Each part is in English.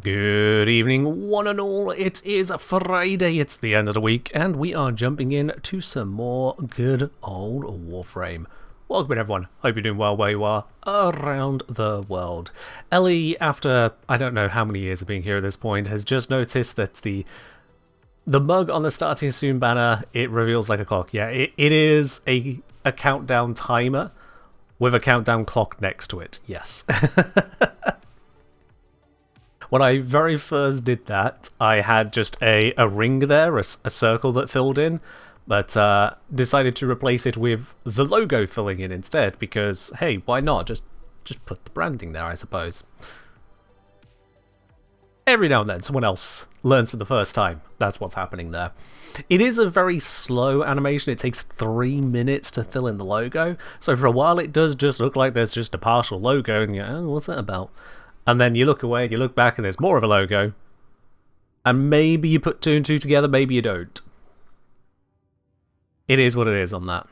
Good evening, one and all. It is Friday, it's the end of the week, and we are jumping in to some more good old Warframe. Welcome in, everyone. Hope you're doing well where you are around the world. Ellie, after I don't know how many years of being here at this point, has just noticed that the mug on the starting soon banner, it reveals like a clock. Yeah, it is a countdown timer with a countdown clock next to it. Yes. When I very first did that, I had just a ring there, a circle that filled in, but decided to replace it with the logo filling in instead, because, hey, why not? Just put the branding there, I suppose. Every now and then, someone else learns for the first time. That's what's happening there. It is a very slow animation. It takes 3 minutes to fill in the logo, so for a while it does just look like there's just a partial logo, and you go, oh, what's that about? And then you look away, and you look back, and there's more of a logo. And maybe you put 2 and 2 together, maybe you don't. It is what it is on that.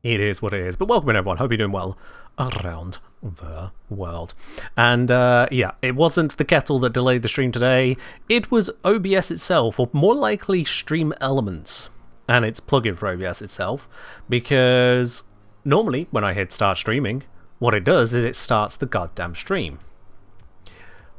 It is what it is. But welcome in, everyone. Hope you're doing well around the world. And yeah, it wasn't the kettle that delayed the stream today. It was OBS itself, or more likely Stream Elements. And it's plugin for OBS itself. Because normally, when I hit start streaming, what it does is it starts the goddamn stream.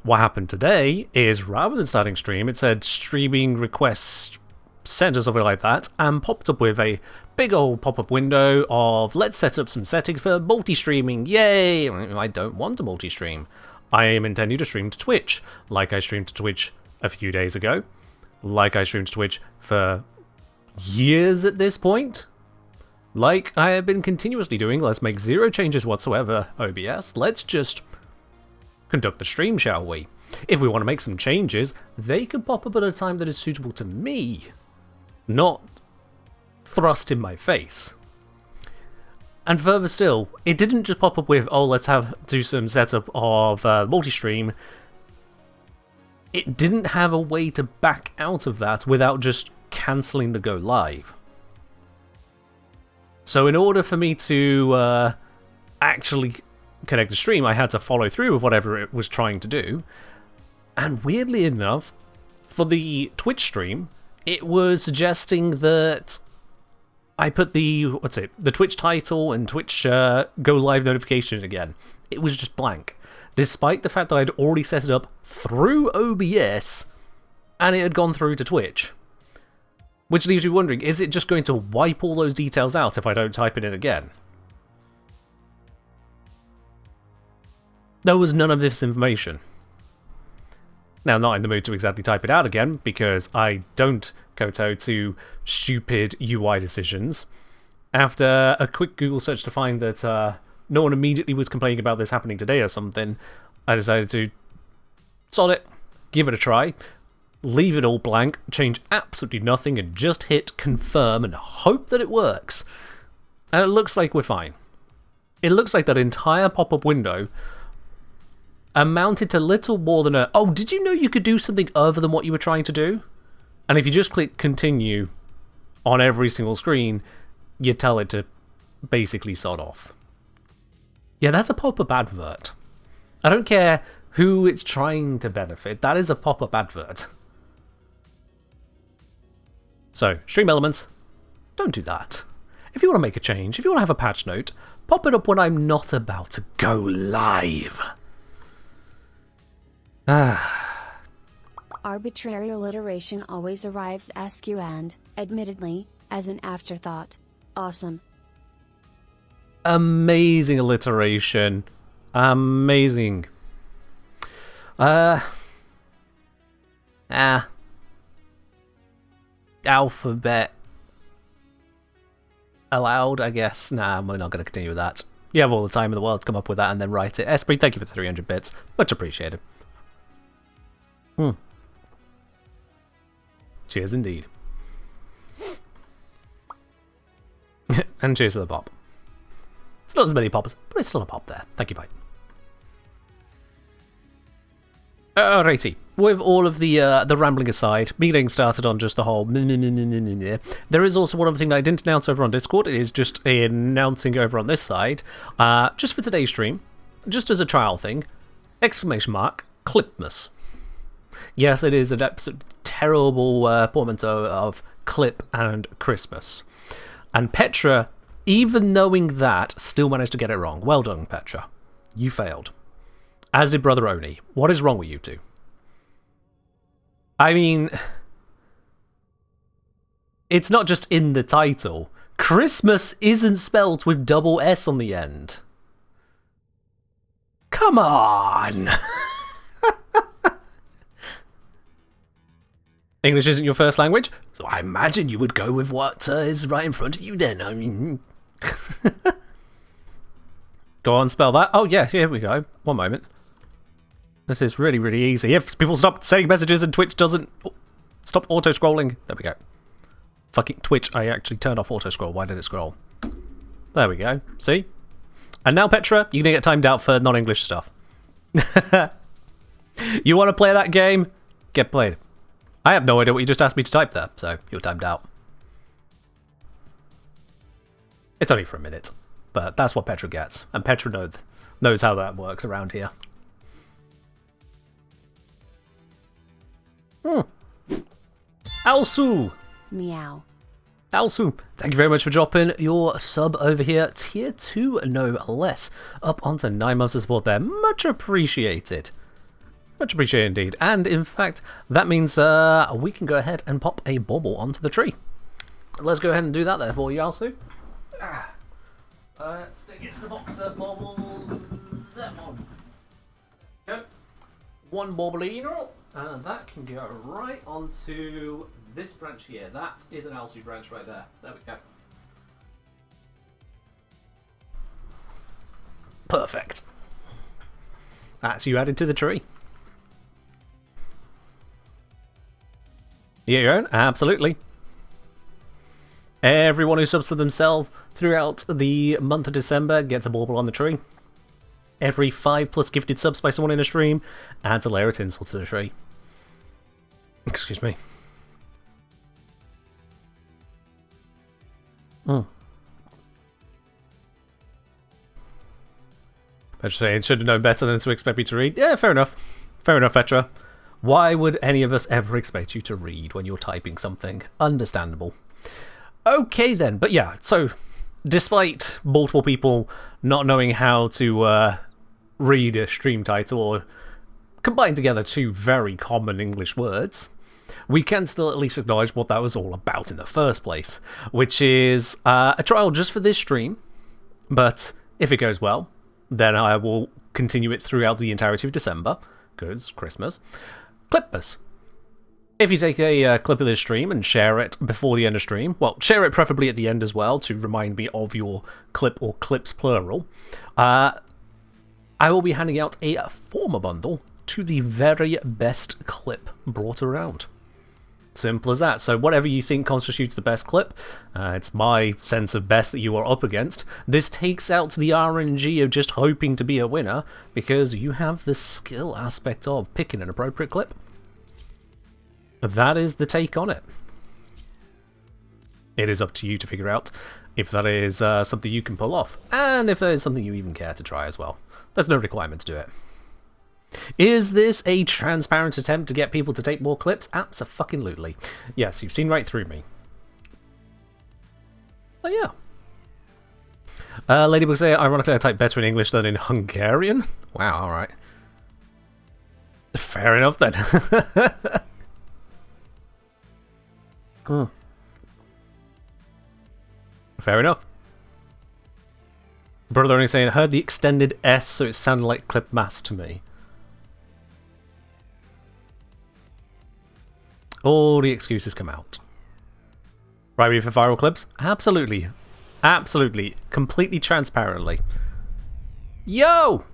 What happened today is rather than starting stream, it said streaming request sent or something like that, and popped up with a big old pop-up window of let's set up some settings for multi-streaming. Yay! I don't want a multi-stream. I am intending to stream to Twitch, like I streamed to Twitch a few days ago, like I streamed to Twitch for years at this point. Like I have been continuously doing. Let's make 0 changes whatsoever, OBS. Let's just conduct the stream, shall we? If we want to make some changes, they can pop up at a time that is suitable to me, not thrust in my face. And further still, it didn't just pop up with, oh, let's do some setup of multi-stream. It didn't have a way to back out of that without just cancelling the go live. So in order for me to actually connect the stream, I had to follow through with whatever it was trying to do. And weirdly enough, for the Twitch stream, it was suggesting that I put the Twitch title and Twitch go live notification again. It was just blank, despite the fact that I'd already set it up through OBS and it had gone through to Twitch. Which leaves me wondering, is it just going to wipe all those details out if I don't type it in again? There was none of this information. Now, not in the mood to exactly type it out again, because I don't kowtow to stupid UI decisions. After a quick Google search to find that no one immediately was complaining about this happening today or something, I decided to sod it, give it a try, leave it all blank, change absolutely nothing, and just hit confirm and hope that it works. And it looks like we're fine. It looks like that entire pop-up window amounted to little more than a, oh, did you know you could do something other than what you were trying to do? And if you just click continue on every single screen, you tell it to basically sod off. Yeah, that's a pop-up advert. I don't care who it's trying to benefit, that is a pop-up advert. So, Stream Elements, don't do that. If you want to make a change, if you want to have a patch note, pop it up when I'm not about to go live. Arbitrary alliteration always arrives askew and, admittedly, as an afterthought. Awesome. Amazing alliteration. Amazing. Alphabet allowed, I guess. Nah, we're not going to continue with that. You have all the time in the world to come up with that and then write it. Esprit, thank you for 300 bits. Much appreciated. Cheers indeed. And cheers to the pop. It's not as many pops, but it's still a pop there. Thank you, bye. Alrighty, with all of the rambling aside, me getting started on just the whole there is also one other thing that I didn't announce over on Discord. It is just announcing over on this side, just for today's stream, just as a trial thing, exclamation mark, Clipmas. Yes, it is an absolute terrible portmanteau of clip and Christmas. And Petra, even knowing that, still managed to get it wrong. Well done, Petra. You failed. As did Brother Oni. What is wrong with you two? I mean, it's not just in the title. Christmas isn't spelt with double S on the end. Come on! English isn't your first language, so I imagine you would go with what is right in front of you then. I mean... Go on, spell that. Oh yeah, here we go. One moment. This is really, really easy. If people stop sending messages and Twitch doesn't... Stop auto-scrolling. There we go. Fucking Twitch, I actually turned off auto-scroll. Why did it scroll? There we go. See? And now, Petra, you're going to get timed out for non-English stuff. You want to play that game? Get played. I have no idea what you just asked me to type there, so you're timed out. It's only for a minute, but that's what Petra gets. And Petra knows how that works around here. Alsu! Meow. Alsu, thank you very much for dropping your sub over here. Tier 2, no less. Up onto 9 months of support there. Much appreciated. Much appreciated indeed. And in fact, that means we can go ahead and pop a bauble onto the tree. Let's go ahead and do that there for you, Alsu. Let's stick it to the box of baubles. That one. Go. One baublino. And that can go right onto this branch here. That is an Alsu branch right there. There we go. Perfect. That's you added to the tree. Yeah, your own? Absolutely. Everyone who subs to themselves throughout the month of December gets a bauble on the tree. Every 5+ gifted subs by someone in a stream adds a layer of tinsel to the tree. Excuse me. Petra saying, should have known better than to expect me to read. Yeah, fair enough. Fair enough, Petra. Why would any of us ever expect you to read when you're typing something? Understandable. Okay then, but yeah, so despite multiple people not knowing how to read a stream title or combine together two very common English words, we can still at least acknowledge what that was all about in the first place, which is a trial just for this stream, but if it goes well, then I will continue it throughout the entirety of December, because Christmas. Clipmas. If you take a clip of this stream and share it before the end of stream, well, share it preferably at the end as well to remind me of your clip or clips plural, I will be handing out a former bundle to the very best clip brought around. Simple as that. So whatever you think constitutes the best clip, it's my sense of best that you are up against. This takes out the RNG of just hoping to be a winner, because you have the skill aspect of picking an appropriate clip. That is the take on it. It is up to you to figure out if that is something you can pull off, and if there is something you even care to try as well. There's no requirement to do it. Is this a transparent attempt to get people to take more clips? Abso-fucking-lutely. Yes, you've seen right through me. Oh yeah. Ladybug say, ironically, I type better in English than in Hungarian. Wow, alright. Fair enough then. Fair enough. Brother only saying, I heard the extended S, so it sounded like clip mass to me. All the excuses come out. Right, we for viral clips? Absolutely. Absolutely. Completely transparently. Yo!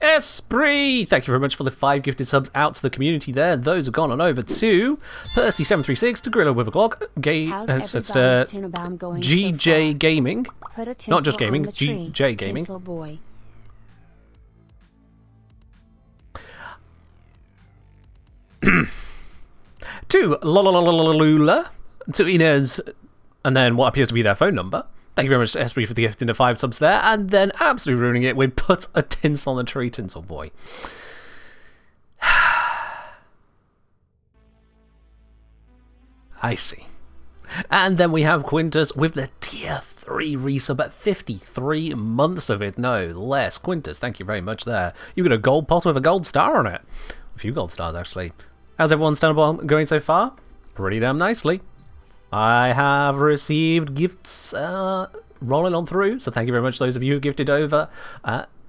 Esprit! Thank you very much for the 5 gifted subs out to the community there. Those have gone on over to Percy736, to Gorilla with a Glock, GJ so Gaming. Not just gaming, GJ Gaming. Boy. To Lula, to Inez, and then what appears to be their phone number. Thank you very much to Esprit for the gift into 5 subs there, and then absolutely ruining it with put a tinsel on the tree, Tinsel Boy. I see. And then we have Quintus with the tier 3 resub at 53 months of it, no less. Quintus, thank you very much there. You got a gold pot with a gold star on it. A few gold stars, actually. How's everyone's stand-up going so far? Pretty damn nicely. I have received gifts rolling on through, so thank you very much those of you who gifted over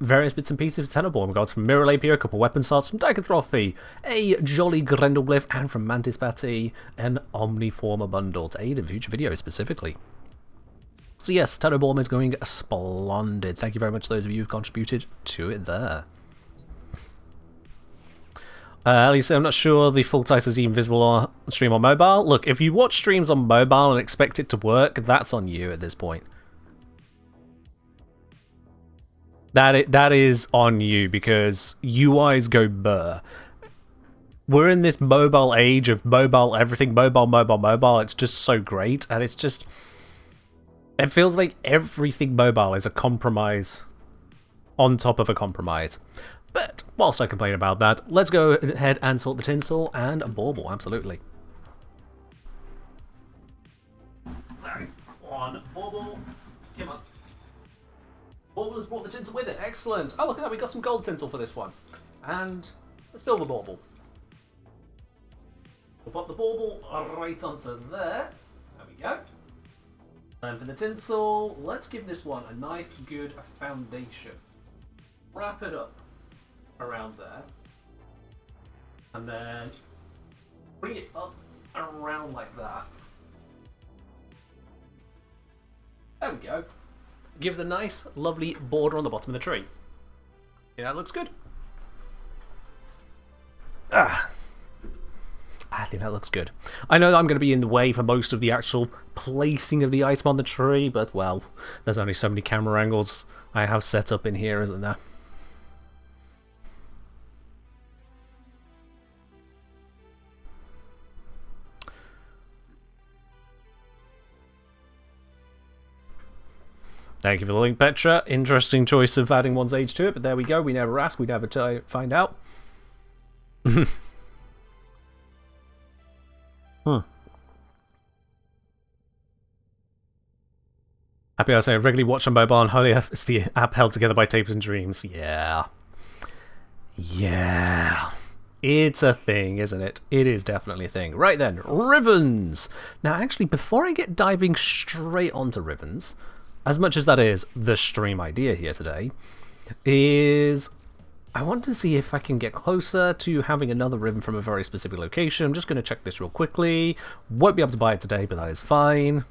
various bits and pieces of Tenorborn. We got from Mirror Lapia, a couple weapon slots from Dicotrophy, a Jolly Grendel and from Mantis Patty, an Omniformer bundle to aid in future videos specifically. So yes, Tenorborn is going splendid. Thank you very much those of you who've contributed to it there. At least I'm not sure the full title is even visible on stream on mobile. Look, if you watch streams on mobile and expect it to work, that's on you at this point. That is on you, because UIs go burr. We're in this mobile age of mobile everything, mobile. It's just so great, and it's just... It feels like everything mobile is a compromise on top of a compromise. But whilst I complain about that, let's go ahead and sort the tinsel and bauble, absolutely. Sorry, on bauble. Come on. Bauble has brought the tinsel with it, excellent. Oh, look at that, we got some gold tinsel for this one. And a silver bauble. We'll pop the bauble right onto there. There we go. And for the tinsel, let's give this one a nice, good foundation. Wrap it up around there. And then bring it up around like that. There we go. It gives a nice, lovely border on the bottom of the tree. Yeah, that looks good. I think that looks good. I know that I'm going to be in the way for most of the actual placing of the item on the tree, but, well, there's only so many camera angles I have set up in here, isn't there? Thank you for the link, Petra. Interesting choice of adding one's age to it, but there we go. We never ask, we never find out. Happy I say, regularly watch on mobile and highly it's the app held together by tapes and dreams. Yeah. Yeah. It's a thing, isn't it? It is definitely a thing. Right then, rivens! Now, actually, before I get diving straight onto rivens, as much as that is the stream idea here today, is I want to see if I can get closer to having another riven from a very specific location. I'm just going to check this real quickly. Won't be able to buy it today, but that is fine.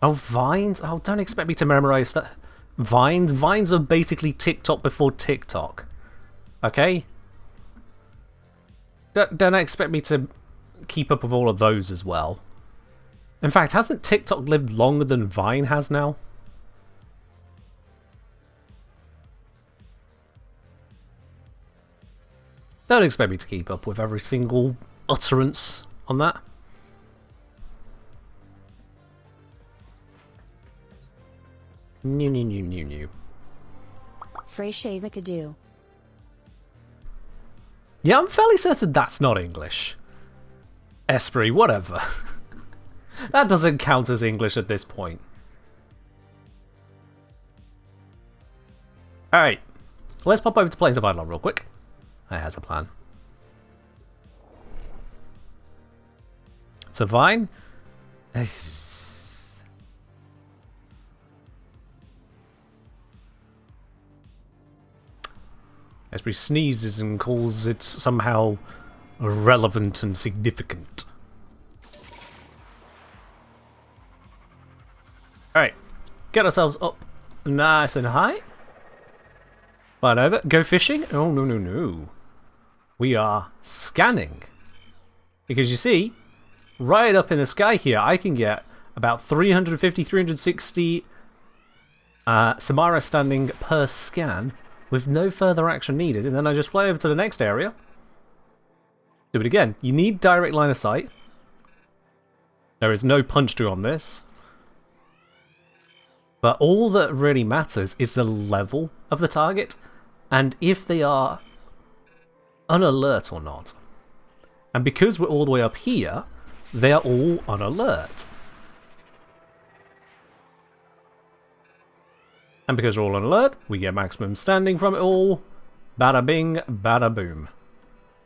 Oh, vines? Oh, don't expect me to memorize that. Vines? Vines are basically TikTok before TikTok. Okay? Don't expect me to keep up with all of those as well. In fact, hasn't TikTok lived longer than Vine has now? Don't expect me to keep up with every single utterance on that. New. Freyshavakadu. Yeah, I'm fairly certain that's not English. Esprit, whatever. That doesn't count as English at this point. Alright, let's pop over to Plains of Eidolon real quick. I has a plan. It's a vine. Esprit sneezes and calls it somehow relevant and significant. Alright, get ourselves up nice and high. Fly over, go fishing. Oh, no. We are scanning. Because you see, right up in the sky here, I can get about 350, 360 Samara standing per scan with no further action needed. And then I just fly over to the next area. Do it again. You need direct line of sight. There is no punch through on this. But all that really matters is the level of the target and if they are on alert or not. And because we're all the way up here, they are all on alert. And because we're all on alert, we get maximum standing from it all. Bada bing, bada boom.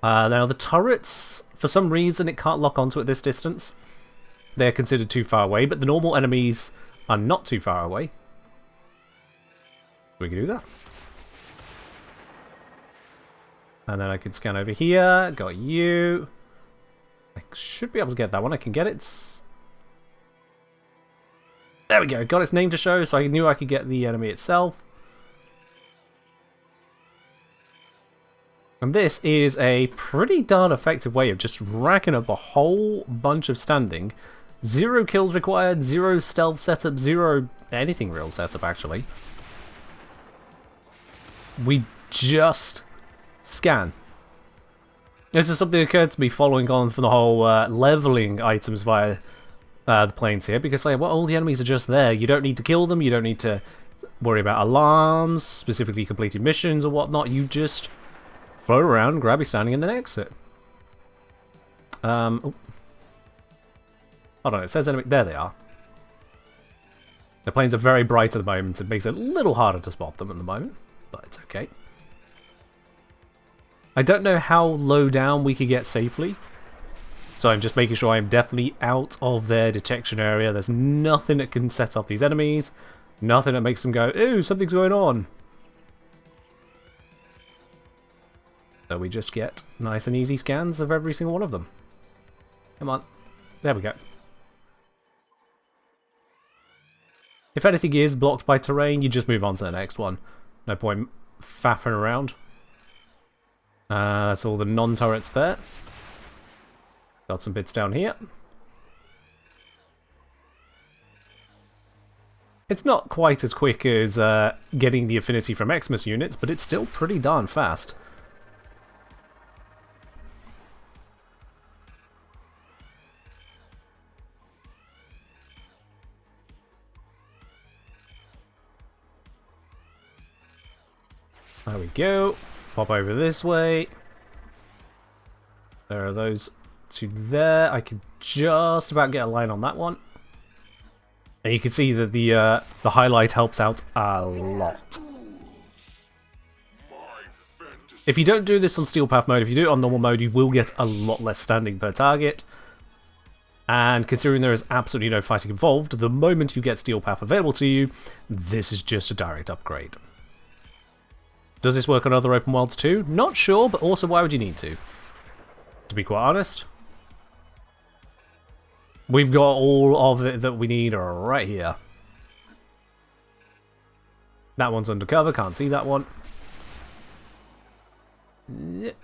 Now the turrets, for some reason it can't lock onto at this distance. They're considered too far away, but the normal enemies are not too far away. We can do that. And then I can scan over here. Got you. I should be able to get that one. I can get its... There we go. Got its name to show, so I knew I could get the enemy itself. And this is a pretty darn effective way of just racking up a whole bunch of standing. 0 kills required, 0 stealth setup, 0 anything real setup actually. We just scan. This is something that occurred to me following on from the whole leveling items via the planes here, because like, well, all the enemies are just there. You don't need to kill them, you don't need to worry about alarms, specifically completed missions or whatnot. You just float around, grab your standing, and then exit. Oh. Hold on, it says enemy. There they are. The planes are very bright at the moment. It makes it a little harder to spot them at the moment, but it's okay. I don't know how low down we could get safely, so I'm just making sure I'm definitely out of their detection area. There's nothing that can set off these enemies, nothing that makes them go, ooh, something's going on. So we just get nice and easy scans of every single one of them. Come on. There we go. If anything is blocked by terrain, you just move on to the next one. No point faffing around. That's all the non-turrets there. Got some bits down here. It's not quite as quick as getting the affinity from Xmas units, but it's still pretty darn fast. There we go. Pop over this way. There are those two there. I can just about get a line on that one. And you can see that the highlight helps out a lot. If you don't do this on Steel Path mode, if you do it on normal mode, you will get a lot less standing per target. And considering there is absolutely no fighting involved, the moment you get Steel Path available to you, this is just a direct upgrade. Does this work on other open worlds too? Not sure, but also why would you need to? To be quite honest. We've got all of it that we need right here. That one's undercover, can't see that one. There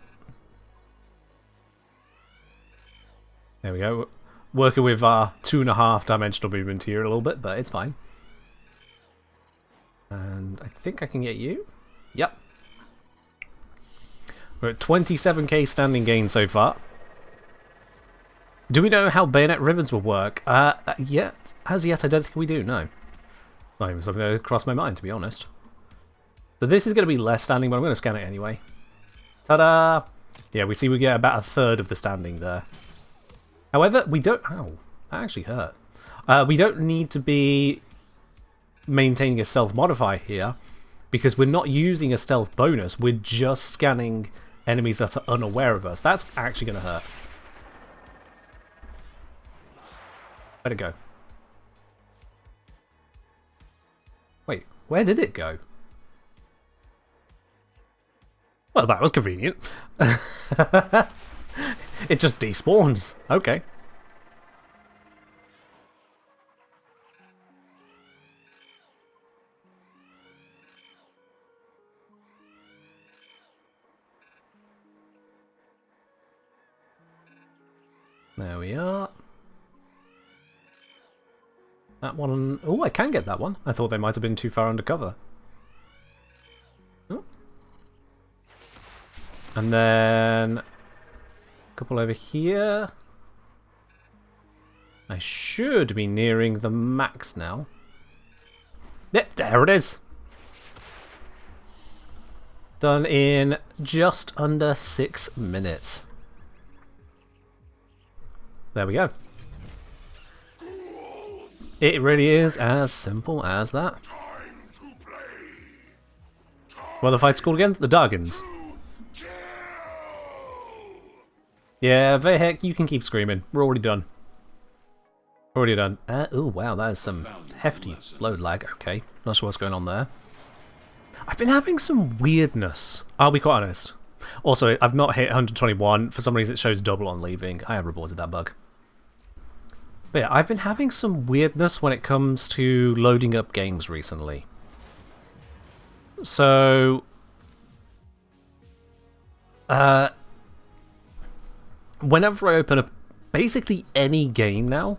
we go. Working with our 2.5 dimensional movement here a little bit, but it's fine. And I think I can get you. Yep. We're at 27k standing gain so far. Do we know how bayonet rivens will work? Yet, as yet, I don't think we do, no. It's not even something that crossed my mind, to be honest. So this is going to be less standing, but I'm going to scan it anyway. Ta-da! Yeah, we see we get about 1/3 of the standing there. However, we don't... Ow, that actually hurt. We don't need to be maintaining a stealth modifier here, because we're not using a stealth bonus, we're just scanning enemies that are unaware of us. That's actually going to hurt. Where'd it go? Wait, where did it go? Well, that was convenient. It just despawns. Okay. There we are. That one... Oh, I can get that one. I thought they might have been too far undercover. Oh. And then... a couple over here. I should be nearing the max now. Yep, there it is. Done in just under 6 minutes. There we go. It really is as simple as that. What are the fights called again? The Dargans. Yeah, Vehek, you can keep screaming. We're already done. Already done. Oh wow, that is some hefty load lag. Okay, not sure what's going on there. I've been having some weirdness, I'll be quite honest. Also, I've not hit 121. For some reason it shows double on leaving. I have reported that bug. But yeah, I've been having some weirdness when it comes to loading up games recently. So... whenever I open up basically any game now,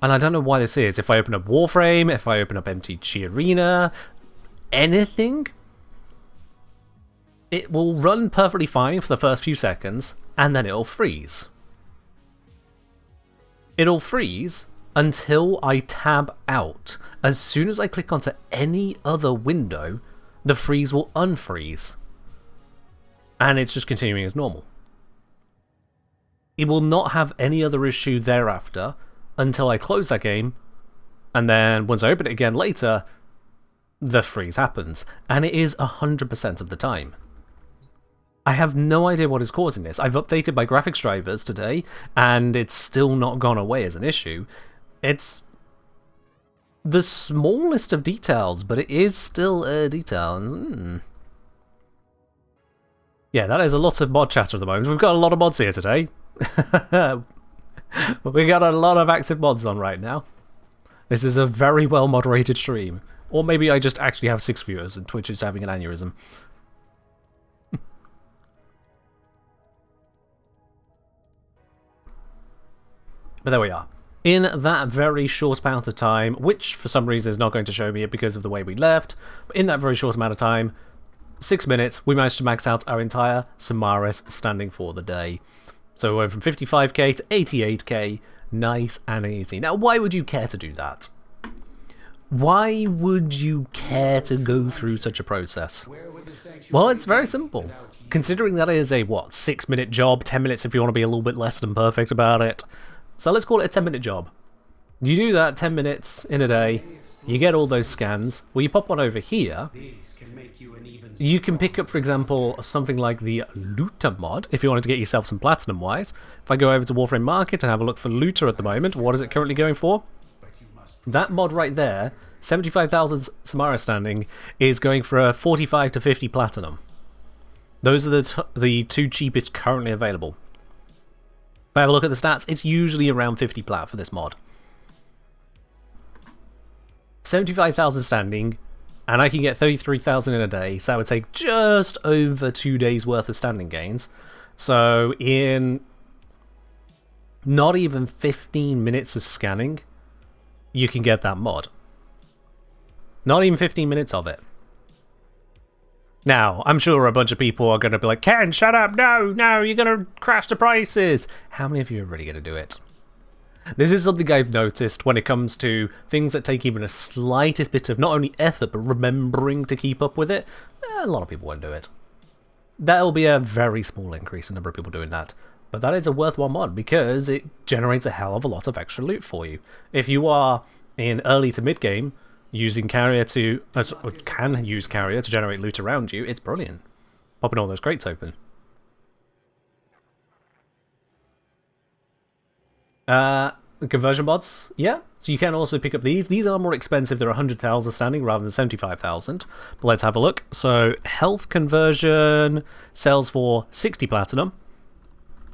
and I don't know why this is, if I open up Warframe, if I open up MTG Arena, anything, it will run perfectly fine for the first few seconds, and then it'll freeze. It'll freeze until I tab out. As soon as I click onto any other window, the freeze will unfreeze. And it's just continuing as normal. It will not have any other issue thereafter until I close that game, and then once I open it again later, the freeze happens. And it is 100% of the time. I have no idea what is causing this. I've updated my graphics drivers today, and it's still not gone away as an issue. It's the smallest of details, but it is still a detail. Yeah, that is a lot of mod chatter at the moment. We've got a lot of mods here today. We got a lot of active mods on right now. This is a very well moderated stream. Or maybe I just actually have 6 viewers and Twitch is having an aneurysm. But there we are. In that very short amount of time, which for some reason is not going to show me it because of the way we left, but in that very short amount of time, 6 minutes, we managed to max out our entire Samaris standing for the day. So we went from 55k to 88k, nice and easy. Now, why would you care to do that? Why would you care to go through such a process? Well, it's very simple. Considering that it is a, 6-minute job, 10 minutes if you want to be a little bit less than perfect about it. So let's call it a 10-minute job. You do that 10 minutes in a day, you get all those scans. Well, you pop one over here. You can pick up, for example, something like the Looter mod, if you wanted to get yourself some platinum-wise. If I go over to Warframe Market and have a look for Looter at the moment, what is it currently going for? That mod right there, 75,000 Samara standing, is going for a 45 to 50 platinum. Those are the two cheapest currently available. If I have a look at the stats, it's usually around 50 plat for this mod. 75,000 standing, and I can get 33,000 in a day, so that would take just over 2 days worth of standing gains. So in not even 15 minutes of scanning, you can get that mod. Not even 15 minutes of it. Now, I'm sure a bunch of people are going to be like, Ken, shut up, no, you're going to crash the prices. How many of you are really going to do it? This is something I've noticed when it comes to things that take even a slightest bit of not only effort, but remembering to keep up with it. A lot of people won't do it. That'll be a very small increase in the number of people doing that. But that is a worthwhile mod because it generates a hell of a lot of extra loot for you. If you are in early to mid game, using carrier to, can use carrier to generate loot around you, it's brilliant. Popping all those crates open. Conversion mods, yeah. So you can also pick up these. These are more expensive. They're 100,000 standing rather than 75,000. But let's have a look. So health conversion sells for 60 platinum.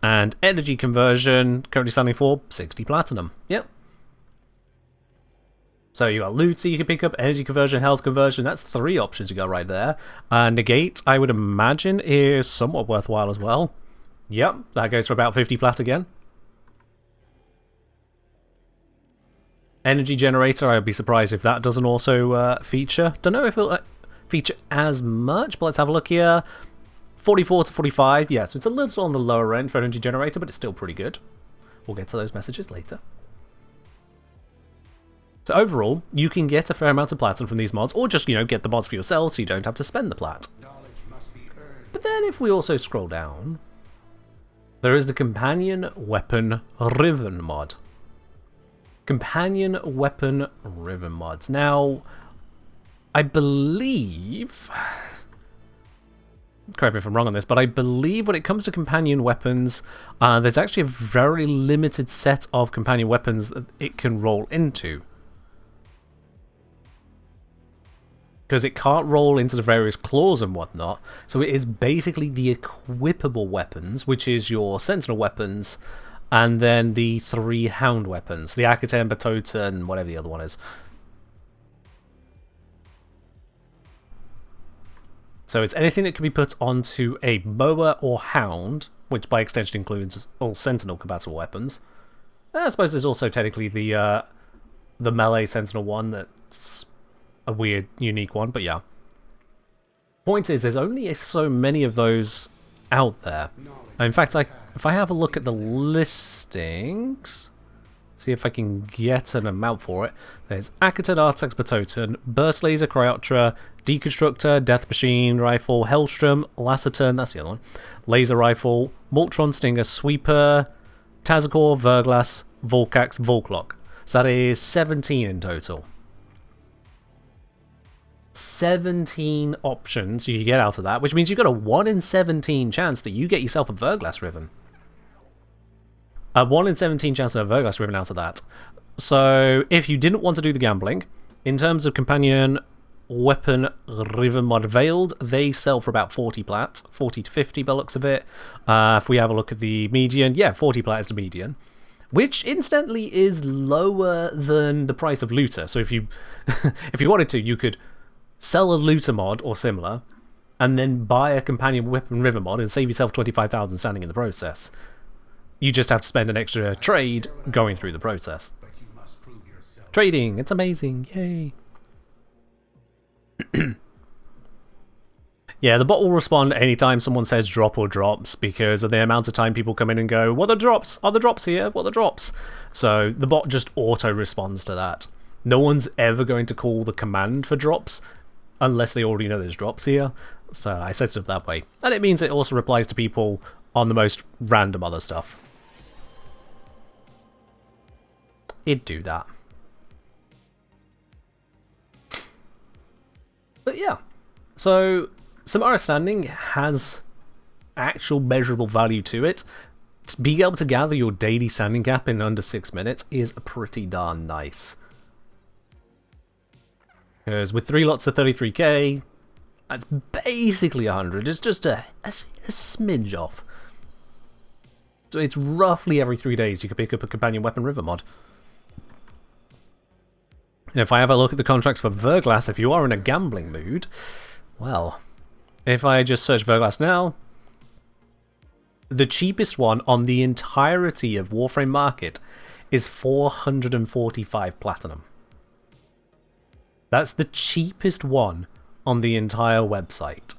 And energy conversion currently standing for 60 platinum. Yep. So you got loot so you can pick up, energy conversion, health conversion. That's 3 options you got right there. Negate, I would imagine, is somewhat worthwhile as well. Yep, that goes for about 50 plat again. Energy generator, I'd be surprised if that doesn't also feature. Don't know if it'll feature as much, but let's have a look here. 44 to 45, yeah, so it's a little on the lower end for energy generator, but it's still pretty good. We'll get to those messages later. So overall, you can get a fair amount of platinum from these mods, or just, get the mods for yourself so you don't have to spend the plat. But then if we also scroll down, There is the Companion Weapon Riven mod. Companion Weapon Riven mods. Now, I believe... correct me if I'm wrong on this, but I believe when it comes to companion weapons, there's actually a very limited set of companion weapons that it can roll into. Because it can't roll into the various claws and whatnot, so it is basically the equipable weapons, which is your sentinel weapons, and then the 3 hound weapons, the Akaten, Batota, and whatever the other one is. So it's anything that can be put onto a boa or hound, which by extension includes all sentinel compatible weapons. I suppose there's also technically the melee sentinel one that's a weird, unique one, but yeah. Point is, there's only so many of those out there. In fact, if I have a look at the listings, see if I can get an amount for it. There's Akaten, Artax, Batoten, Burst Laser, Cryotra, Deconstructor, Death Machine Rifle, Hellstrom, Lacerton, that's the other one, Laser Rifle, Moltron Stinger, Sweeper, Tazakor, Verglass, Volcax, Volclock. So that is 17 in total. 17 options you can get out of that, which means you've got a 1 in 17 chance that you get yourself a Verglass Riven. A 1 in 17 chance of a Verglass Riven out of that. So, if you didn't want to do the gambling, in terms of Companion Weapon Riven mod Veiled, they sell for about 40 plat, 40 to 50 by the looks of it. If we have a look at the median, yeah, 40 plat is the median. Which, incidentally, is lower than the price of Looter. So if you if you wanted to, you could sell a Looter mod or similar, and then buy a Companion Weapon Riven mod and save yourself 25,000 standing in the process. You just have to spend an extra trade going through the process. Trading, it's amazing, yay. Yeah, the bot will respond anytime someone says drop or drops because of the amount of time people come in and go, what are the drops? Are the drops here? What are the drops? So the bot just auto-responds to that. No one's ever going to call the command for drops unless they already know there's drops here. So I set it up that way. And it means it also replies to people on the most random other stuff. It'd do that. But yeah, so Samara Standing has actual measurable value to it. Being able to gather your daily standing gap in under 6 minutes is pretty darn nice. Because with 3 lots of 33k, that's basically 100. It's just a smidge off. So it's roughly every 3 days you can pick up a Companion Weapon River mod. And if I have a look at the contracts for Verglass, if you are in a gambling mood, well, if I just search Verglass now, the cheapest one on the entirety of Warframe market is 445 platinum. That's the cheapest one on the entire website.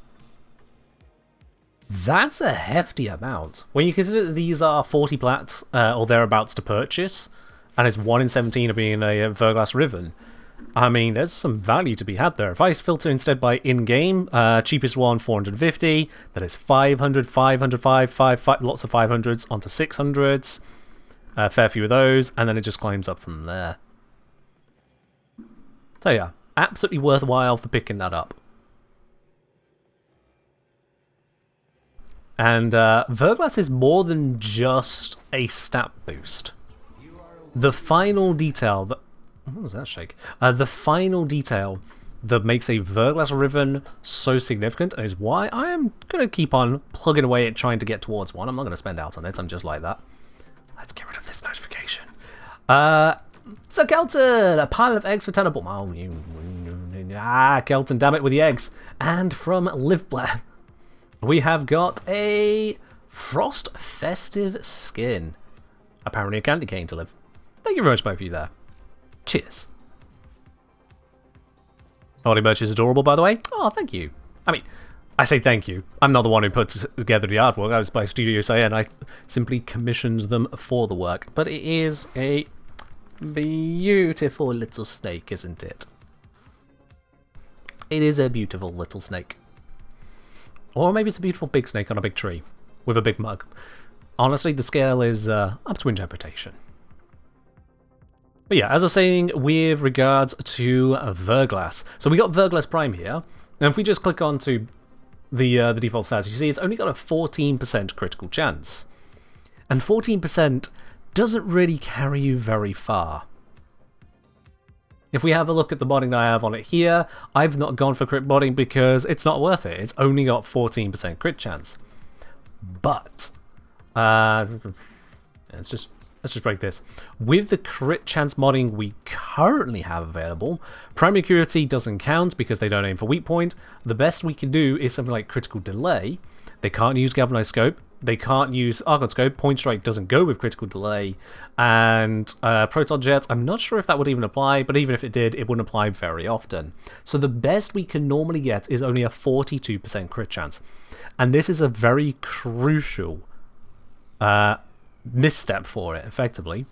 That's a hefty amount. When you consider that these are 40 plats or thereabouts to purchase, and it's 1 in 17 of being a Verglass Riven, I mean, there's some value to be had there. If I filter instead by in-game, cheapest one 450, that is 500, 505, 5, lots of 500s onto 600s, fair few of those, and then it just climbs up from there. So yeah, absolutely worthwhile for picking that up. And Verglass is more than just a stat boost. The final detail that... What was that shake? The final detail that makes a Verglass Riven so significant and is why I am going to keep on plugging away at trying to get towards one. I'm not going to spend out on it, I'm just like that. Let's get rid of this notification. So Kelton, a pile of eggs for tenable. Oh, Kelton, damn it with the eggs. And from Liveblair, we have got a Frost Festive Skin. Apparently a candy cane to live. Thank you very much, both of you there. Cheers. Holiday merch is adorable, by the way. Oh, thank you. I mean, I say thank you. I'm not the one who puts together the artwork. I was by Studio Say, and I simply commissioned them for the work. But it is a beautiful little snake, isn't it? It is a beautiful little snake. Or maybe it's a beautiful big snake on a big tree with a big mug. honestly, the scale is up to interpretation. But yeah, as I was saying, with regards to Verglass. So we got Verglass Prime here, and if we just click onto the default stats, you see it's only got a 14% critical chance. And 14% doesn't really carry you very far. If we have a look at the modding that I have on it here, I've not gone for crit modding because it's not worth it. It's only got 14% crit chance. But, let's just break this. With the crit chance modding we currently have available, primary accuracy doesn't count because they don't aim for weak point. The best we can do is something like critical delay. They can't use galvanized scope. They can't use Argon Scope, Point Strike doesn't go with critical delay, and Proton Jet, I'm not sure if that would even apply, but even if it did, it wouldn't apply very often. So the best we can normally get is only a 42% crit chance. And this is a very crucial misstep for it, effectively.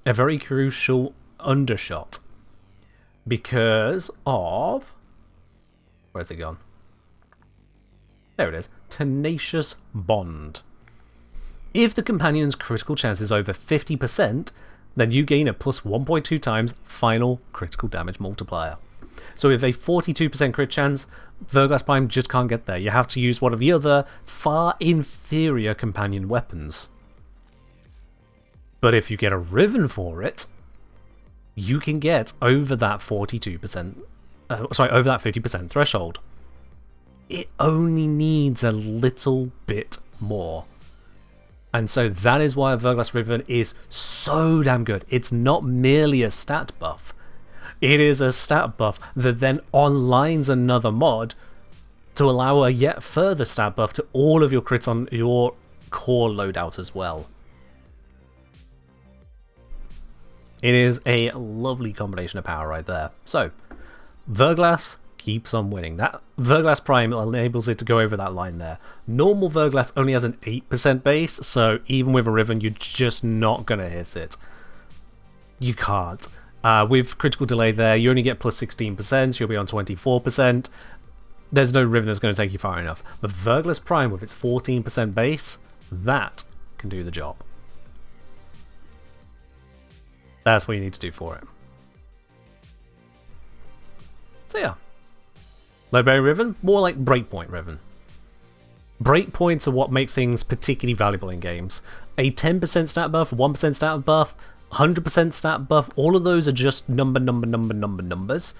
A very crucial undershot. Because of... Where's it gone? There it is. Tenacious Bond. If the companion's critical chance is over 50%, then you gain a plus 1.2 times final critical damage multiplier. So with a 42% crit chance, Verglass Prime just can't get there. You have to use one of the other far inferior companion weapons. But if you get a riven for it, you can get over that 42%, over that 50% threshold. It only needs a little bit more. And so that is why Verglass Riven is so damn good. It's not merely a stat buff. It is a stat buff that then onlines another mod to allow a yet further stat buff to all of your crits on your core loadout as well. It is a lovely combination of power right there. So, Verglass keeps on winning. That Verglass Prime enables it to go over that line there. Normal Verglass only has an 8% base, so even with a Riven, you're just not going to hit it. You can't. With critical delay there, you only get plus 16%, you'll be on 24%. There's no Riven that's going to take you far enough. But Verglass Prime with its 14% base, that can do the job. That's what you need to do for it. So yeah. Low-berry Riven, more like breakpoint Riven. Breakpoints are what make things particularly valuable in games. A 10% stat buff, 1% stat buff, 100% stat buff, all of those are just numbers.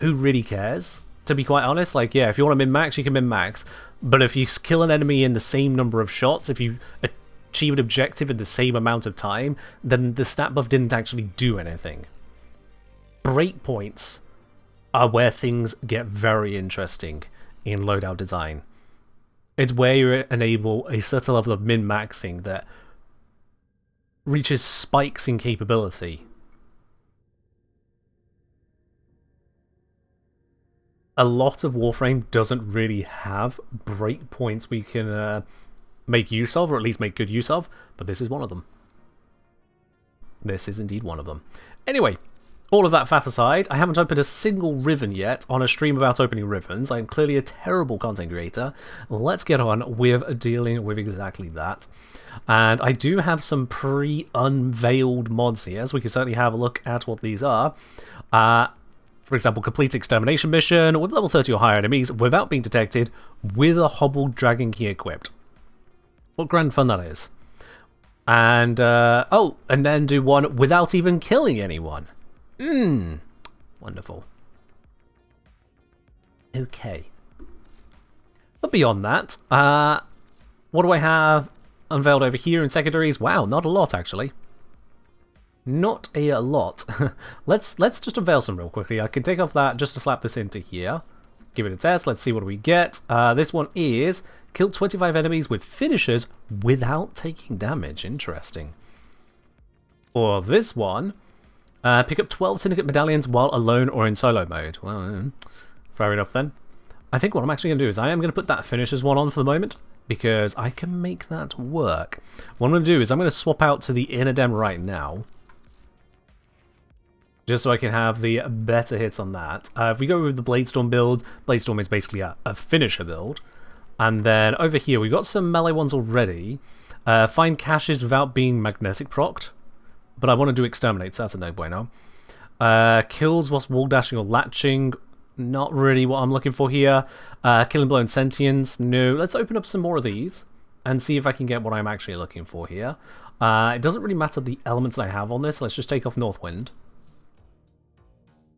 Who really cares? To be quite honest, like, yeah, if you want to min-max, you can min-max. But if you kill an enemy in the same number of shots, if you achieve an objective in the same amount of time, then the stat buff didn't actually do anything. Breakpoints are where things get very interesting in loadout design. It's where you enable a certain level of min-maxing that reaches spikes in capability. A lot of Warframe doesn't really have breakpoints we can make use of, or at least make good use of, but this is one of them. This is indeed one of them. Anyway, all of that faff aside, I haven't opened a single Riven yet on a stream about opening Rivens. I'm clearly a terrible content creator. Let's get on with dealing with exactly that. And I do have some pre-unveiled mods here, so we can certainly have a look at what these are. For example, complete extermination mission with level 30 or higher enemies without being detected with a hobbled dragon key equipped. What grand fun that is. And, oh, and then do one without even killing anyone. Wonderful. Okay. But beyond that, what do I have unveiled over here in secondaries? Wow, not a lot actually. Not a lot. Let's just unveil some real quickly. I can take off that just to slap this into here. Give it a test. Let's see what we get. This one is kill 25 enemies with finishers without taking damage. Interesting. For this one, pick up 12 Syndicate Medallions while alone or in solo mode. Well, fair enough then. I think what I'm actually going to do is I am going to put that finishers one on for the moment, because I can make that work. What I'm going to do is I'm going to swap out to the inner dem right now, just so I can have the better hits on that. If we go with the Bladestorm build, Bladestorm is basically a finisher build. And then over here, we've got some melee ones already. Find caches without being magnetic procced. But I want to do exterminates, that's a no bueno. Kills whilst wall dashing or latching. Not really what I'm looking for here. Killing blow and sentience. No. Let's open up some more of these and see if I can get what I'm actually looking for here. It doesn't really matter the elements I have on this. Let's just take off Northwind.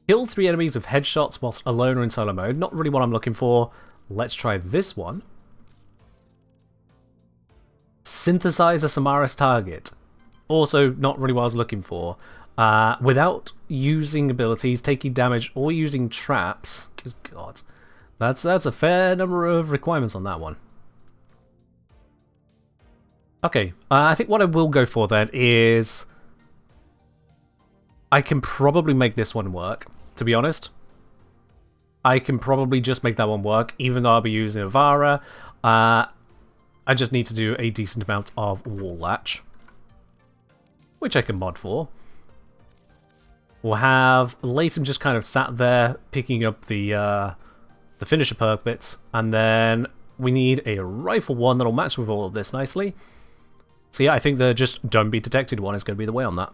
Kill 3 enemies with headshots whilst alone or in solo mode. Not really what I'm looking for. Let's try this one. Synthesize a Samaris target. Also, not really what I was looking for. Without using abilities, taking damage, or using traps. Good God. That's a fair number of requirements on that one. Okay, I think what I will go for then is... I can probably make this one work, to be honest. I can probably just make that one work, even though I'll be using Avara. I just need to do a decent amount of wall latch, which I can mod for. We'll have Leighton just kind of sat there, picking up the finisher perk bits, and then we need a rifle one that'll match with all of this nicely. So yeah, I think the just don't be detected one is going to be the way on that.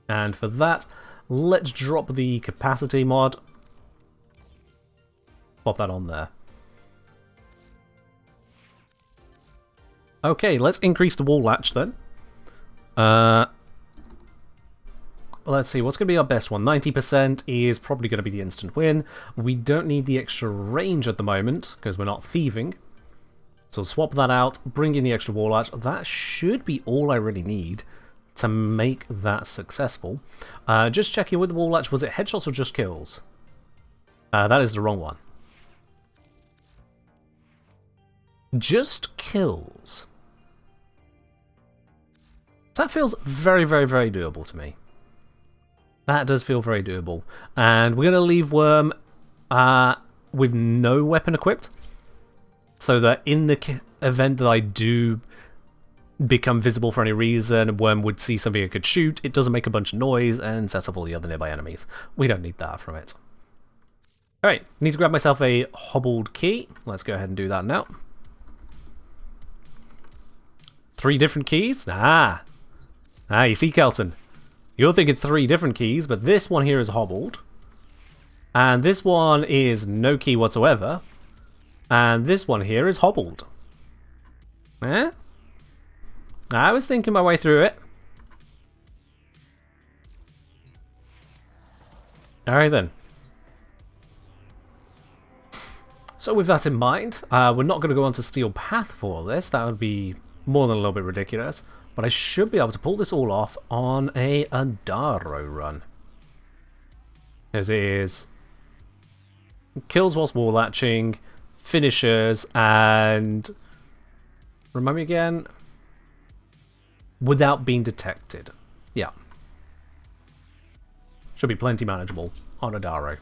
And for that, let's drop the capacity mod. Pop that on there. Okay, let's increase the wall latch then. Let's see, what's going to be our best one? 90% is probably going to be the instant win. We don't need the extra range at the moment, because we're not thieving. So swap that out, bring in the extra wall latch. That should be all I really need to make that successful. Just checking with the wall latch, was it headshots or just kills? That is the wrong one. Just kills. That feels very, very, very doable to me. That does feel very doable. And we're going to leave Worm with no weapon equipped, so that in the event that I do become visible for any reason, Worm would see something it could shoot, it doesn't make a bunch of noise and sets off all the other nearby enemies. We don't need that from it. Alright, need to grab myself a hobbled key. Let's go ahead and do that now. 3 different keys? You see, Kelton, you're thinking 3 different keys, but this one here is hobbled. And this one is no key whatsoever. And this one here is hobbled. I was thinking my way through it. Alright then. So with that in mind, we're not going to go on to Steel Path for all this. That would be more than a little bit ridiculous. But I should be able to pull this all off on a Adaro run. As it is kills whilst wall latching, finishers, and remind me again, without being detected. Yeah. Should be plenty manageable on Adaro.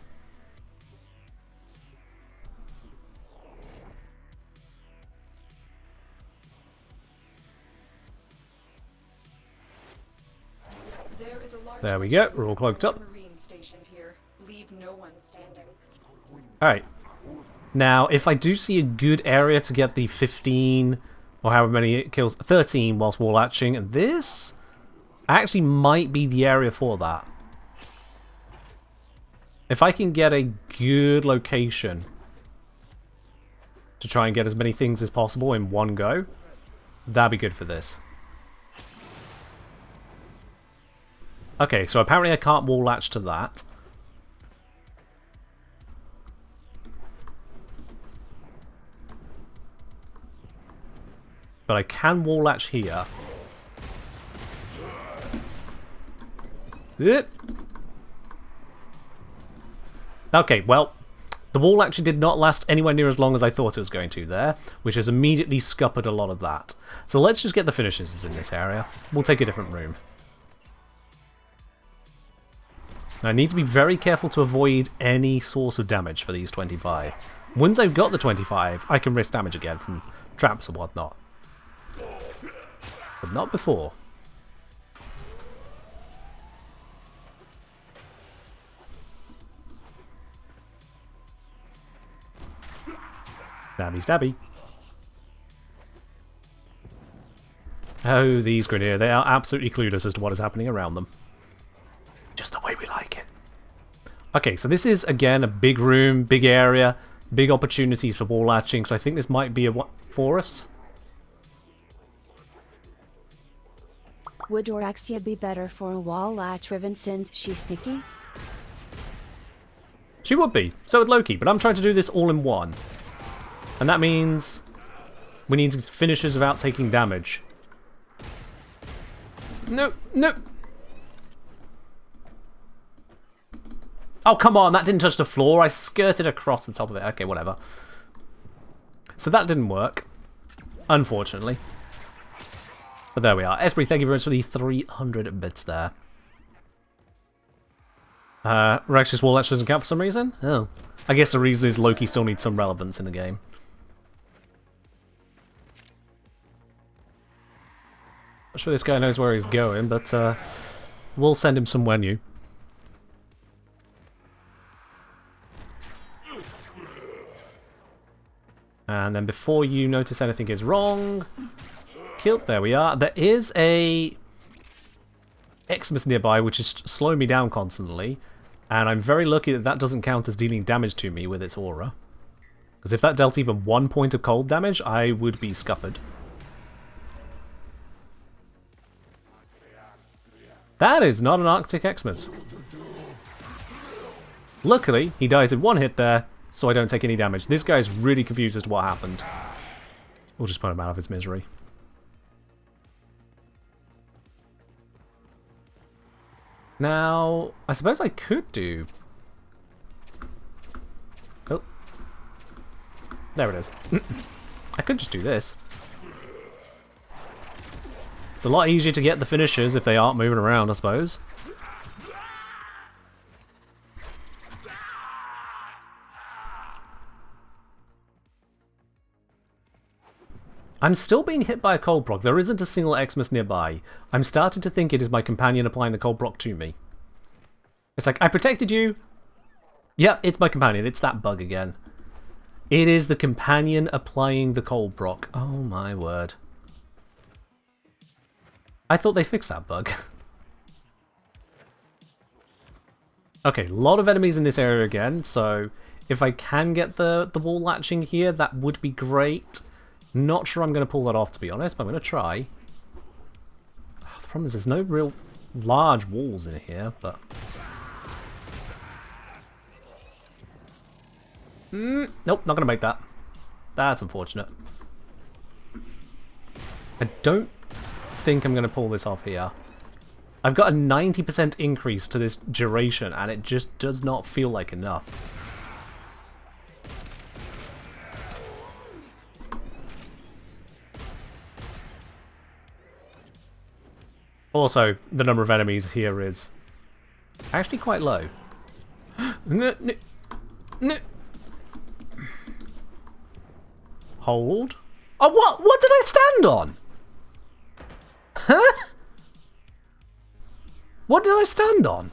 There we go, we're all cloaked up. Alright. Now, if I do see a good area to get the 15, or however many it kills, 13 whilst wall latching, and this actually might be the area for that. If I can get a good location to try and get as many things as possible in one go, that'd be good for this. Okay, so apparently I can't wall latch to that. But I can wall latch here. Okay, well, the wall actually did not last anywhere near as long as I thought it was going to there, which has immediately scuppered a lot of that. So let's just get the finishers in this area. We'll take a different room. Now, I need to be very careful to avoid any source of damage for these 25. Once I've got the 25, I can risk damage again from traps and whatnot. But not before. Stabby, stabby. Oh, these Grineer, they are absolutely clueless as to what is happening around them. Just the way we like it. Okay, so this is, again, a big room, big area, big opportunities for wall latching, so I think this might be a what for us. Would Orexia be better for a wall latch riven since she's sneaky? She would be. So would Loki, but I'm trying to do this all in one. And that means we need finishes without taking damage. No, no. Oh, come on, that didn't touch the floor. I skirted across the top of it. Okay, whatever. So that didn't work, unfortunately. But there we are. Esprit, thank you very much for the 300 bits there. Rex's wall actually doesn't count for some reason? Oh. I guess the reason is Loki still needs some relevance in the game. Not sure this guy knows where he's going, but we'll send him somewhere new. And then before you notice anything is wrong... Killed. There we are. There is a Xmas nearby, which is slowing me down constantly, and I'm very lucky that that doesn't count as dealing damage to me with its aura. Because if that dealt even 1 point of cold damage, I would be scuppered. That is not an Arctic Xmas. Luckily, he dies in one hit there, so I don't take any damage. This guy's really confused as to what happened. We'll just put him out of his misery. Now, I suppose I could do... Oh. There it is. I could just do this. It's a lot easier to get the finishers if they aren't moving around, I suppose. I'm still being hit by a cold proc. There isn't a single Xmas nearby. I'm starting to think it is my companion applying the cold proc to me. It's like, I protected you. Yep, it's my companion. It's that bug again. It is the companion applying the cold proc. Oh my word. I thought they fixed that bug. Okay, a lot of enemies in this area again, so if I can get the wall latching here, that would be great. Not sure I'm going to pull that off, to be honest, but I'm going to try. The problem is there's no real large walls in here, but... Nope, not going to make that. That's unfortunate. I don't think I'm going to pull this off here. I've got a 90% increase to this duration, and it just does not feel like enough. Also, the number of enemies here is actually quite low. Hold. Oh, what? What did I stand on? Huh? What did I stand on?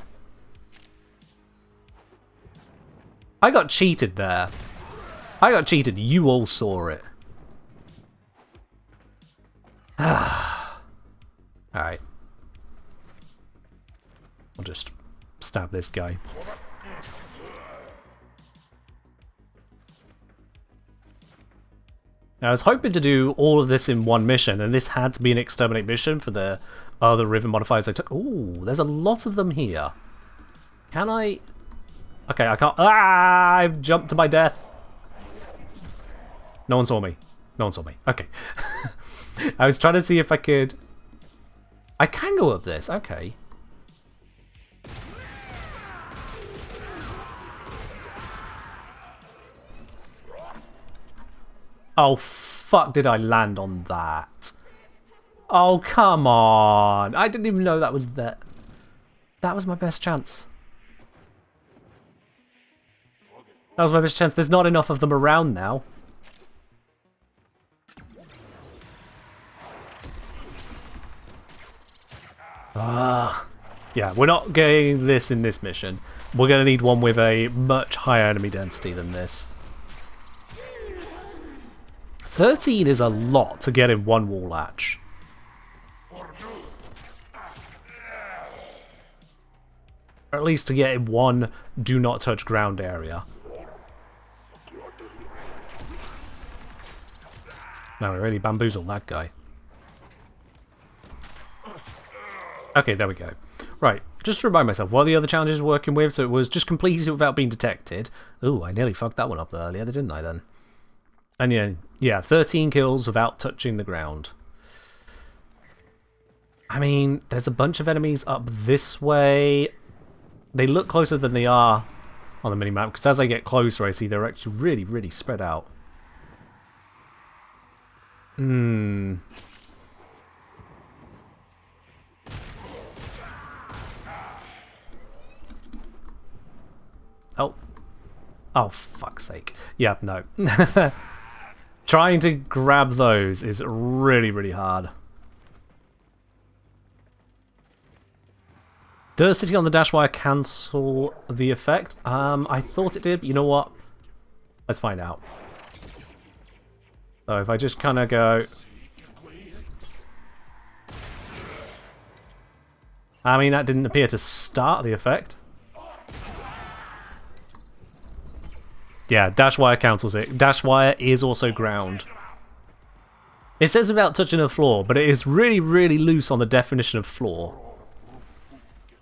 I got cheated there. I got cheated. You all saw it. Alright. I'll just stab this guy. Now, I was hoping to do all of this in one mission, and this had to be an exterminate mission for the other riven modifiers I took. Ooh, there's a lot of them here. Can I... Okay, I can't... Ah! I've jumped to my death. No one saw me. No one saw me. Okay. I was trying to see if I could... I can go up this. Okay. Oh, fuck, did I land on that? Oh, come on. I didn't even know that was there. That was my best chance. That was my best chance. There's not enough of them around now. Yeah, we're not getting this in this mission. We're going to need one with a much higher enemy density than this. 13 is a lot to get in one wall latch. Or at least to get in one do not touch ground area. No, we really bamboozled that guy. Okay, there we go. Right, just to remind myself, what are the other challenges we're working with? So it was just completed without being detected. Ooh, I nearly fucked that one up earlier, didn't I then? And yeah, 13 kills without touching the ground. I mean, there's a bunch of enemies up this way. They look closer than they are on the minimap, because as I get closer, I see they're actually really, really spread out. Oh. Oh, fuck's sake. Yeah, no. Trying to grab those is really, really hard. Does sitting on the dash wire cancel the effect? I thought it did, but you know what? Let's find out. So if I just kind of go... I mean, that didn't appear to start the effect. Yeah, dash wire cancels it. Dash wire is also ground. It says without touching the floor, but it is really, really loose on the definition of floor.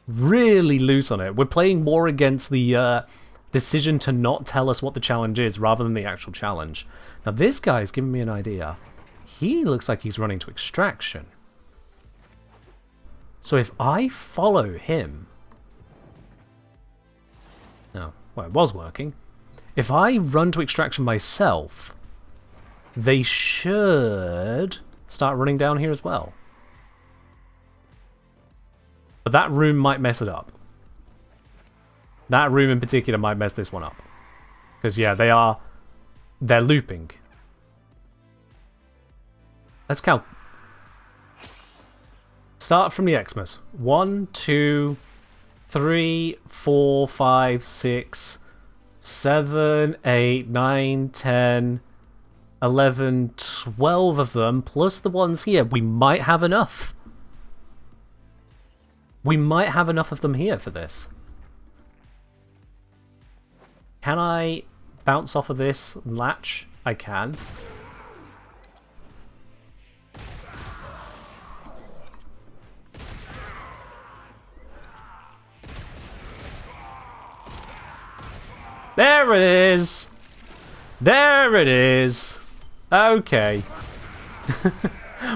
Really loose on it. We're playing more against the decision to not tell us what the challenge is rather than the actual challenge. Now this guy's giving me an idea. He looks like he's running to extraction. So if I follow him... No, well, it was working. If I run to extraction myself, they should start running down here as well. But that room might mess it up. That room in particular might mess this one up. Because, yeah, they're looping. Let's count. Start from the Xmas. 1, 2, 3, 4, 5, 6, 7, 8, 9, 10, 11, 12 of them, plus the ones here. We might have enough. We might have enough of them here for this. Can I bounce off of this latch? I can. There it is! There it is! Okay.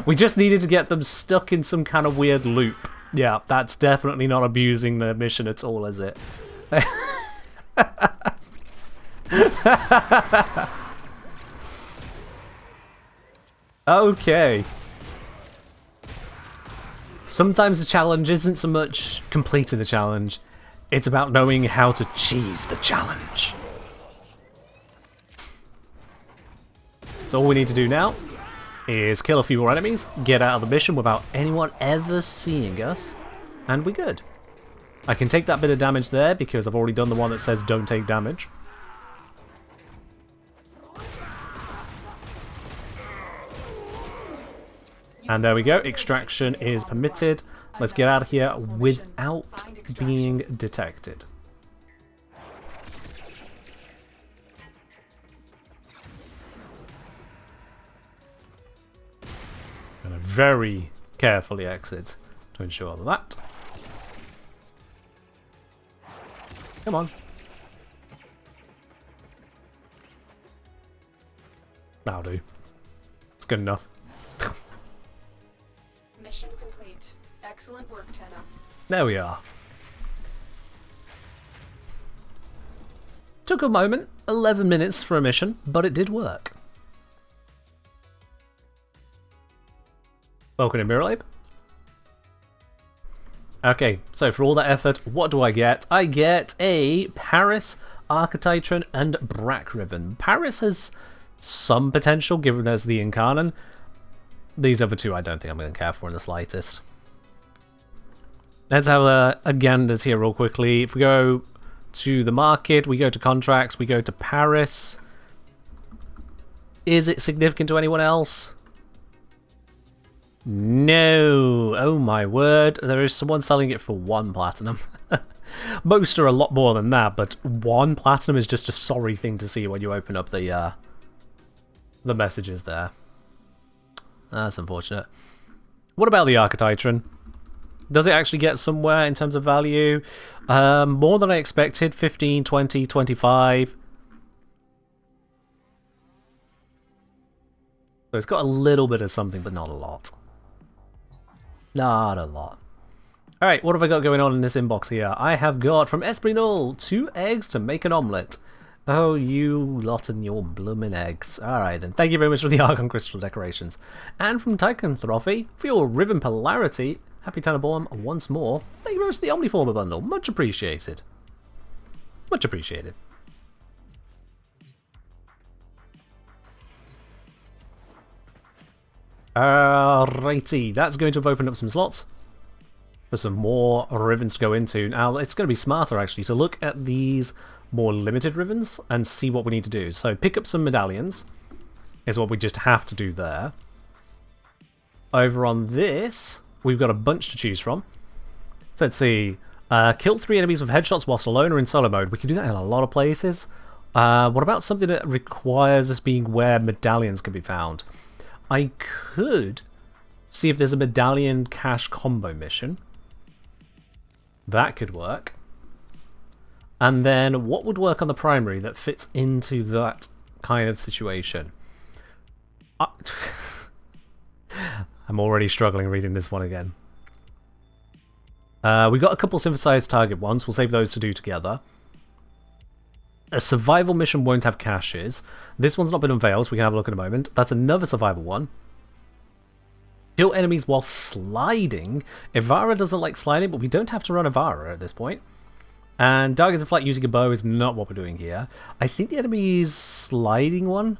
We just needed to get them stuck in some kind of weird loop. Yeah, that's definitely not abusing the mission at all, is it? Okay. Sometimes the challenge isn't so much completing the challenge, it's about knowing how to cheese the challenge. So all we need to do now is kill a few more enemies, get out of the mission without anyone ever seeing us, and we're good. I can take that bit of damage there because I've already done the one that says don't take damage. And there we go, extraction is permitted. Let's get out of here without being detected. Gonna very carefully exit to ensure that. Come on. That'll do. It's good enough. Mission complete. Excellent work, Tenno. There we are. Took a moment, 11 minutes for a mission, but it did work. Welcome to Mirrorlabe. Okay, so for all that effort, what do I get? I get a Paris, Archititron, and Brack Riven. Paris has some potential, given there's the Incarnon. These other two I don't think I'm going to care for in the slightest. Let's have a ganders here real quickly. If we go to the market, we go to contracts, we go to Paris. Is it significant to anyone else? No. Oh my word. There is someone selling it for 1 platinum. Most are a lot more than that, but 1 platinum is just a sorry thing to see when you open up the messages there. That's unfortunate. What about the Archititron? Does it actually get somewhere in terms of value? More than I expected. 15, 20, 25. So it's got a little bit of something, but not a lot. Not a lot. Alright, what have I got going on in this inbox here? I have got from Esprit Null 2 eggs to make an omelette. Oh, you lot and your bloomin' eggs. Alright then, thank you very much for the Argon Crystal decorations. And from Tychantrophy for your Riven Polarity. Happy Tanaborm once more. Thank you very much for the Omniformer bundle. Much appreciated. Much appreciated. Alrighty, that's going to have opened up some slots for some more rivens to go into. Now, it's going to be smarter, actually, to look at these more limited rivens and see what we need to do. So, pick up some medallions is what we just have to do there. Over on this, we've got a bunch to choose from. So, let's see. Kill 3 enemies with headshots whilst alone or in solo mode. We can do that in a lot of places. What about something that requires us being where medallions can be found? I could see if there's a medallion cache combo mission. That could work. And then what would work on the primary that fits into that kind of situation? I'm already struggling reading this one again. We got a couple synthesized target ones. We'll save those to do together. A survival mission won't have caches. This one's not been unveiled, so we can have a look in a moment. That's another survival one. Kill enemies while sliding. Ivara doesn't like sliding, but we don't have to run Ivara at this point. And targets in flight using a bow is not what we're doing here. I think the enemy's sliding one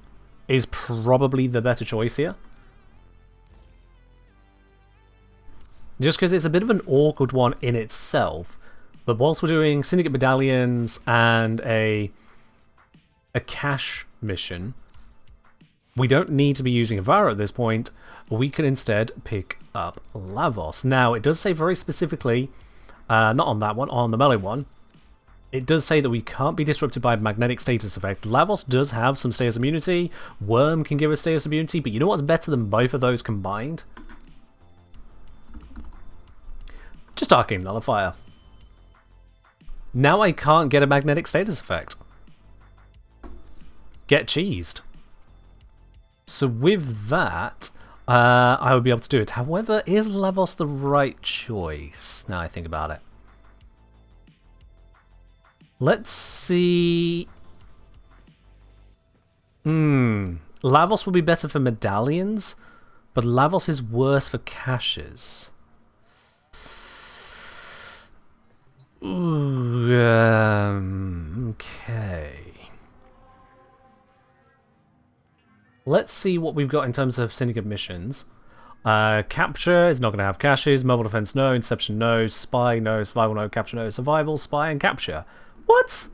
is probably the better choice here. Just because it's a bit of an awkward one in itself. But whilst we're doing Syndicate Medallions and a cache mission, we don't need to be using Ivara at this point. We can instead pick up Lavos. Now, it does say very specifically, not on that one, on the melee one, it does say that we can't be disrupted by a magnetic status effect. Lavos does have some status immunity. Worm can give us status immunity, but you know what's better than both of those combined? Just Arcane Nullifier. Now I can't get a magnetic status effect. Get cheesed. So with that, I would be able to do it. However, is Lavos the right choice? Now I think about it. Let's see. Lavos would be better for medallions, but Lavos is worse for caches. Ooh, okay. Let's see what we've got in terms of Syndicate missions. Capture is not going to have caches. Mobile defense, no. Inception, no. Spy, no. Survival, no. Capture, no. Survival, spy, and capture. What?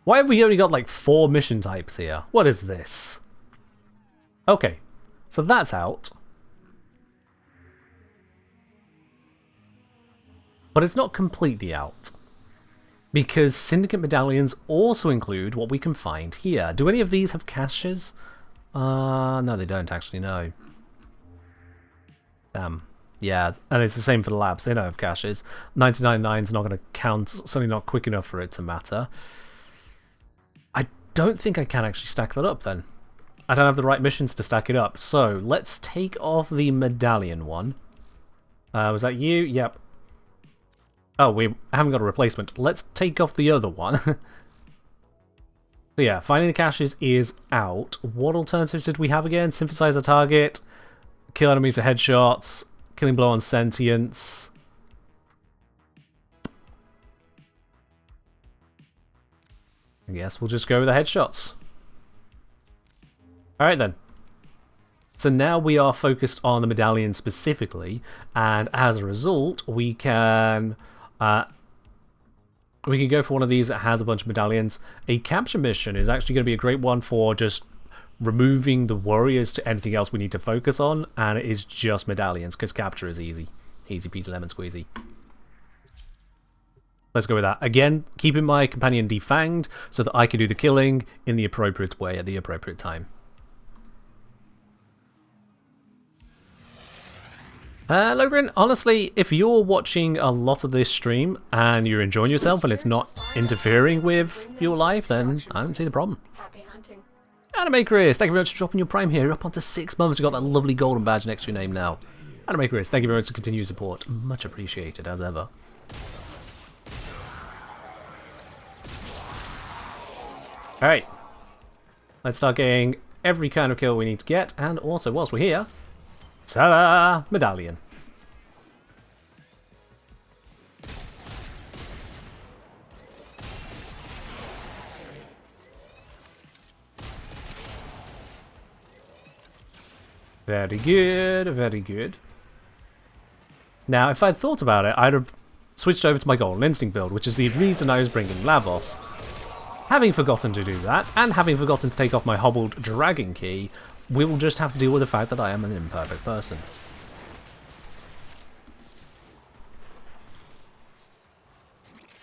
Why have we only got like 4 mission types here? What is this? Okay, so that's out. But it's not completely out. Because Syndicate Medallions also include what we can find here. Do any of these have caches? No, they don't actually, no. Damn. Yeah, and it's the same for the labs. They don't have caches. 99.9's not going to count. Certainly not quick enough for it to matter. I don't think I can actually stack that up then. I don't have the right missions to stack it up. So, let's take off the medallion one. Was that you? Yep. Oh, we haven't got a replacement. Let's take off the other one. So yeah, finding the caches is out. What alternatives did we have again? Synthesize a target, kill enemies with headshots, killing blow on sentience. I guess we'll just go with the headshots. Alright then. So now we are focused on the medallion specifically, and as a result, we can go for one of these that has a bunch of medallions. A capture mission is actually going to be a great one for just removing the warriors to anything else we need to focus on, and it is just medallions, because capture is easy. Easy peasy lemon squeezy. Let's go with that. Again, keeping my companion defanged so that I can do the killing in the appropriate way at the appropriate time. Logrin, honestly, if you're watching a lot of this stream and you're enjoying yourself and it's not interfering with your life, then I don't see the problem. Happy hunting. Anime Chris, thank you very much for dropping your Prime here. You're up onto 6 months. You've got that lovely golden badge next to your name now. Anime Chris, thank you very much for continued support. Much appreciated, as ever. Alright. Let's start getting every kind of kill we need to get. And also, whilst we're here, ta-da! Medallion. Very good, very good. Now, if I'd thought about it, I'd have switched over to my Golden Instinct build, which is the reason I was bringing Lavos. Having forgotten to do that, and having forgotten to take off my hobbled Dragon Key, we will just have to deal with the fact that I am an imperfect person.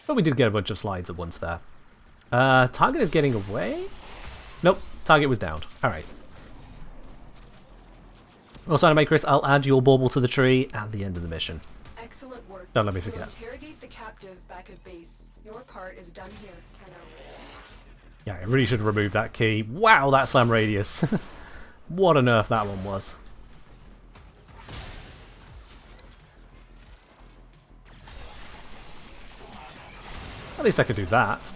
But we did get a bunch of slides at once there. Target is getting away? Nope, target was downed. Alright. Also, Anime Chris, I'll add your bauble to the tree at the end of the mission. Excellent work. Don't let me We'll forget. interrogate the captive back at base. Your part is done here, Tenno. Yeah, I really should remove that key. Wow, that slam radius. What a nerf that one was. At least I could do that.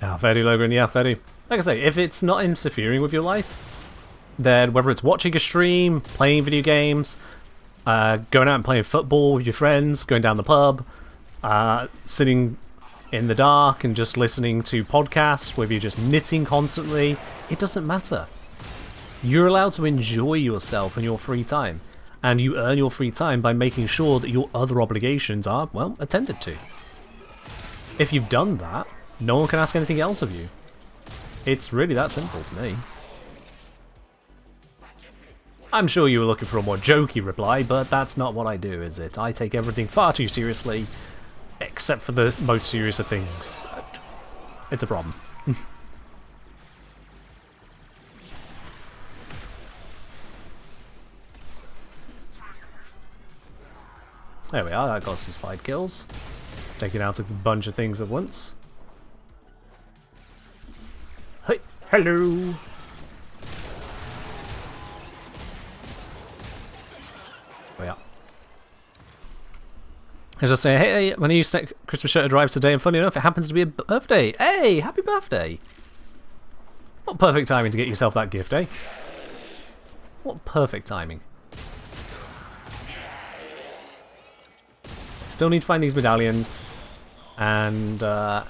Ah, fair do, Logan. Yeah, fair do. Like I say, if it's not interfering with your life, then whether it's watching a stream, playing video games, going out and playing football with your friends, going down the pub, sitting in the dark and just listening to podcasts, whether you're just knitting constantly, it doesn't matter. You're allowed to enjoy yourself in your free time, and you earn your free time by making sure that your other obligations are, well, attended to. If you've done that, no one can ask anything else of you. It's really that simple to me. I'm sure you were looking for a more jokey reply, but that's not what I do, is it? I take everything far too seriously, except for the most serious of things. It's a problem. There we are, that got some slide kills. Taking out a bunch of things at once. Hey, hello! Oh yeah. I was just saying, hey, my new Christmas shirt arrived today, and funny enough, it happens to be a birthday. Hey, happy birthday! What perfect timing to get yourself that gift, eh? What perfect timing. Still need to find these medallions, and I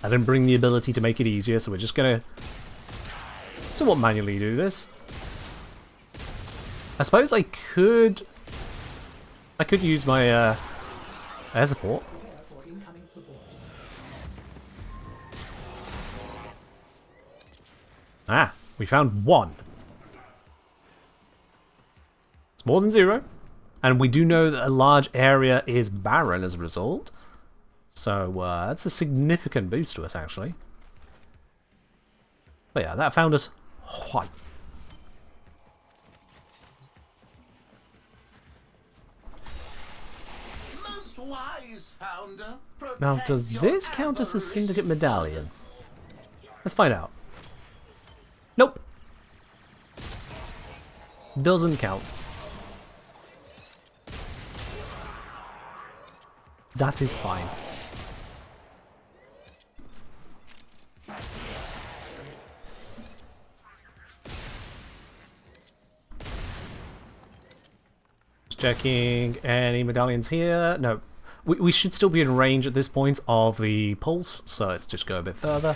didn't bring the ability to make it easier, so we're just gonna somewhat manually do this. I suppose I could use my air support. Ah, we found one. It's more than zero. And we do know that a large area is barren as a result. So that's a significant boost to us, actually. But yeah, that found us one. Most wise founder, Now, does this count as a syndicate medallion? Let's find out. Nope. Doesn't count. That is fine. Just checking any medallions here. No. We should still be in range at this point of the pulse, so let's just go a bit further.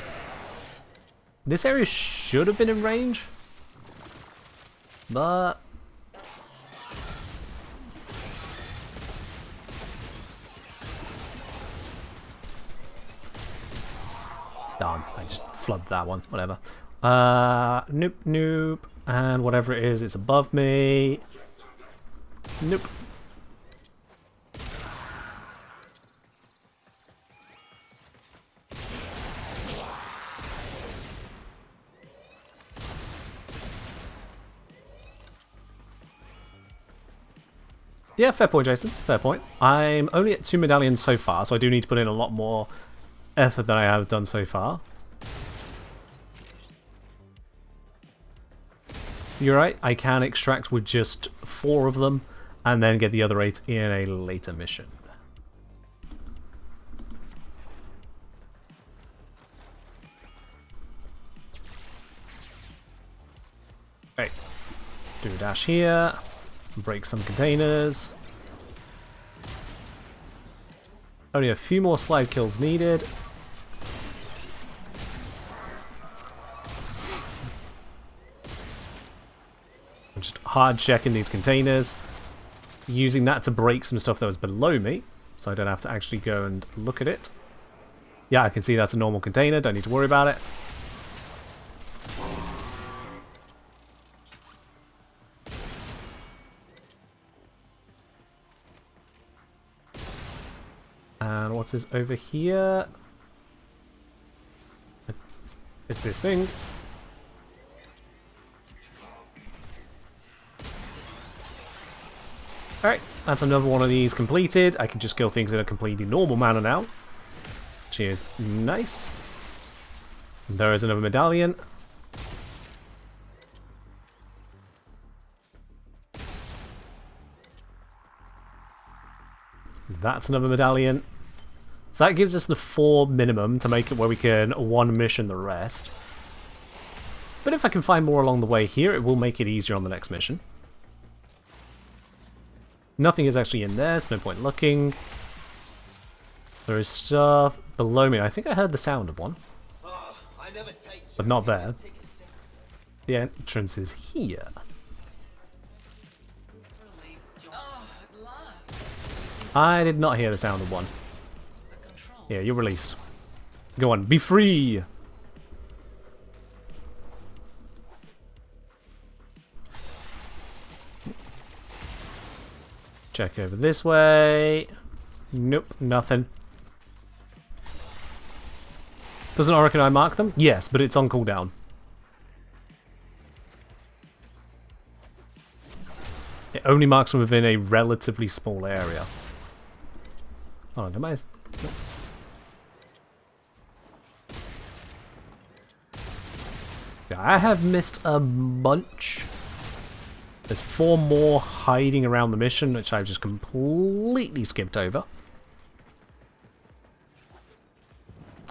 This area should have been in range, but darn, I just flubbed that one. Whatever. Nope, nope. And whatever it is, it's above me. Nope. Yeah, fair point, Jason. Fair point. I'm only at 2 medallions so far, so I do need to put in a lot more effort than I have done so far. You're right, I can extract with just 4 of them, and then get the other 8 in a later mission. Right. Do a dash here. Break some containers. Only a few more slide kills needed. I'm just hard checking these containers. Using that to break some stuff that was below me. So I don't have to actually go and look at it. Yeah, I can see that's a normal container. Don't need to worry about it. And what is over here? It's this thing. Alright, that's another one of these completed. I can just kill things in a completely normal manner now. Which is nice. There is another medallion. That's another medallion. So that gives us the 4 minimum to make it where we can one mission the rest. But if I can find more along the way here, it will make it easier on the next mission. Nothing is actually in there, so no point looking. There is stuff below me. I think I heard the sound of one. But not there. The entrance is here. I did not hear the sound of one. Yeah, you're released. Go on, be free! Check over this way. Nope, nothing. Doesn't Orican I mark them? Yes, but it's on cooldown. It only marks them within a relatively small area. Oh, am I? Nope. Yeah, I have missed a bunch. There's 4 more hiding around the mission, which I've just completely skipped over.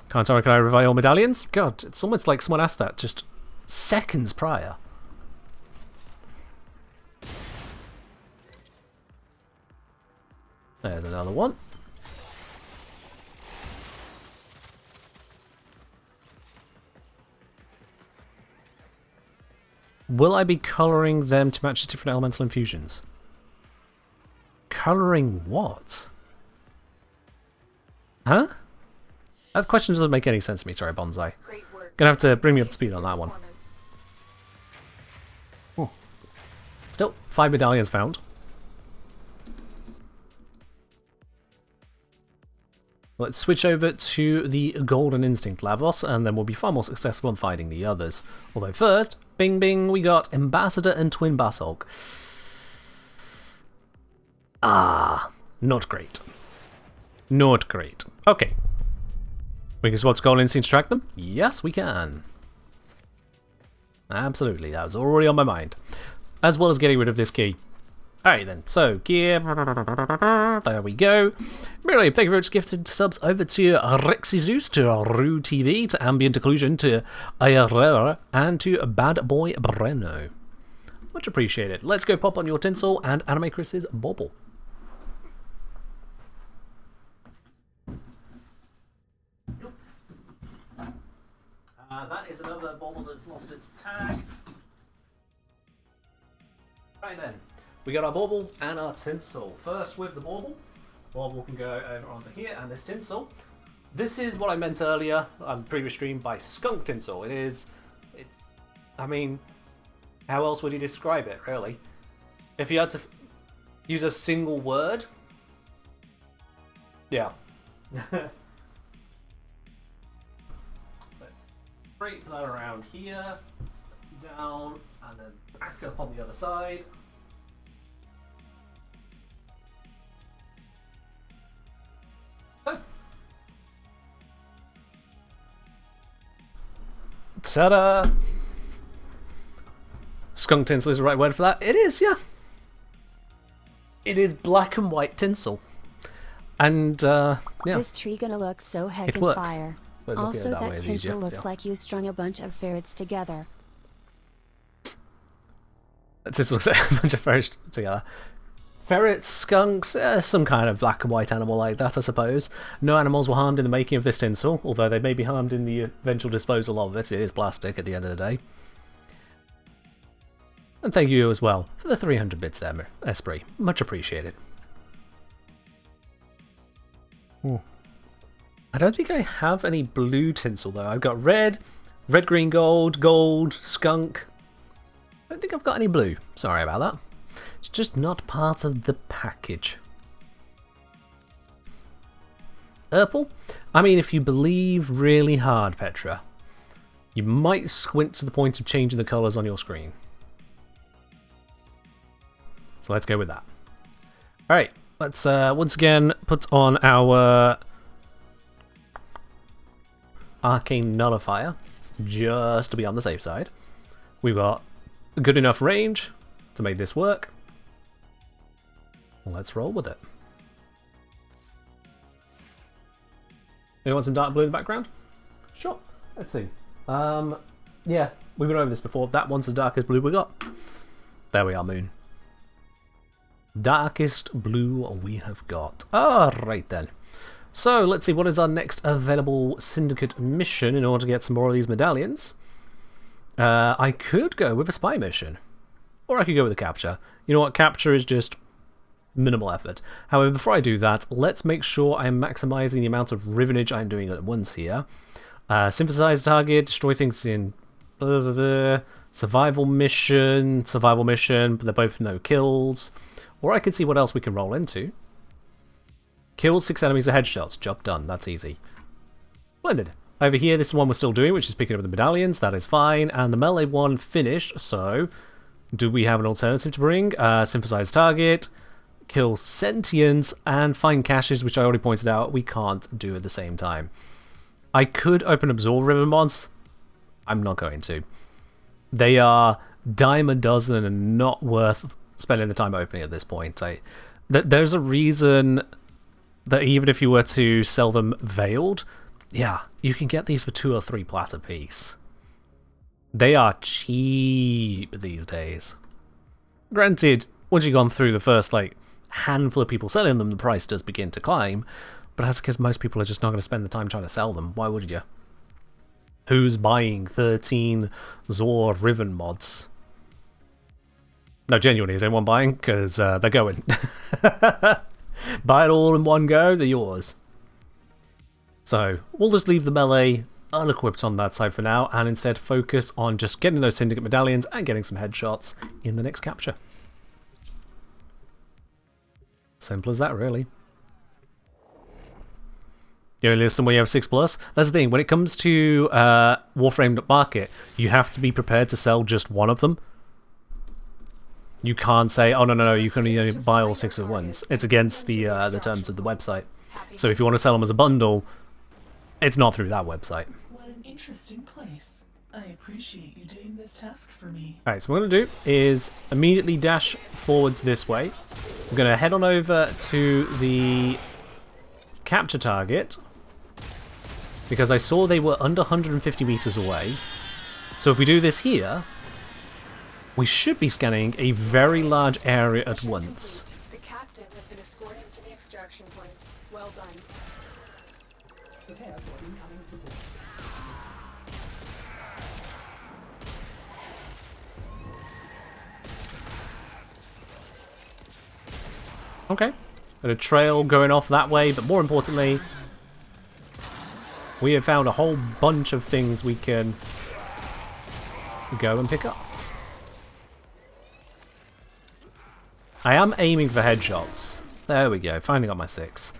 Can I revive all medallions? God, it's almost like someone asked that just seconds prior. There's another one. Will I be colouring them to match the different elemental infusions? Colouring what? Huh? That question doesn't make any sense to me, sorry, Bonsai. Gonna have to bring me up to speed on that one. Oh. Still, 5 medallions found. Let's switch over to the Golden Instinct Lavos, and then we'll be far more successful in fighting the others. Although first, bing bing, we got Ambassador and Twin Basalt. Ah, not great. Not great. Okay. We can swap to Golden Instinct to track them? Yes, we can. Absolutely, that was already on my mind. As well as getting rid of this key. Alright then, so gear, there we go. Really, thank you very much, gifted subs over to Rexizeus, to Rue TV, to Ambient Occlusion, to Ayarera, and to Bad Boy Breno. Much appreciated. Let's go pop on your tinsel and Anime Chris's bauble. That is another bauble that's lost its tag. Right then. We got our bauble and our tinsel. First with the bauble. Bauble can go over onto here, and this tinsel. This is what I meant earlier on the previous stream by skunk tinsel. I mean, How else would you describe it, really? If you had to use a single word? Yeah. So let's break that around here, down, and then back up on the other side. Ta-da! Skunk tinsel is the right word for that. It is, yeah. It is black and white tinsel. And, yeah. This tree gonna look so It heckin' works. fire. But looking at Also, it that way that is tinsel easier. looks Yeah. like you strung a bunch of ferrets together. That tinsel looks like a bunch of ferrets together. Ferrets, skunks, some kind of black and white animal like that, I suppose. No animals were harmed in the making of this tinsel, although they may be harmed in the eventual disposal of it. It is plastic at the end of the day. And thank you as well for the 300 bits there, Esprit. Much appreciated. Ooh. I don't think I have any blue tinsel though. I've got red, green, gold, skunk. I don't think I've got any blue. Sorry about that. It's just not part of the package. Purple? I mean, if you believe really hard, Petra, you might squint to the point of changing the colours on your screen. So let's go with that. Alright, let's once again put on our Arcane Nullifier, just to be on the safe side. We've got good enough range to make this work. Let's roll with it. You want some dark blue in the background? Sure. Let's see. Yeah, we've been over this before. That one's the darkest blue we got. There we are, Moon. Darkest blue we have got. Alright then. So, let's see, what is our next available Syndicate mission in order to get some more of these medallions? I could go with a spy mission. Or I could go with a capture. You know what, capture is just minimal effort. However, before I do that, let's make sure I'm maximizing the amount of rivenage I'm doing at once here. Synthesize target, destroy things in blah, blah, blah. Survival mission, but they're both no kills. Or I can see what else we can roll into. Kill 6 enemies with headshots. Job done. That's easy. Splendid. Over here, this is one we're still doing, which is picking up the medallions. That is fine. And the melee one finished, so do we have an alternative to bring? Synthesize target, kill sentients, and find caches, which I already pointed out we can't do at the same time. I could open absorb riven mods. I'm not going to. They are dime a dozen and not worth spending the time opening at this point. There's a reason that even if you were to sell them veiled, yeah, you can get these for 2 or 3 plat a piece. They are cheap these days. Granted, once you've gone through the first handful of people selling them, the price does begin to climb, but that's because most people are just not going to spend the time trying to sell them. Why would you? Who's buying 13 Zor Riven mods? No, genuinely, is anyone buying? Because they're going. Buy it all in one go, they're yours. So, we'll just leave the melee unequipped on that side for now, and instead focus on just getting those Syndicate medallions and getting some headshots in the next capture. Simple as that, really. You only listen when you have 6+. That's the thing, when it comes to Warframe market, you have to be prepared to sell just one of them. You can't say, oh no, you can only buy all 6 at once. It's against the terms of the website. So if you want to sell them as a bundle, it's not through that website. What an interesting place. I appreciate you doing this task for me. Alright, so what I'm going to do is immediately dash forwards this way. I'm going to head on over to the capture target, because I saw they were under 150 meters away. So if we do this here, we should be scanning a very large area at once. The captain has been escorted to the extraction point. Well done. Prepare for incoming support. Okay. Got a trail going off that way, but more importantly, we have found a whole bunch of things we can go and pick up. I am aiming for headshots. There we go, finally got my 6.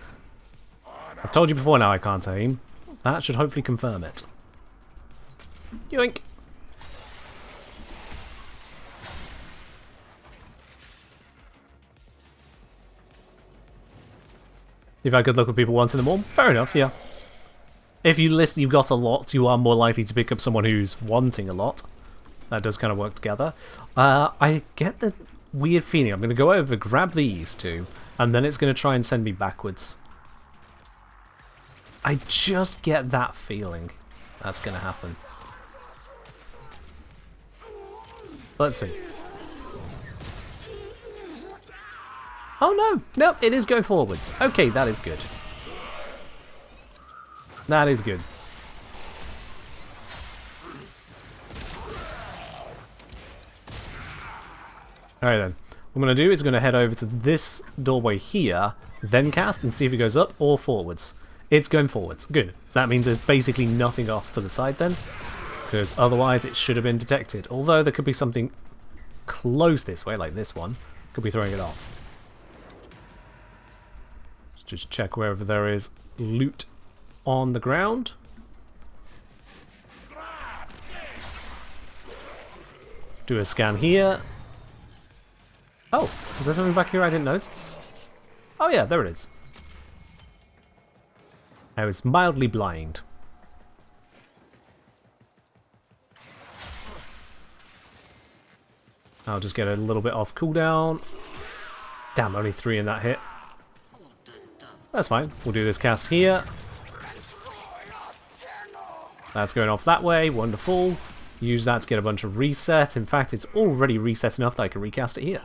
I've told you before now I can't aim. That should hopefully confirm it. Yoink! You've had good luck with people wanting them all? Fair enough, yeah. If you list you've got a lot, you are more likely to pick up someone who's wanting a lot. That does kind of work together. I get the weird feeling. I'm going to go over, grab these two, and then it's going to try and send me backwards. I just get that feeling that's going to happen. Let's see. Oh no! Nope, it is going forwards. Okay, that is good. That is good. Alright then. What I'm going to do is going to head over to this doorway here, then cast and see if it goes up or forwards. It's going forwards. Good. So that means there's basically nothing off to the side then, because otherwise it should have been detected. Although there could be something close this way, like this one. Could be throwing it off. Let's just check wherever there is loot on the ground. Do a scan here. Oh, is there something back here I didn't notice? Oh yeah, there it is. I was mildly blind. I'll just get a little bit off cooldown. Damn, only 3 in that hit. That's fine. We'll do this cast here. That's going off that way. Wonderful. Use that to get a bunch of reset. In fact, it's already reset enough that I can recast it here.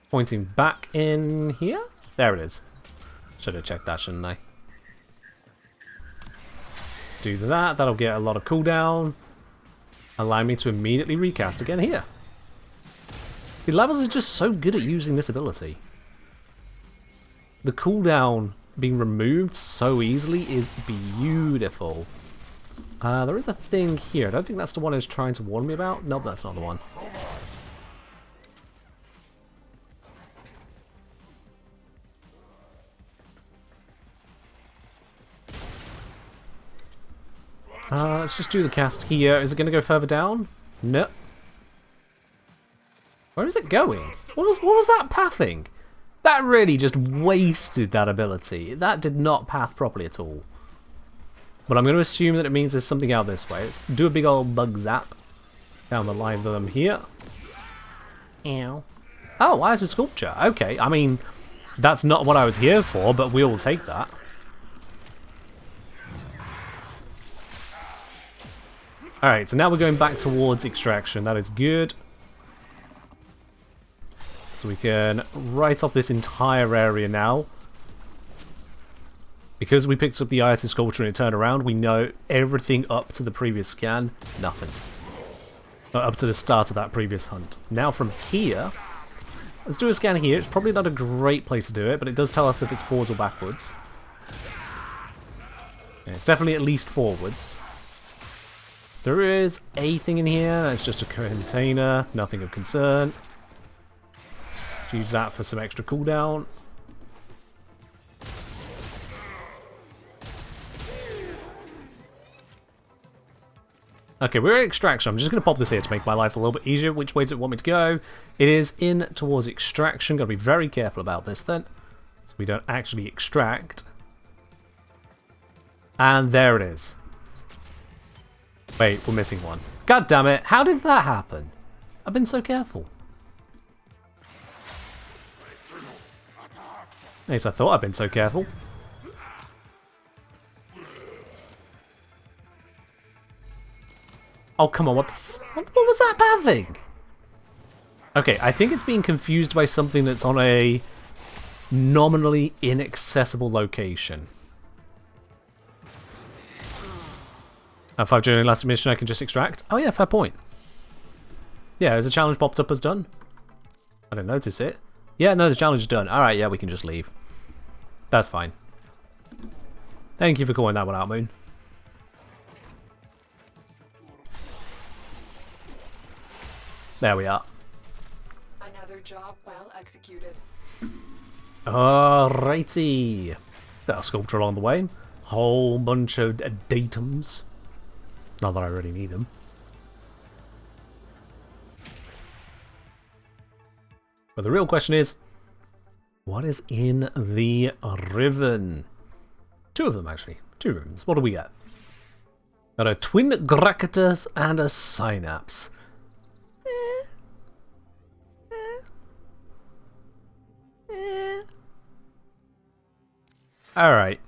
Pointing back in here. There it is. Should have checked that, shouldn't I? Do that. That'll get a lot of cooldown. Allow me to immediately recast again here. The levels is just so good at using this ability. The cooldown being removed so easily is beautiful. There is a thing here. I don't think that's the one I was trying to warn me about. Nope, that's not the one. Let's just do the cast here. Is it going to go further down? No. Where is it going? What was that pathing? That really just wasted that ability. That did not path properly at all. But I'm going to assume that it means there's something out this way. Let's do a big old bug zap down the line of them here. Ow. Oh, eyes with sculpture. Okay, I mean, that's not what I was here for, but we'll take that. Alright, so now we're going back towards extraction. That is good. So we can write off this entire area now. Because we picked up the Iota sculpture and it turned around, we know everything up to the previous scan, nothing. Up to the start of that previous hunt. Now from here, let's do a scan here. It's probably not a great place to do it, but it does tell us if it's forwards or backwards. Yeah, it's definitely at least forwards. There is a thing in here. It's just a container, nothing of concern. Let's use that for some extra cooldown. Okay, we're at extraction. I'm just going to pop this here to make my life a little bit easier. Which way does it want me to go? It is in towards extraction. Got to be very careful about this then, so we don't actually extract. And there it is. Wait, we're missing one. God damn it! How did that happen? I've been so careful. At least I thought I'd been so careful. Oh, come on, what was that bad thing? Okay, I think it's being confused by something that's on a nominally inaccessible location. At 5 during the last mission I can just extract? Oh yeah, fair point. Yeah, has the challenge popped up as done? I didn't notice it. Yeah, no, the challenge is done. Alright, yeah, we can just leave. That's fine. Thank you for calling that one out, Moon. There we are. job well executed. Alrighty. Got a sculpture along the way. Whole bunch of datums. Not that I really need them. But the real question is, what is in the riven? 2 of them, actually. 2 rivens. What do we get? Got a twin Gracchus and a synapse. Alright.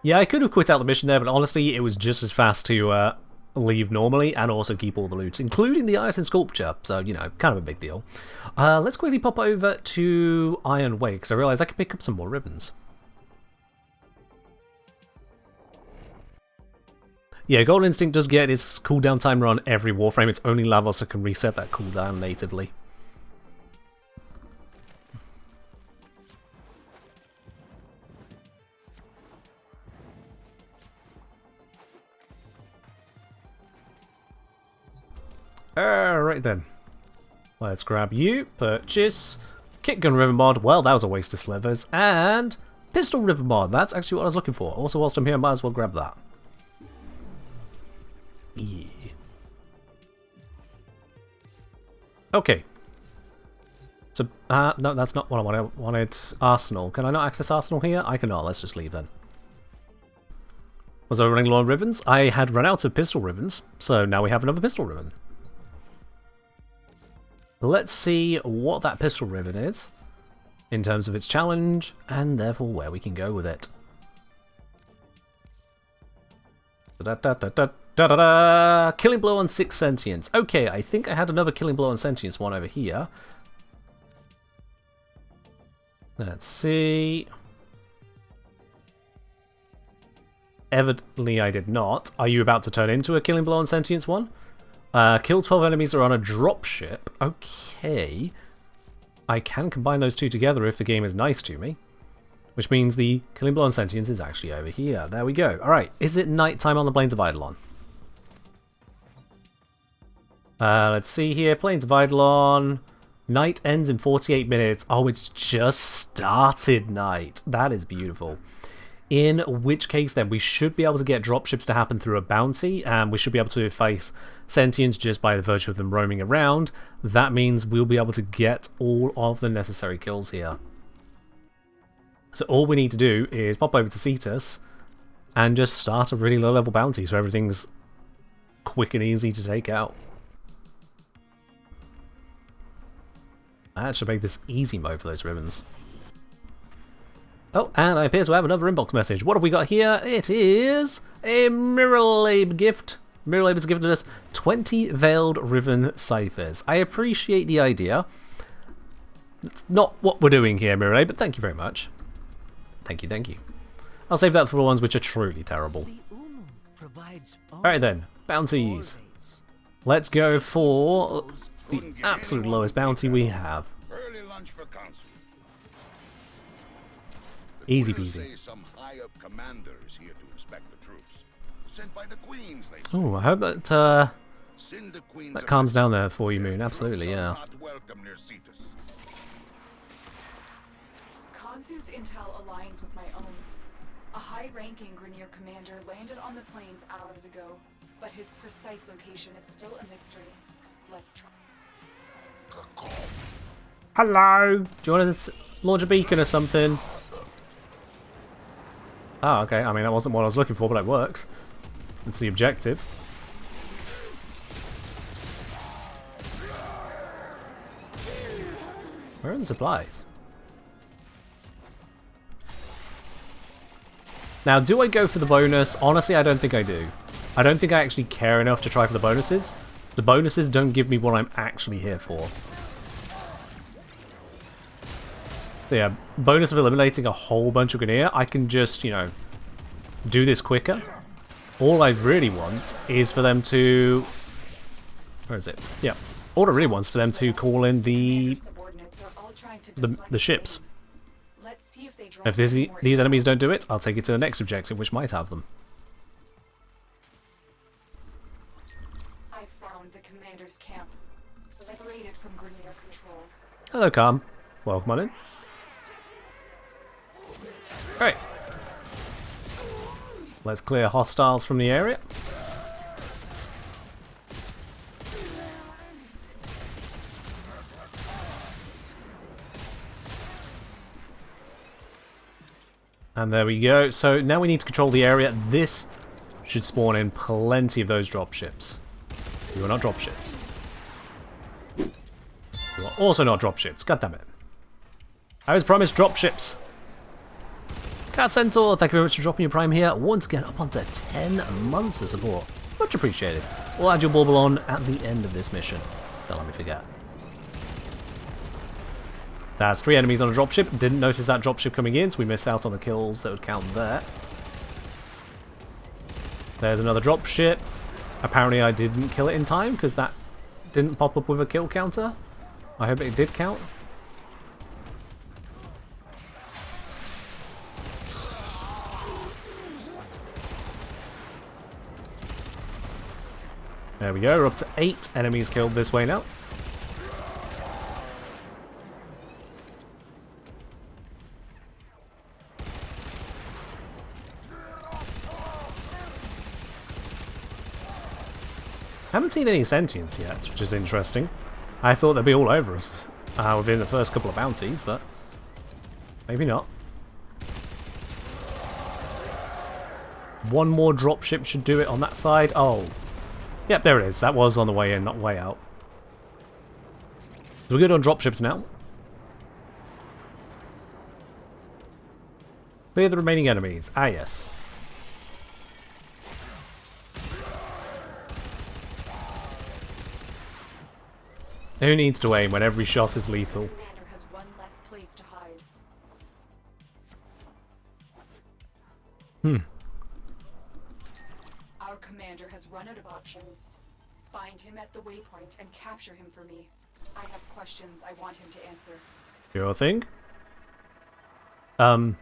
Yeah, I could have quit out the mission there, but honestly, it was just as fast to leave normally and also keep all the loot, including the iron sculpture. So, you know, kind of a big deal. Let's quickly pop over to Iron Way, because I realised I could pick up some more ribbons. Yeah, Golden Instinct does get its cooldown timer on every Warframe. It's only Lavos that can reset that cooldown natively. Alright then. Let's grab you, purchase, kick gun river mod, well that was a waste of slivers, and pistol river mod, that's actually what I was looking for. Also whilst I'm here I might as well grab that. Yeah. Okay. So, no that's not what I wanted. I wanted Arsenal. Can I not access Arsenal here? I cannot, let's just leave then. Was I running low on ribbons? I had run out of pistol ribbons, so now we have another pistol ribbon. Let's see what that pistol ribbon is in terms of its challenge and therefore where we can go with it. Killing blow on 6 sentience. Okay, I think I had another killing blow on sentience one over here. Let's see. Evidently I did not. Are you about to turn into a killing blow on sentience one? Kill 12 enemies are on a dropship. Okay. I can combine those 2 together if the game is nice to me. Which means the Killing Blow on Sentience is actually over here. There we go. Alright, is it nighttime on the Plains of Eidolon? Let's see here. Plains of Eidolon. Night ends in 48 minutes. Oh, it's just started night. That is beautiful. In which case then we should be able to get dropships to happen through a bounty, and we should be able to face sentients just by the virtue of them roaming around. That means we'll be able to get all of the necessary kills here. So all we need to do is pop over to Cetus and just start a really low level bounty so everything's quick and easy to take out. That should make this easy mode for those ribbons. Oh, and I appear to have another inbox message. What have we got here? It is a Mirrorlabe gift. Mirrorlabe has gifted us 20 Veiled Riven Ciphers. I appreciate the idea. It's not what we're doing here, Mirrorlabe, but thank you very much. Thank you, thank you. I'll save that for the ones which are truly terrible. Alright then, bounties. Let's go for the absolute lowest bounty we have. Easy peasy. Oh, I hope that that calms down there for you, Moon. Absolutely, yeah. Kansu's intel aligns with my own. A high-ranking Grineer commander landed on the plains hours ago, but his precise location is still a mystery. Let's try. Hello! Do you want to launch a beacon or something? Oh, okay. I mean, that wasn't what I was looking for, but it works. That's the objective. Where are the supplies? Now, do I go for the bonus? Honestly, I don't think I do. I don't think I actually care enough to try for the bonuses. The bonuses don't give me what I'm actually here for. So yeah, bonus of eliminating a whole bunch of Grineer, I can just, you know, do this quicker. All I really want is for them to... Where is it? Yeah. All I really want is for them to call in the ships. If these enemies don't do it, I'll take it to the next objective, which might have them. I found found the commander's camp, liberated from Grenier control. Hello, Calm. Welcome on in. Alright. Let's clear hostiles from the area. And there we go. So now we need to control the area. This should spawn in plenty of those dropships. You are not dropships. You are also not dropships. God damn it. I was promised dropships. Cat Centaur, thank you very much for dropping your prime here. Once again, up onto 10 months of support. Much appreciated. We'll add your bauble on at the end of this mission. Don't let me forget. That's 3 enemies on a dropship. Didn't notice that dropship coming in, so we missed out on the kills that would count there. There's another dropship. Apparently I didn't kill it in time, because that didn't pop up with a kill counter. I hope it did count. There we go, we're up to 8 enemies killed this way now. Haven't seen any sentients yet, which is interesting. I thought they'd be all over us within the first couple of bounties, but maybe not. One more dropship should do it on that side. Oh, yep, there it is. That was on the way in, not way out. So we're good on dropships now. Clear the remaining enemies. Ah, yes. Who needs to aim when every shot is lethal? Commander has one less place to hide. Our commander has run out of options. Find him at the waypoint and capture him for me. I have questions I want him to answer. Sure thing. Not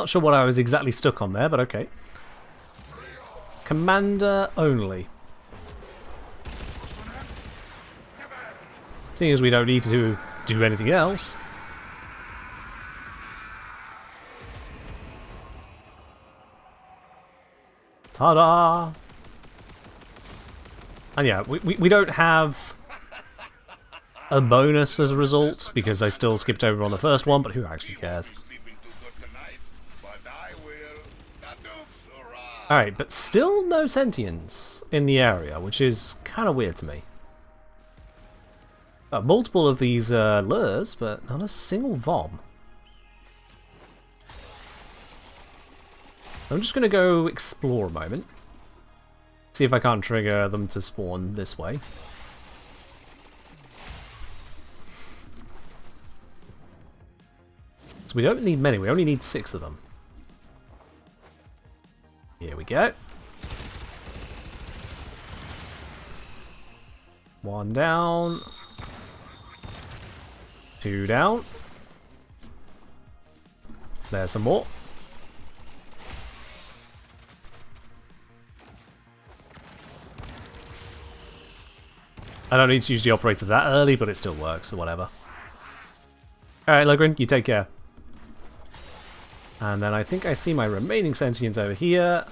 sure what I was exactly stuck on there, but okay. Commander only. Seeing as we don't need to do anything else. Ta-da! And yeah, we don't have a bonus as a result, because I still skipped over on the first one, but who actually cares? Alright, but still no sentients in the area, which is kind of weird to me. Multiple of these lures, but not a single vom. I'm just going to go explore a moment. See if I can't trigger them to spawn this way. So we don't need many, we only need 6 of them. Here we go. 1 down. 2 down. There's some more. I don't need to use the operator that early, but it still works, or whatever. Alright, Logrin, you take care. And then I think I see my remaining sentients over here.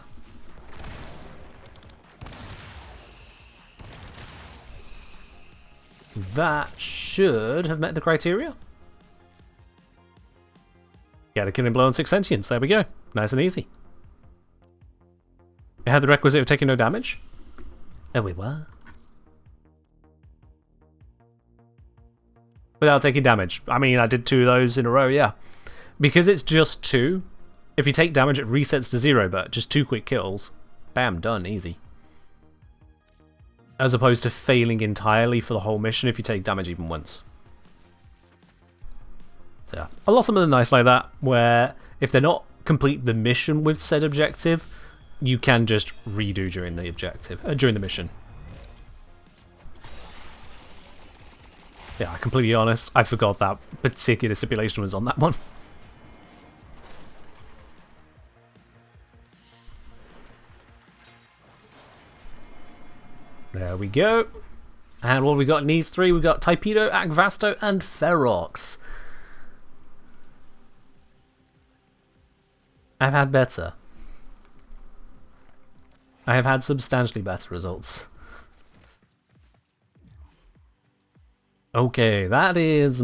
That should have met the criteria. Get a killing blow on 6 sentients. There we go. Nice and easy. It had the requisite of taking no damage. There we were. Without taking damage. I mean, I did 2 of those in a row, yeah. Because it's just 2, if you take damage it resets to 0, but just 2 quick kills. Bam, done, easy. As opposed to failing entirely for the whole mission if you take damage even once. So yeah, a lot of them are nice like that, where if they're not complete the mission with said objective, you can just redo during the objective, during the mission. Yeah, completely honest, I forgot that particular stipulation was on that one. There we go. And what have we got in these three? We've got Typedo, Agvasto, and Ferox. I've had better. I have had substantially better results. Okay, that is...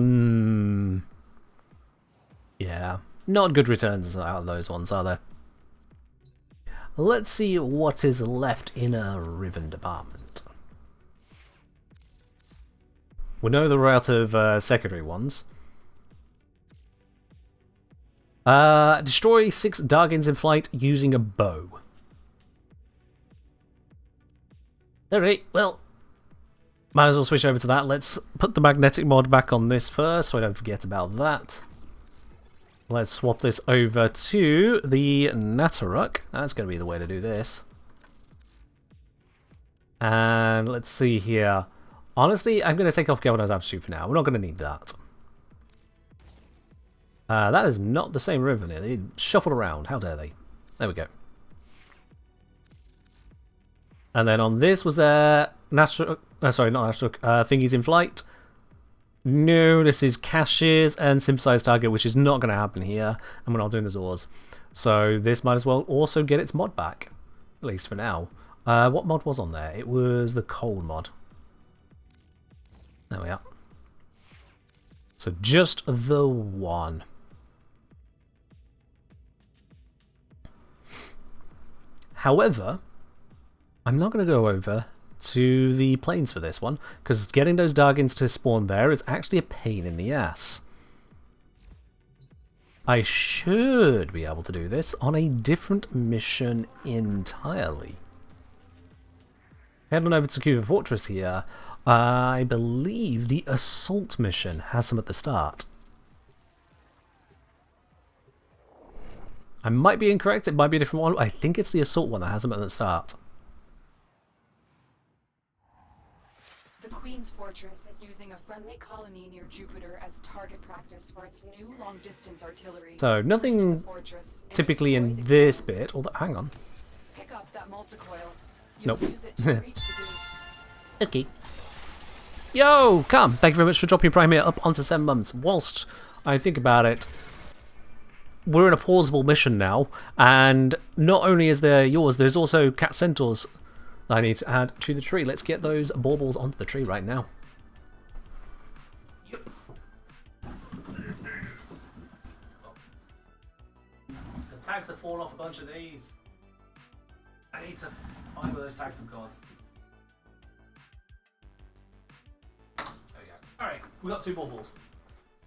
yeah, not good returns out of those ones, are there? Let's see what is left in a Riven department. We know that we're out of secondary ones. Destroy 6 Dargins in flight using a bow. Alright, well, might as well switch over to that. Let's put the magnetic mod back on this first so I don't forget about that. Let's swap this over to the Nataruk. That's going to be the way to do this. And let's see here. Honestly, I'm going to take off Galvanized Aptitude for now. We're not going to need that. That is not the same Riven. They shuffled around. How dare they? There we go. And then on this was there Nataruk. Sorry, not Nataruk. Thingies in flight. No, this is caches and synthesized target, which is not going to happen here. And we're not doing the Zors. So this might as well also get its mod back. At least for now. What mod was on there? It was the cold mod. There we are. So just the one. However, I'm not going to go over to the plains for this one, because getting those Dargins to spawn there is actually a pain in the ass. I should be able to do this on a different mission entirely. Head on over to Kuva Fortress here. I believe the assault mission has some at the start. I might be incorrect, it might be a different one. I think it's the assault one that has them at the start. The Queen's Fortress is using a friendly colony near Jupiter as target practice for its new long-distance artillery. So nothing typically in this bit, although hang on. Pick up that multicoil. You'll Nope. use it to reach the gates. Okay. Yo, come! Thank you very much for dropping your Prime here up onto 7 months. Whilst I think about it, we're in a pausable mission now, and not only is there yours, there's also Cat Centaurs that I need to add to the tree. Let's get those baubles onto the tree right now. Yep. The tags have fallen off a bunch of these. I need to find where those tags have gone. There we go. Alright, we got 2 baubles.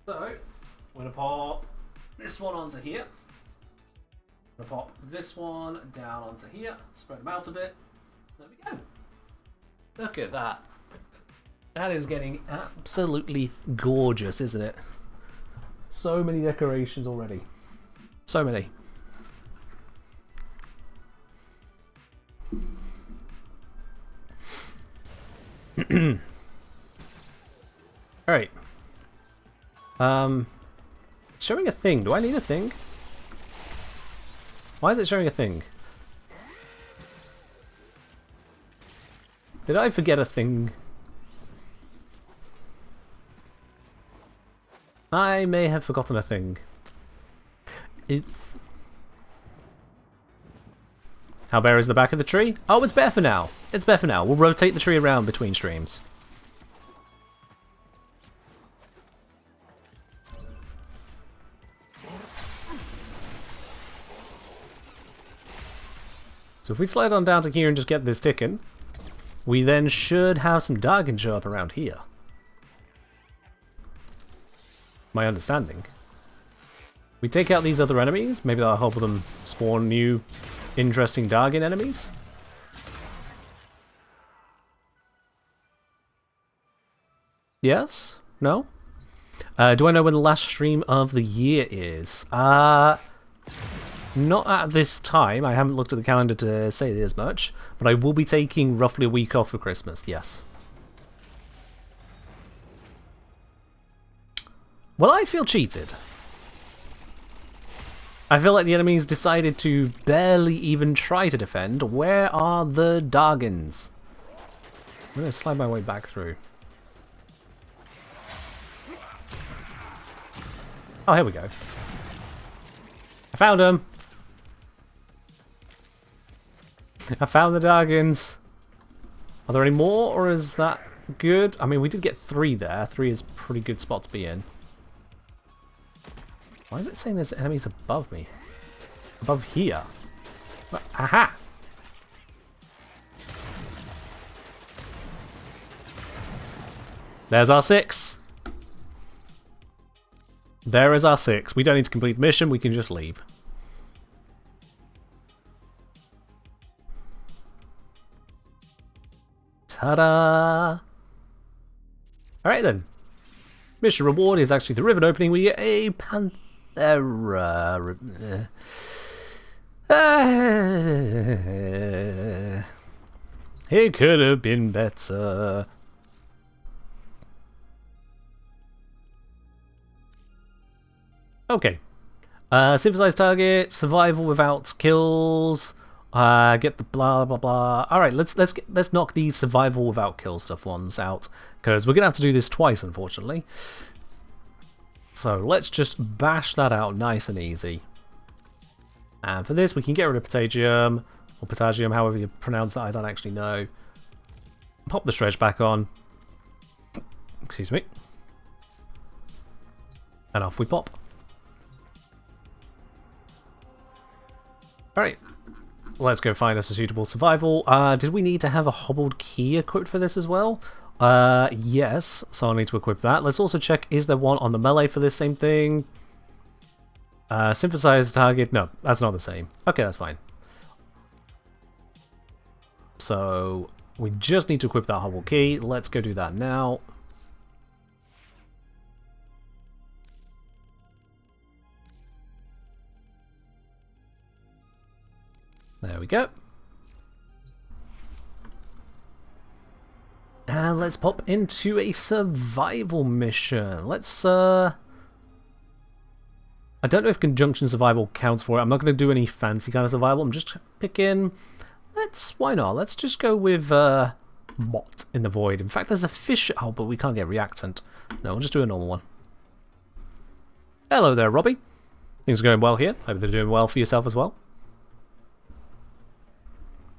So, we're going to pop this one onto here. I'm going to pop this one down onto here. Spread them out a bit. There we go. Look at that. That is getting absolutely gorgeous, isn't it? So many decorations already. So many. Alright. It's showing a thing. Do I need a thing? Why is it showing a thing? Did I forget a thing? I may have forgotten a thing. How bare is the back of the tree? Oh, it's bare for now. It's bare for now. We'll rotate the tree around between streams. So if we slide on down to here and just get this ticking, we then should have some Dargin show up around here. My understanding. We take out these other enemies, maybe that'll help them spawn new interesting Dargin enemies. Yes? No? Do I know when the last stream of the year is? Not at this time. I haven't looked at the calendar to say as much, but I will be taking roughly a week off for Christmas, yes. Well, I feel cheated. I feel like the enemies decided to barely even try to defend. Where are the Dargins? I'm going to slide my way back through. Oh, here we go. I found him! I found the Dargans. Are there any more, or is that good? I mean, we did get 3 there. 3 is a pretty good spot to be in. Why is it saying there's enemies above me? Above here? Aha! There's our 6. There is our 6. We don't need to complete the mission, we can just leave. Ta-da! Alright then. Mission reward is actually the riven opening. We get a Panthera. It could have been better. Okay. Synthesize target, survival without kills. Get the blah blah blah. All right, let's knock these survival without kill stuff ones out, because we're gonna have to do this twice, unfortunately. So let's just bash that out nice and easy. And for this, we can get rid of potassium or potassium, however you pronounce that. I don't actually know. Pop the stretch back on. Excuse me. And off we pop. All right. Let's go find us a suitable survival. Did we need to have a hobbled key equipped for this as well? Yes, so I'll need to equip that. Let's also check, is there one on the melee for this same thing? Synthesize target, no, that's not the same. Okay, that's fine. So, we just need to equip that hobbled key. Let's go do that now. There we go. And let's pop into a survival mission. Let's, I don't know if conjunction survival counts for it. I'm not going to do any fancy kind of survival. I'm just picking, why not? Let's just go with, Mott in the Void. In fact, there's a fish, oh, but we can't get reactant. No, we'll just do a normal one. Hello there, Robbie. Things are going well here. Hope they're doing well for yourself as well.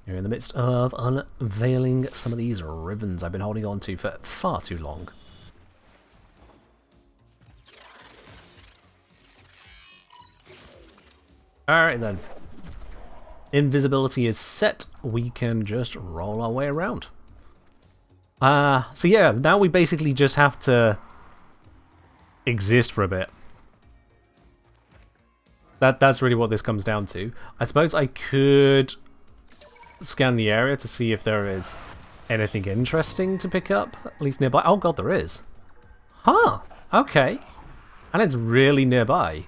You're in the midst of unveiling some of these rivens I've been holding on to for far too long. Alright then. Invisibility is set. We can just roll our way around. So yeah, now we basically just have to exist for a bit. That's really what this comes down to. I suppose I could scan the area to see if there is anything interesting to pick up, at least nearby. Oh god, there is. Huh, okay. And it's really nearby.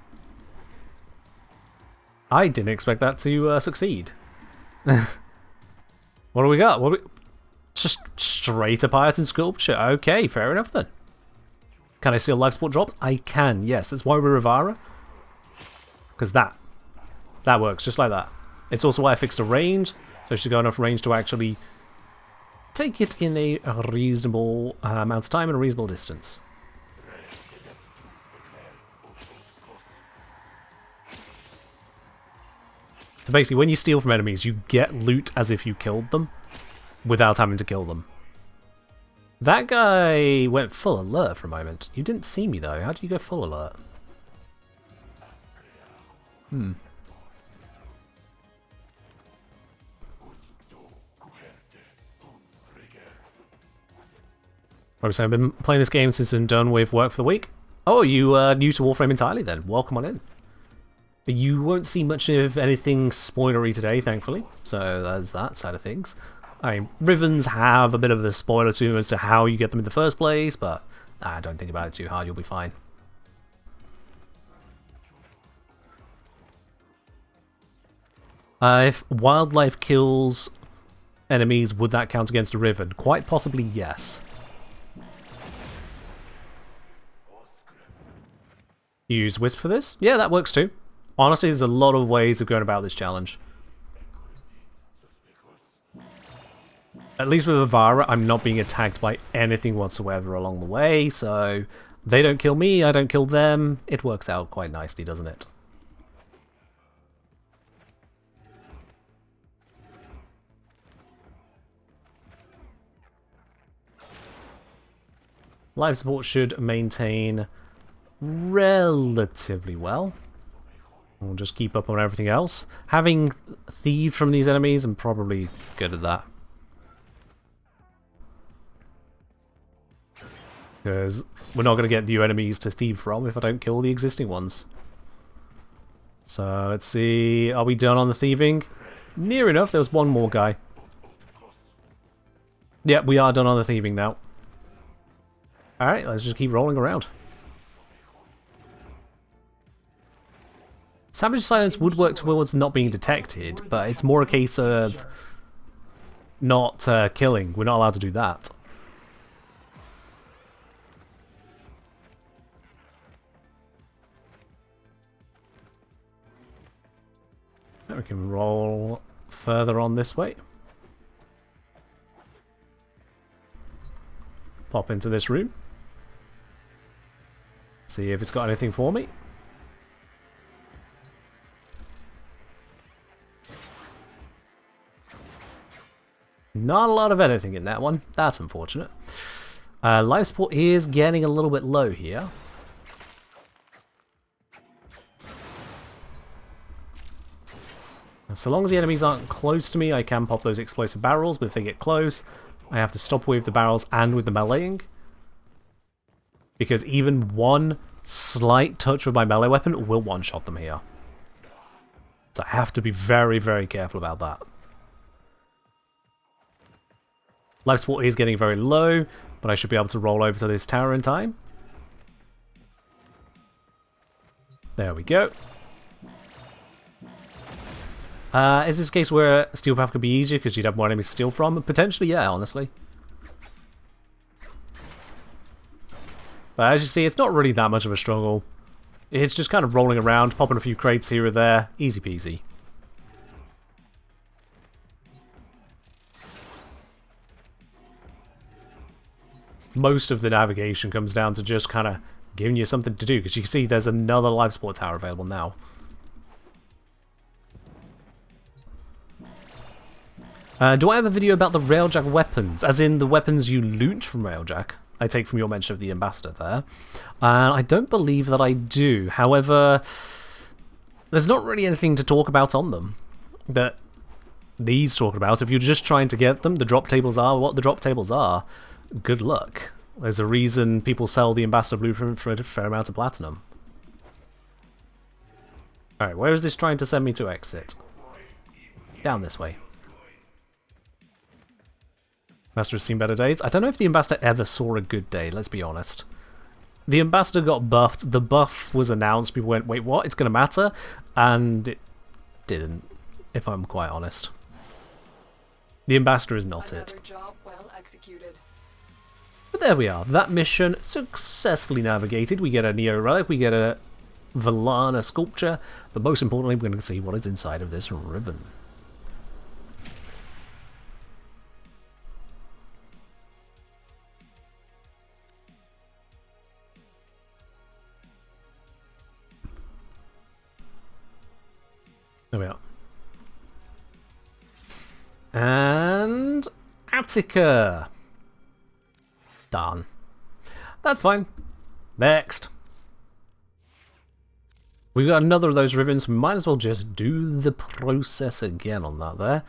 I didn't expect that to succeed. What do we got? Just straight up iron sculpture. Okay, fair enough then. Can I steal life support drops? I can, yes. That's why we're Rivara. Because that works, just like that. It's also why I fixed a range. So she's got enough range to actually take it in a reasonable amount of time and a reasonable distance. So basically, when you steal from enemies, you get loot as if you killed them, without having to kill them. That guy went full alert for a moment. You didn't see me though. How do you go full alert? So I've been playing this game since I'm done with work for the week. Oh, you new to Warframe entirely then? Welcome on in. You won't see much of anything spoilery today, thankfully. So there's that side of things. I mean, rivens have a bit of a spoiler to them as to how you get them in the first place, but don't think about it too hard, you'll be fine. If wildlife kills enemies, would that count against a riven? Quite possibly, yes. You use Wisp for this? Yeah, that works too. Honestly, there's a lot of ways of going about this challenge. At least with Avara, I'm not being attacked by anything whatsoever along the way, so they don't kill me, I don't kill them. It works out quite nicely, doesn't it? Life support should maintain relatively well. We'll just keep up on everything else. Having thieved from these enemies, I'm probably good at that. Because we're not going to get new enemies to thieve from if I don't kill the existing ones. So let's see, are we done on the thieving? Near enough, there was one more guy. Yep, we are done on the thieving now. Alright, let's just keep rolling around. Savage Silence would work towards not being detected, but it's more a case of not killing. We're not allowed to do that. We can roll further on this way. Pop into this room. See if it's got anything for me. Not a lot of anything in that one. That's unfortunate. Life support is getting a little bit low here. So long as the enemies aren't close to me, I can pop those explosive barrels, but if they get close, I have to stop with the barrels and with the meleeing. Because even one slight touch with my melee weapon will one-shot them here. So I have to be very, very careful about that. Life support is getting very low, but I should be able to roll over to this tower in time. There we go. Is this a case where Steel Path could be easier because you'd have more enemies to steal from? Potentially, yeah, honestly. But as you see, it's not really that much of a struggle. It's just kind of rolling around, popping a few crates here or there. Easy peasy. Most of the navigation comes down to just kind of giving you something to do, because you can see there's another life support tower available now. Do I have a video about the Railjack weapons? As in the weapons you loot from Railjack? I take from your mention of the Ambassador there. I don't believe that I do. However, there's not really anything to talk about on them that needs talking about. If you're just trying to get them, the drop tables are what the drop tables are. Good luck. There's a reason people sell the Ambassador Blueprint for a fair amount of platinum. Alright, where is this trying to send me to exit? Down this way. Ambassador has seen better days. I don't know if the Ambassador ever saw a good day, let's be honest. The Ambassador got buffed, the buff was announced, people went, wait, what? It's going to matter? And it didn't, if I'm quite honest. The Ambassador is not it. Job well executed. But there we are, that mission successfully navigated. We get a Neo Relic, we get a Valana Sculpture, but most importantly we're going to see what is inside of this ribbon. There we are. And Attica. Done. That's fine. Next. We've got another of those rivens. Might as well just do the process again on that there.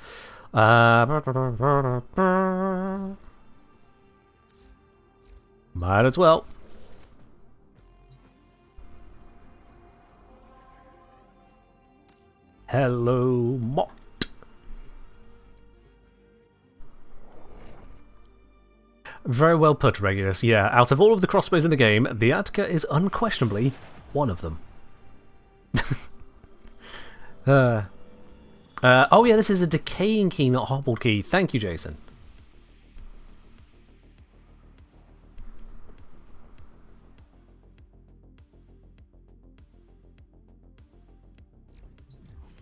Might as well. Hello, Mott. Very well put, Regulus. Yeah, out of all of the crossbows in the game, the Attica is unquestionably one of them. Oh yeah, this is a decaying key, not hobbled key. Thank you, Jason.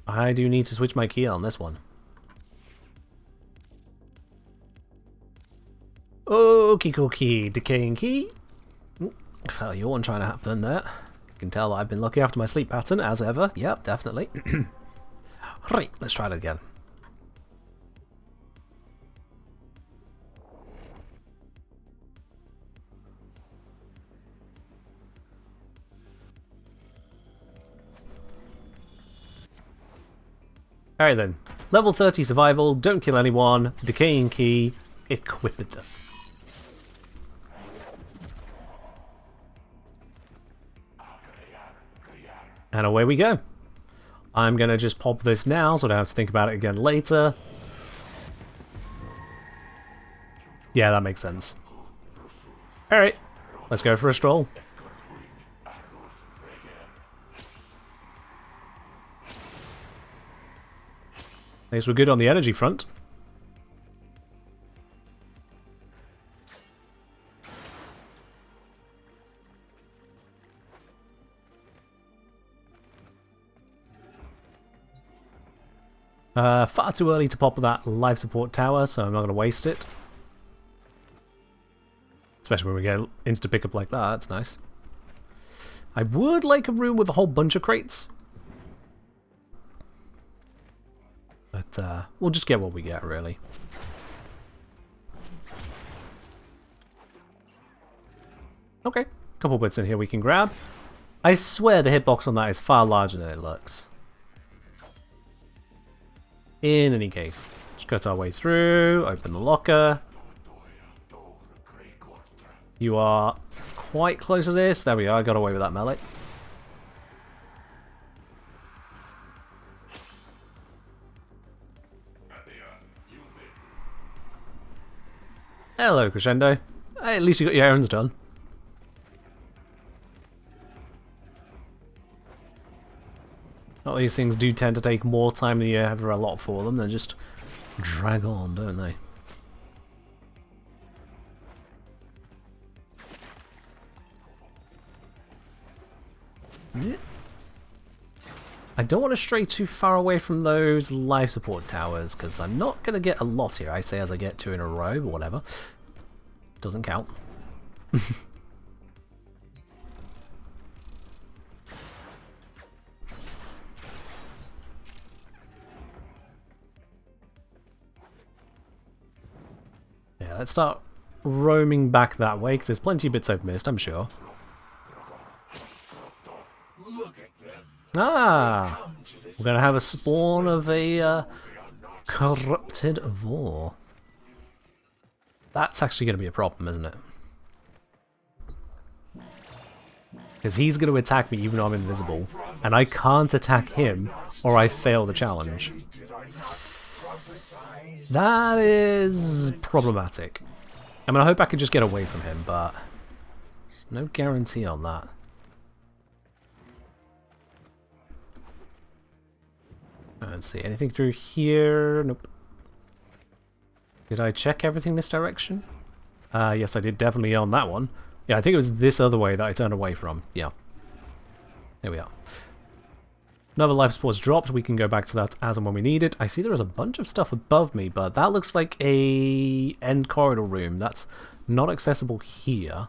I do need to switch my key on this one. Okie dokie, decaying key. Felt a yawn trying to happen there. You can tell I've been looking after my sleep pattern as ever. Yep, definitely. Right, let's try it again. Alright then. Level 30 survival, don't kill anyone, decaying key, equipped. And away we go. I'm going to just pop this now so I don't have to think about it again later. Yeah, that makes sense. Alright, let's go for a stroll. I guess we're good on the energy front. Far too early to pop that life support tower, so I'm not going to waste it. Especially when we get insta pickup like that, that's nice. I would like a room with a whole bunch of crates. But we'll just get what we get, really. Okay, couple bits in here we can grab. I swear the hitbox on that is far larger than it looks. In any case, just cut our way through, open the locker. You are quite close to this. There we are, I got away with that melee. Hello, Crescendo. Hey, at least you got your errands done. Not these things do tend to take more time than you ever allot for them. They just drag on, don't they? Yeah. I don't want to stray too far away from those life support towers, because I'm not going to get a lot here. I say as I get two in a row, or whatever. Doesn't count. Yeah, let's start roaming back that way, because there's plenty of bits I've missed, I'm sure. Ah! We're going to have a spawn of a corrupted Vor. That's actually going to be a problem, isn't it? Because he's going to attack me even though I'm invisible, and I can't attack him or I fail the challenge. That is problematic. I mean, I hope I can just get away from him, but there's no guarantee on that. Let's see, anything through here? Nope. Did I check everything this direction? Yes, I did, definitely on that one. Yeah, I think it was this other way that I turned away from. Yeah. There we are. Another life support's dropped. We can go back to that as and when we need it. I see there is a bunch of stuff above me, but that looks like a end corridor room. That's not accessible here.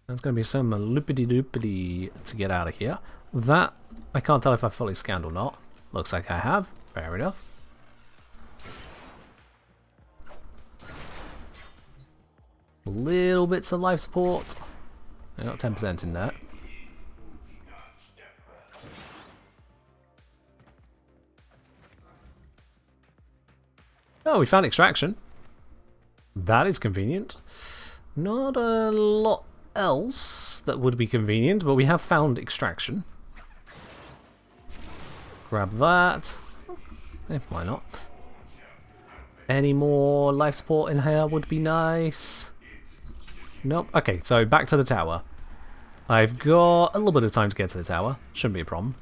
There's going to be some loopity-doopity to get out of here. That, I can't tell if I've fully scanned or not. Looks like I have. Fair enough. Little bits of life support. I got 10% in that. Oh, we found extraction. That is convenient. Not a lot else that would be convenient, but we have found extraction. Grab that. Why not? Any more life support in here would be nice. Nope. Okay, so back to the tower. I've got a little bit of time to get to the tower. Shouldn't be a problem.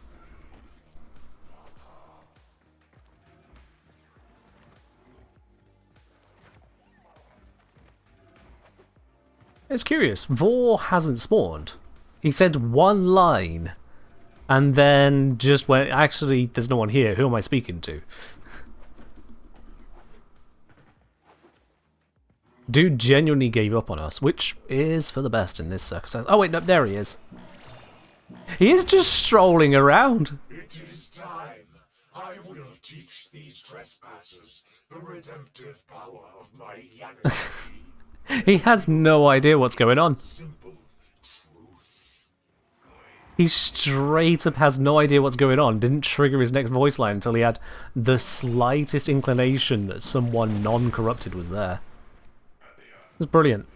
It's curious. Vor hasn't spawned. He said one line, and then just went, actually, there's no one here. Who am I speaking to? Dude genuinely gave up on us, which is for the best in this circumstance. Oh wait, no, there he is. He is just strolling around. It is time. I will teach these trespassers the redemptive power of my yanity. He has no idea what's going on. Simple truth. He straight up has no idea what's going on. Didn't trigger his next voice line until he had the slightest inclination that someone non-corrupted was there. It's brilliant.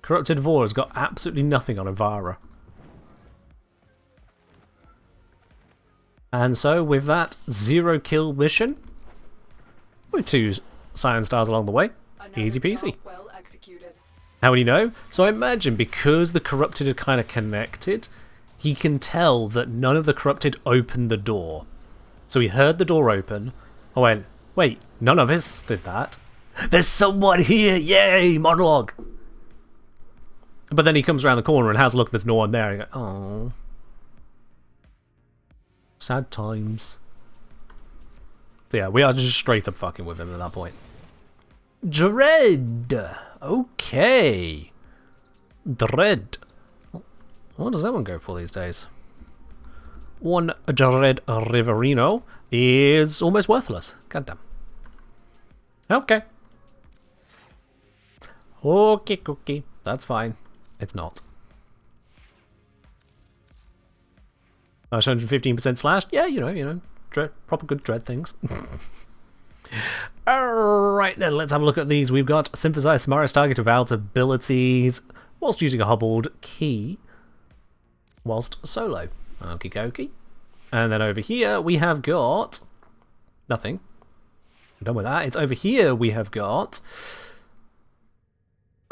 Corrupted Vor has got absolutely nothing on Avara. And so, with that 0 kill mission, with 2 Scion Stars along the way, easy peasy. Well executed. How would he know? So I imagine because the Corrupted are kind of connected, he can tell that none of the Corrupted opened the door. So he heard the door open. I went, wait, none of us did that. There's someone here, yay, monologue. But then he comes around the corner and has a look, there's no one there. And you go, oh. Sad times. So yeah, we are just straight up fucking with him at that point. Dread. Okay. Dread. What does that one go for these days? One Dread Riverino is almost worthless. Goddamn. Okay. Okay, cookie. That's fine. It's not. 115% slashed. Yeah, you know, dread, proper good dread things. Alright then, let's have a look at these. We've got Synthesize Samaris target without abilities whilst using a hobbled key whilst solo. Okie dokie. And then over here we have got nothing. I'm done with that. It's over here we have got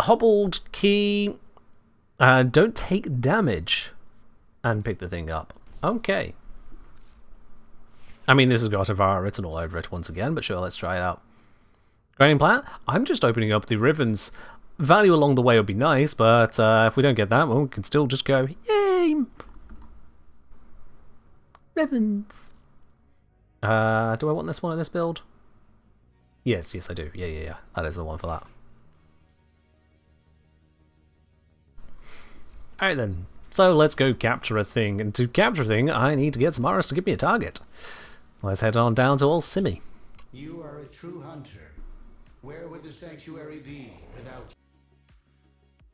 hobbled key. Don't take damage and pick the thing up. Okay. I mean, this has got Avara written all over it once again, but sure, let's try it out. Grinding plant? I'm just opening up the rivens. Value along the way would be nice, but if we don't get that, well, we can still just go, yay! Rivens. Do I want this one in this build? Yes, I do. Yeah. That is the one for that. Alright then. So let's go capture a thing. And to capture a thing, I need to get Samaris to give me a target. Let's head on down to old Simi. You are a true hunter. Where would the sanctuary be without...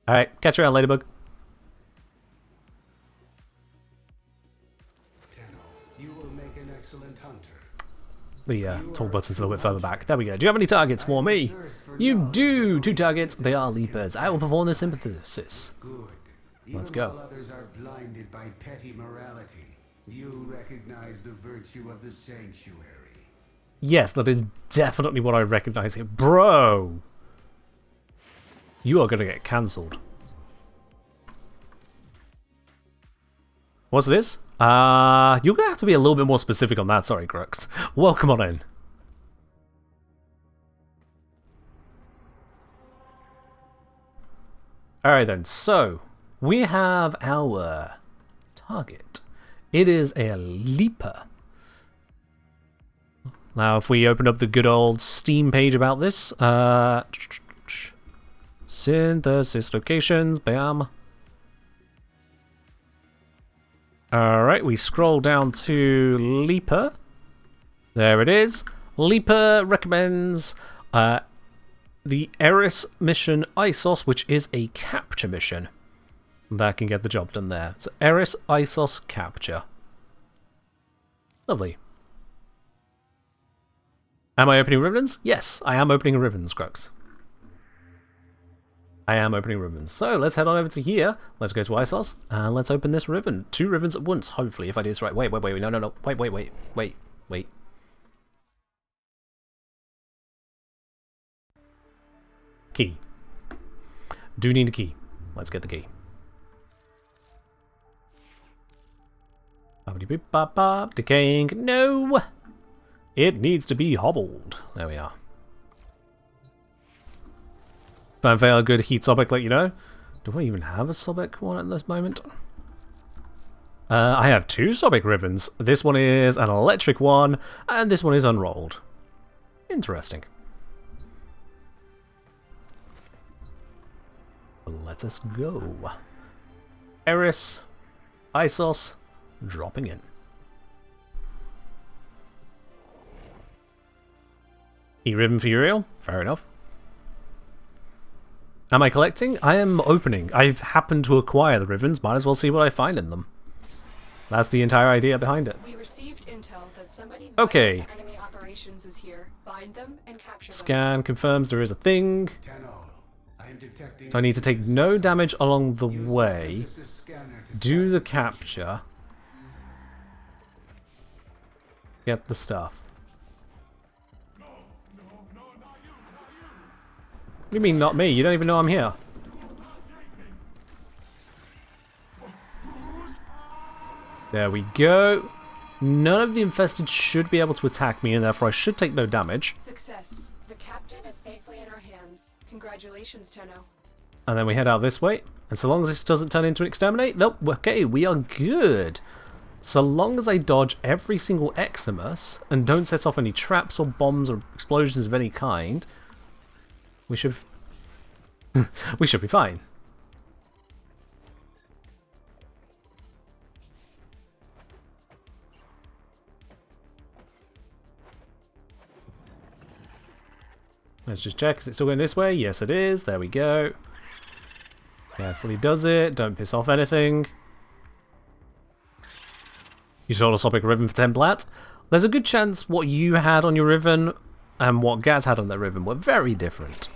Alright, catch you around, Ladybug. Tenno, you will make an excellent hunter. The talk button's a little bit further back. There we go. Do you have any targets for me? You do! 2 targets. They are leapers. I will perform the synthesis. Good. Let's Even go. while others are blinded by petty morality, you recognize the virtue of the sanctuary. Yes, that is definitely what I recognize here. Bro! You are going to get cancelled. What's this? You're going to have to be a little bit more specific on that. Sorry, Crux. Welcome on in. Alright then, so we have our target. It is a leaper. Now, if we open up the good old Steam page about this, synthesis locations, bam. Alright, we scroll down to Leaper. There it is. Leaper recommends the Eris mission Isos, which is a capture mission. That can get the job done there. So Eris Isos capture. Lovely. Am I opening rivens? Yes, I am opening rivens, Crux. I am opening rivens. So let's head on over to here. Let's go to Isos and let's open this riven. 2 rivens at once, hopefully, if I do this right. Wait, no. Wait. Key. Do need a key. Let's get the key. Decaying. No! It needs to be hobbled. There we are. Fanfare, a good heat Sobek, let you know. Do I even have a Sobek one at this moment? I have two Sobic rivens. This one is an electric one, and this one is unrolled. Interesting. Let us go. Eris, Isos, dropping in. E-ribbon for Uriel? Fair enough. Am I collecting? I am opening. I've happened to acquire the rivens. Might as well see what I find in them. That's the entire idea behind it. We received intel that somebody Okay. violent enemy operations is here. Find them and capture them. Scan confirms there is a thing. I am detecting So I need to take no damage along the Use way. synthesis scanner to Do the track capture. Get the stuff. What do you mean not me? You don't even know I'm here. There we go. None of the infested should be able to attack me, and therefore I should take no damage. Success. The captive is safely in our hands. Congratulations, Tenno. And then we head out this way. And so long as this doesn't turn into an exterminate, nope, okay, we are good. So long as I dodge every single Eximus and don't set off any traps or bombs or explosions of any kind, we should we should be fine. Let's just check, is it still going this way? Yes it is, there we go. Carefully does it, don't piss off anything. You sold a Sobic Riven for 10 plat. There's a good chance what you had on your Riven and what Gaz had on their Riven were very different.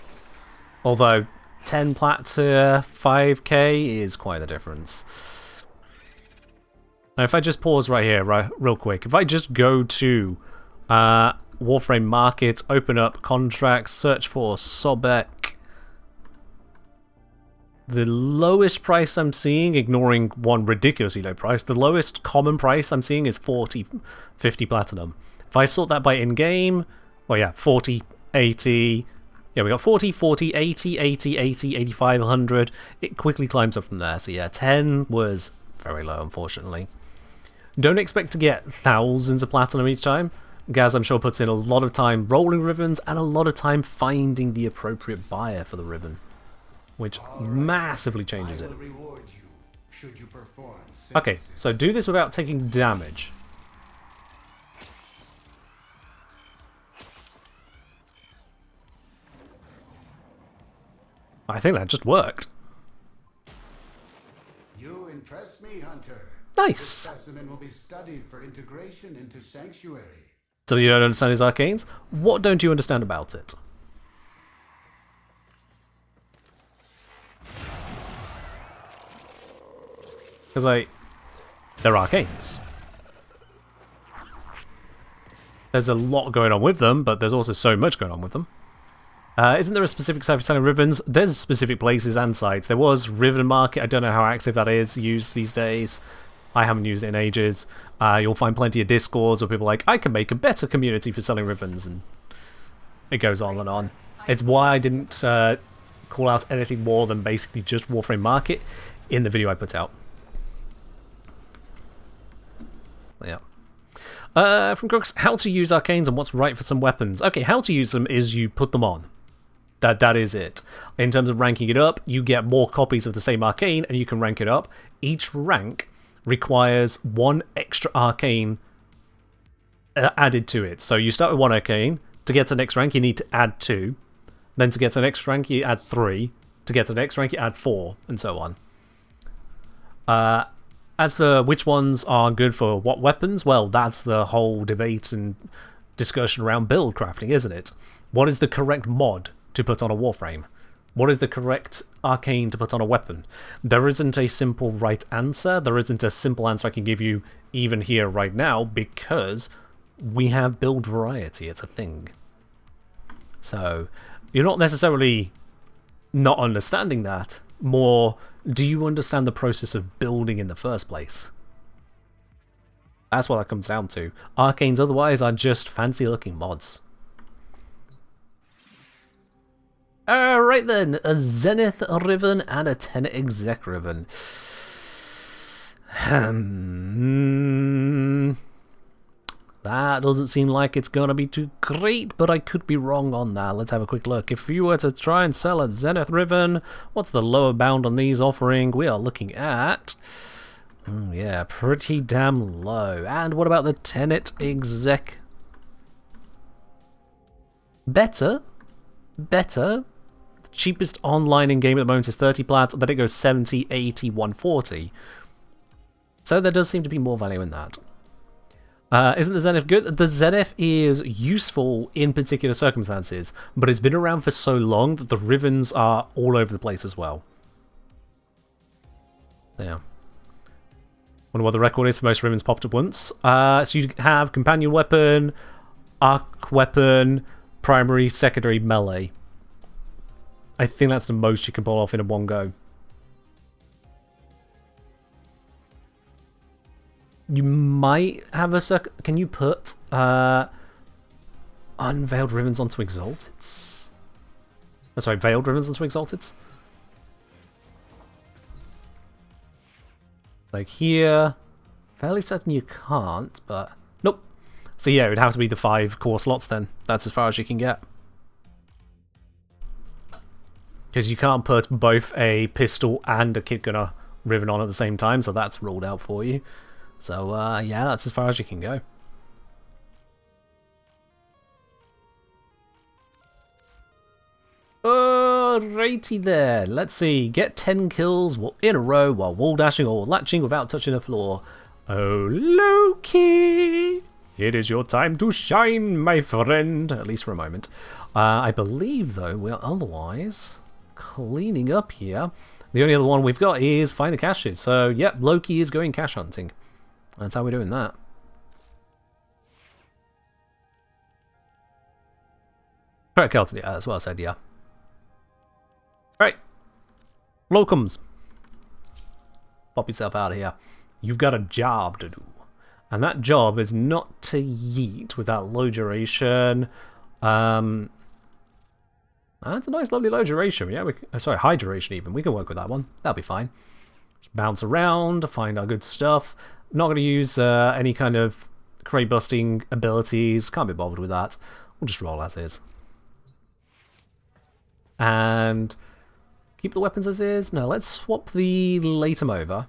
Although 10 plat to 5k is quite a difference. Now if I just pause right here, real quick, if I just go to Warframe Market, open up contracts, search for Sobic. The lowest price I'm seeing, ignoring one ridiculously low price, the lowest common price I'm seeing is 50 platinum. If I sort that by in-game, well yeah, 40, 80, yeah we got 40, 40, 80, 80, 80, 85, 100. It quickly climbs up from there, so yeah, 10 was very low unfortunately. Don't expect to get thousands of platinum each time. Gaz, I'm sure, puts in a lot of time rolling rivens and a lot of time finding the appropriate buyer for the riven, which massively changes it. reward you should you perform Okay, synthesis. so do this without taking damage. I think that just worked. You impress me, Hunter. Nice! This specimen will be studied for integration into Sanctuary. So you don't understand his arcanes? What don't you understand about it? Because they're arcanes. There's a lot going on with them, but there's also so much going on with them. Isn't there a specific site for selling rivens? There's specific places and sites. There was Riven Market, I don't know how active that is used these days. I haven't used it in ages. You'll find plenty of discords where people are like, I can make a better community for selling rivens, and it goes on and on. It's why I didn't call out anything more than basically just Warframe Market in the video I put out. Yeah. From Crooks, how to use arcanes and what's right for some weapons. Okay, how to use them is you put them on. That is it. In terms of ranking it up, you get more copies of the same arcane and you can rank it up. Each rank requires one extra arcane added to it. So you start with one arcane. To get to the next rank, you need to add 2. Then to get to the next rank, you add 3. To get to the next rank, you add 4, and so on. As for which ones are good for what weapons, well, that's the whole debate and discussion around build crafting, isn't it? What is the correct mod to put on a Warframe? What is the correct arcane to put on a weapon? There isn't a simple right answer. There isn't a simple answer I can give you even here right now, because we have build variety. It's a thing. So you're not necessarily not understanding that. More, do you understand the process of building in the first place? That's what that comes down to. Arcanes otherwise are just fancy looking mods. Alright then, a Zenith Riven and a 10 Exec Riven. That doesn't seem like it's going to be too great, but I could be wrong on that. Let's have a quick look. If you were to try and sell a Zenith Riven, what's the lower bound on these offering? We are looking at... yeah, pretty damn low. And what about the Tenet Exec? Better. The cheapest online in-game at the moment is 30 plats, then it goes 70, 80, 140. So there does seem to be more value in that. Isn't the Zenith good? The Zenith is useful in particular circumstances, but it's been around for so long that the rivens are all over the place as well. Yeah. Wonder what the record is for most rivens popped at once. So you have companion weapon, arc weapon, primary, secondary, melee. I think that's the most you can pull off in a one go. You might have a can you put unveiled rivens onto exalteds? Oh, sorry, veiled rivens onto exalteds? Like here. Fairly certain you can't, but nope. So yeah, it would have to be the 5 core slots then. That's as far as you can get. Because you can't put both a pistol and a kit gunner riven on at the same time, so that's ruled out for you. So, yeah, that's as far as you can go. Alrighty there. Let's see. Get 10 kills in a row while wall dashing or latching without touching the floor. Oh, Loki! It is your time to shine, my friend. At least for a moment. I believe, though, we're otherwise cleaning up here. The only other one we've got is find the caches. So, yep, Loki is going cache hunting. That's how we're doing that. Correct, Kelton. Yeah, that's what I said, yeah. Right. Locums. Pop yourself out of here. You've got a job to do. And that job is not to yeet without low duration. That's a nice, lovely low duration. Yeah, sorry, high duration even. We can work with that one. That'll be fine. Just bounce around, find our good stuff. Not going to use any kind of crate busting abilities. Can't be bothered with that. We'll just roll as is. And keep the weapons as is. No, let's swap the Latum over.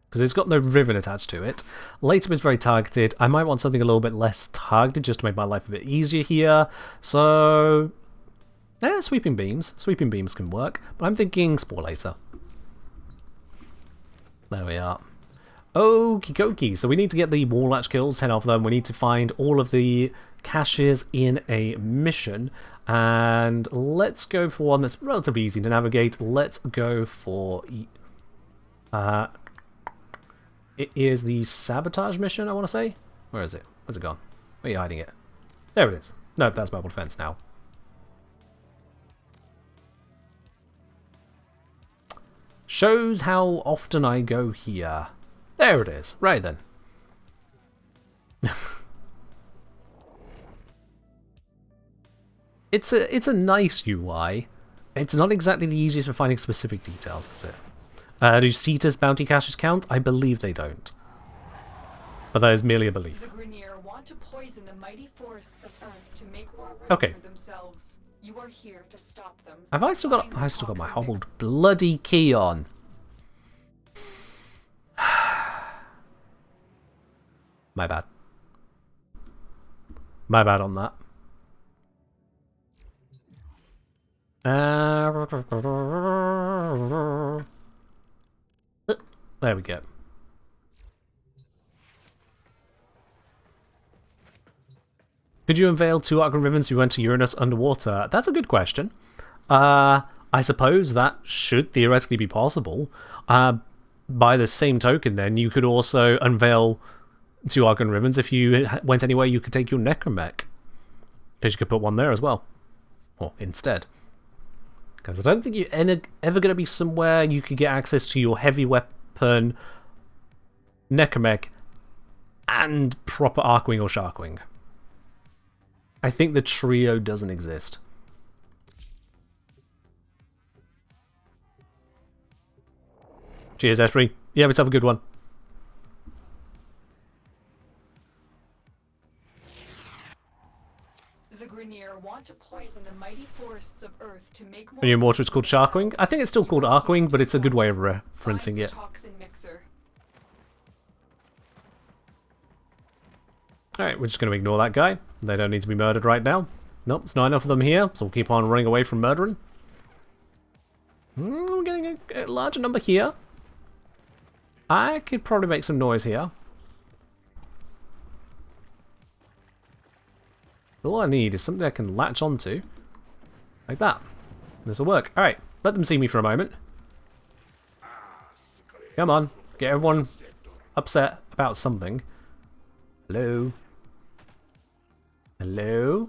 Because it's got no riven attached to it. Latum is very targeted. I might want something a little bit less targeted just to make my life a bit easier here. So, yeah, sweeping beams. Sweeping beams can work. But I'm thinking Spore Later. There we are. Okie dokie. So we need to get the wall latch kills, 10 of them. We need to find all of the caches in a mission. And let's go for one that's relatively easy to navigate. Let's go for... it is the sabotage mission, I want to say. Where is it? Where's it gone? Where are you hiding it? There it is. No, that's mobile defense now. Shows how often I go here. There it is. Right then. It's a nice UI. It's not exactly the easiest for finding specific details, is it? Do Cetus bounty caches count? I believe they don't. But that is merely a belief. The Grenier want to poison the mighty forests of Earth to make more room Okay. for themselves. You are here to stop them. Have I still got? Find the I've still got my toxin hobbled bloody key on. My bad. My bad on that. There we go. Could you unveil 2 Argon Rivens who went to Uranus underwater? That's a good question. I suppose that should theoretically be possible. By the same token, then, you could also unveil 2 Argon Rivens. If you went anywhere, you could take your Necromech. Because you could put one there as well. Or instead. Because I don't think you're ever going to be somewhere you could get access to your heavy weapon, Necromech, and proper Arcwing or Sharkwing. I think the trio doesn't exist. Cheers, Esprit. You have yourself a good one. The Grenier want to poison the mighty forests of Earth to make more. When you're immortal, it's called Sharkwing. I think it's still called Arkwing, but it's a good way of referencing it. Toxin mixer. Alright, we're just going to ignore that guy. They don't need to be murdered right now. Nope, it's not enough of them here, so we'll keep on running away from murdering. We're getting a larger number here. I could probably make some noise here. All I need is something I can latch onto. Like that. This will work. Alright, let them see me for a moment. Come on, get everyone upset about something. Hello? Hello?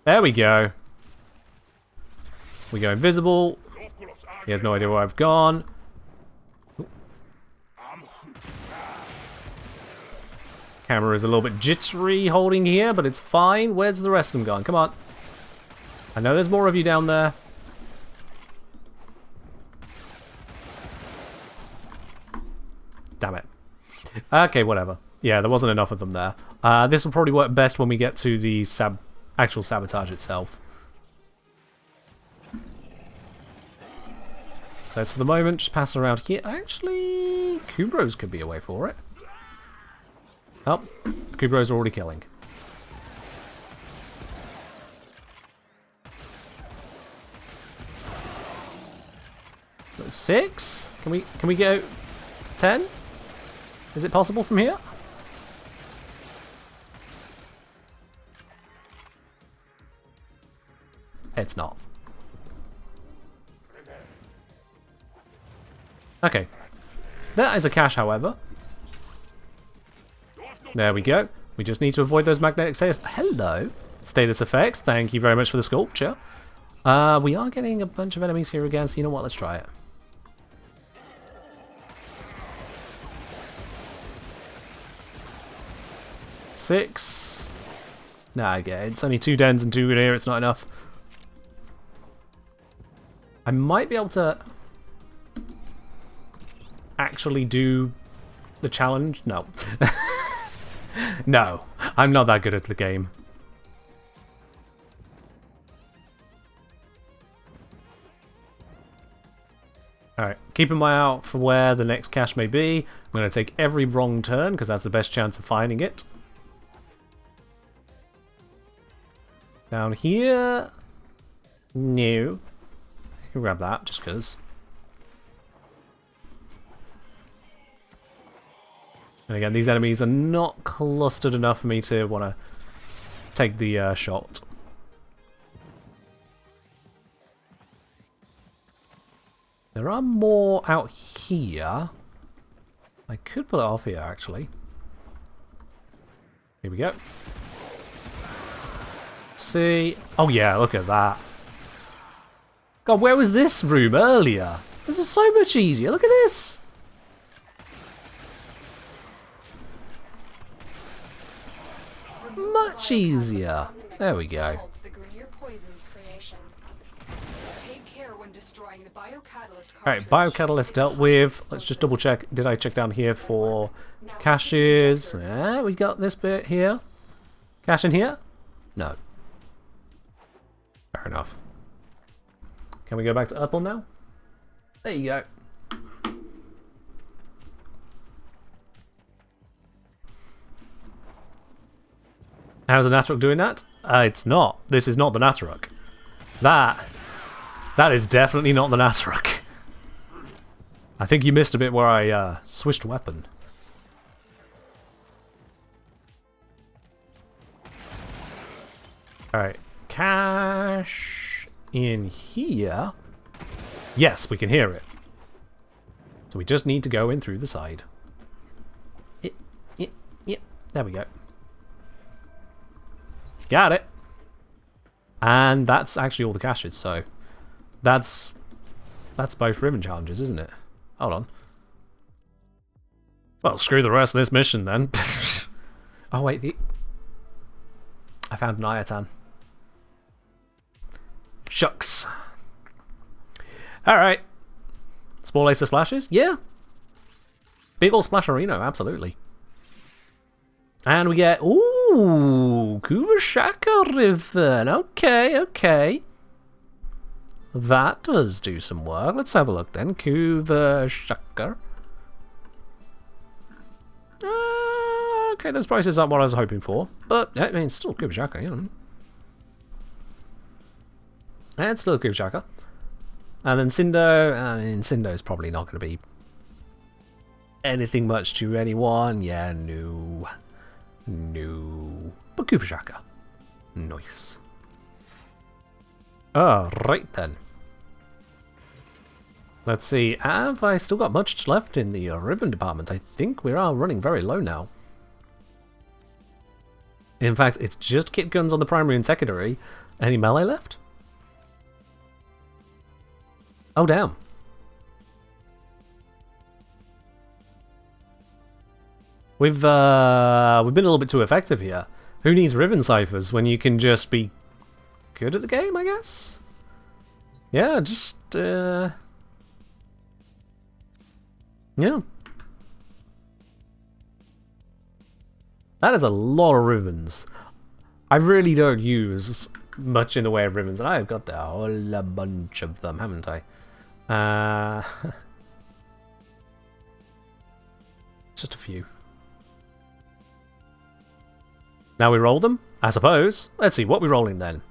There we go. We go invisible. He has no idea where I've gone. Ooh. Camera is a little bit jittery holding here, but it's fine. Where's the rest of them gone? Come on. I know there's more of you down there. Damn it. Okay, whatever. Yeah, there wasn't enough of them there. This will probably work best when we get to the actual sabotage itself. So that's for the moment, just passing around here. Actually, Kubros could be a way for it. Oh, Kubros are already killing. So 6? Can we go 10? Is it possible from here? It's not. Okay. That is a cache, however. There we go. We just need to avoid those magnetic status. Hello. Status effects. Thank you very much for the sculpture. We are getting a bunch of enemies here again, so you know what? Let's try it. Six. Nah, okay. It's only 2 dens and 2 in here. It's not enough. I might be able to actually do the challenge. No. No. I'm not that good at the game. Alright. Keep an eye out for where the next cache may be. I'm going to take every wrong turn because that's the best chance of finding it. Down here. No. I can grab that just because. And again, these enemies are not clustered enough for me to want to take the shot. There are more out here. I could pull it off here, actually. Here we go. See? Oh yeah, look at that. God, where was this room earlier? This is so much easier. Look at this. Much easier. There we go. Alright, biocatalyst dealt with. Let's just double check. Did I check down here for caches? Yeah, we got this bit here. Cache in here? No. Fair enough. Can we go back to Apple now? There you go. How's the Natrok doing that? It's not. This is not the Natrok. That is definitely not the Natrok. I think you missed a bit where I switched weapon. Alright. Cache in here. Yes, we can hear it. So we just need to go in through the side. Yep. There we go. Got it. And that's actually all the caches, so that's both ribbon challenges, isn't it? Hold on. Well, screw the rest of this mission then. Oh wait, I found an Iatan. Shucks. Alright. Spore laser splashes? Yeah. Big ol' splasherino, absolutely. And we get, ooh, Kuvashaka Riven. Okay, okay. That does do some work. Let's have a look then. Kuvashaka. Okay, those prices aren't what I was hoping for. But, I mean, it's still Kuvashaka, you know. And still Kuvashaka. And then Cindo. I mean, Cindo's probably not going to be anything much to anyone. Yeah, no. No. But Kuvashaka. Nice. Alright then. Let's see. Have I still got much left in the ribbon department? I think we are running very low now. In fact, it's just kit guns on the primary and secondary. Any melee left? Oh, damn. We've been a little bit too effective here. Who needs ribbon ciphers when you can just be good at the game, I guess? Yeah, just, yeah. That is a lot of ribbons. I really don't use much in the way of ribbons, and I've got a whole bunch of them, haven't I? Just a few. Now we roll them, I suppose. Let's see, what we're rolling then.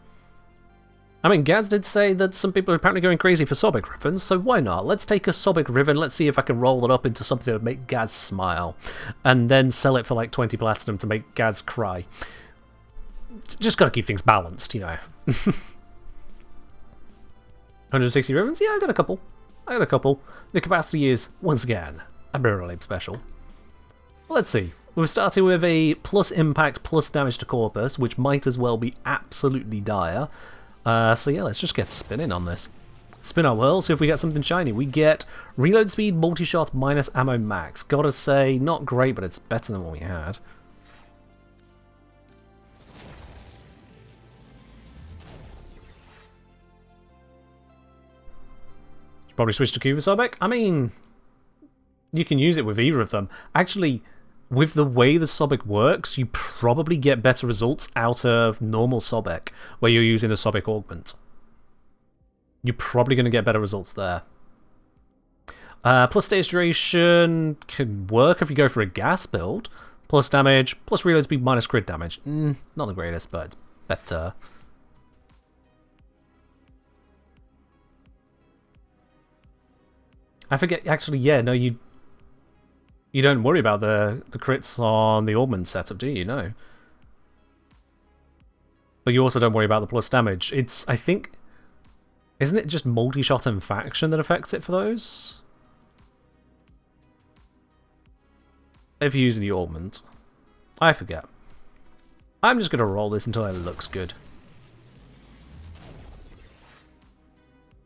I mean, Gaz did say that some people are apparently going crazy for Sobek Rivens, so why not? Let's take a Sobek Riven, let's see if I can roll it up into something that would make Gaz smile. And then sell it for like 20 platinum to make Gaz cry. Just gotta keep things balanced, you know. 160 Rivens? Yeah, I got a couple. The capacity is, once again, a barrel ape special. Let's see. We're starting with a plus impact, plus damage to Corpus, which might as well be absolutely dire. So yeah, let's just get spinning on this. Spin our whirl, see if we get something shiny. We get reload speed, multi-shot, minus ammo max. Gotta say, not great, but it's better than what we had. Probably switch to Kuvasobek. I mean, you can use it with either of them. Actually, with the way the Sobek works, you probably get better results out of normal Sobek, where you're using the Sobek Augment. You're probably going to get better results there. Plus stage duration can work if you go for a gas build. Plus damage, plus reload speed, minus crit damage. Not the greatest, but it's better. I forget, actually, yeah, no, you don't worry about the crits on the Augment setup, do you? No. But you also don't worry about the plus damage. It's, I think, isn't it just multi-shot and faction that affects it for those? If you're using the Augment. I forget. I'm just going to roll this until it looks good.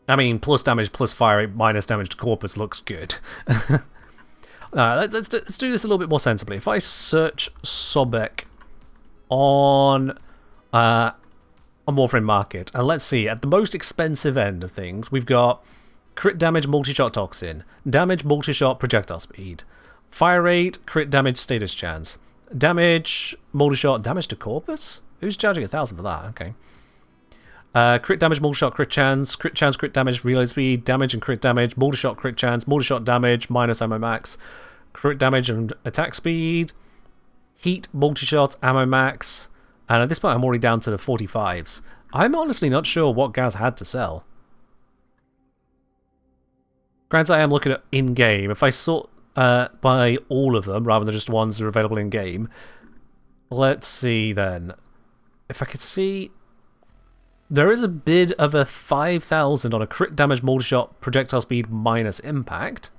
I mean, plus damage, plus fire rate, minus damage to Corpus looks good. Let's do this a little bit more sensibly. If I search Sobek on Warframe Market, and let's see, at the most expensive end of things, we've got crit damage, multi-shot toxin, damage, multi-shot projectile speed, fire rate, crit damage, status chance, damage, multi-shot, damage to Corpus? Who's charging 1,000 for that? Okay. Crit damage, multi-shot, crit chance, crit damage, reload speed, damage and crit damage, multi-shot, crit chance, multi-shot damage, minus ammo max, crit damage and attack speed, heat, multi-shot, ammo max, and at this point I'm already down to the 45s. I'm honestly not sure what Gaz had to sell. Granted, I am looking at in-game. If I sort by all of them, rather than just ones that are available in-game, let's see then. If I could see... There is a bid of a 5,000 on a crit damage, multi-shot, projectile speed, minus impact.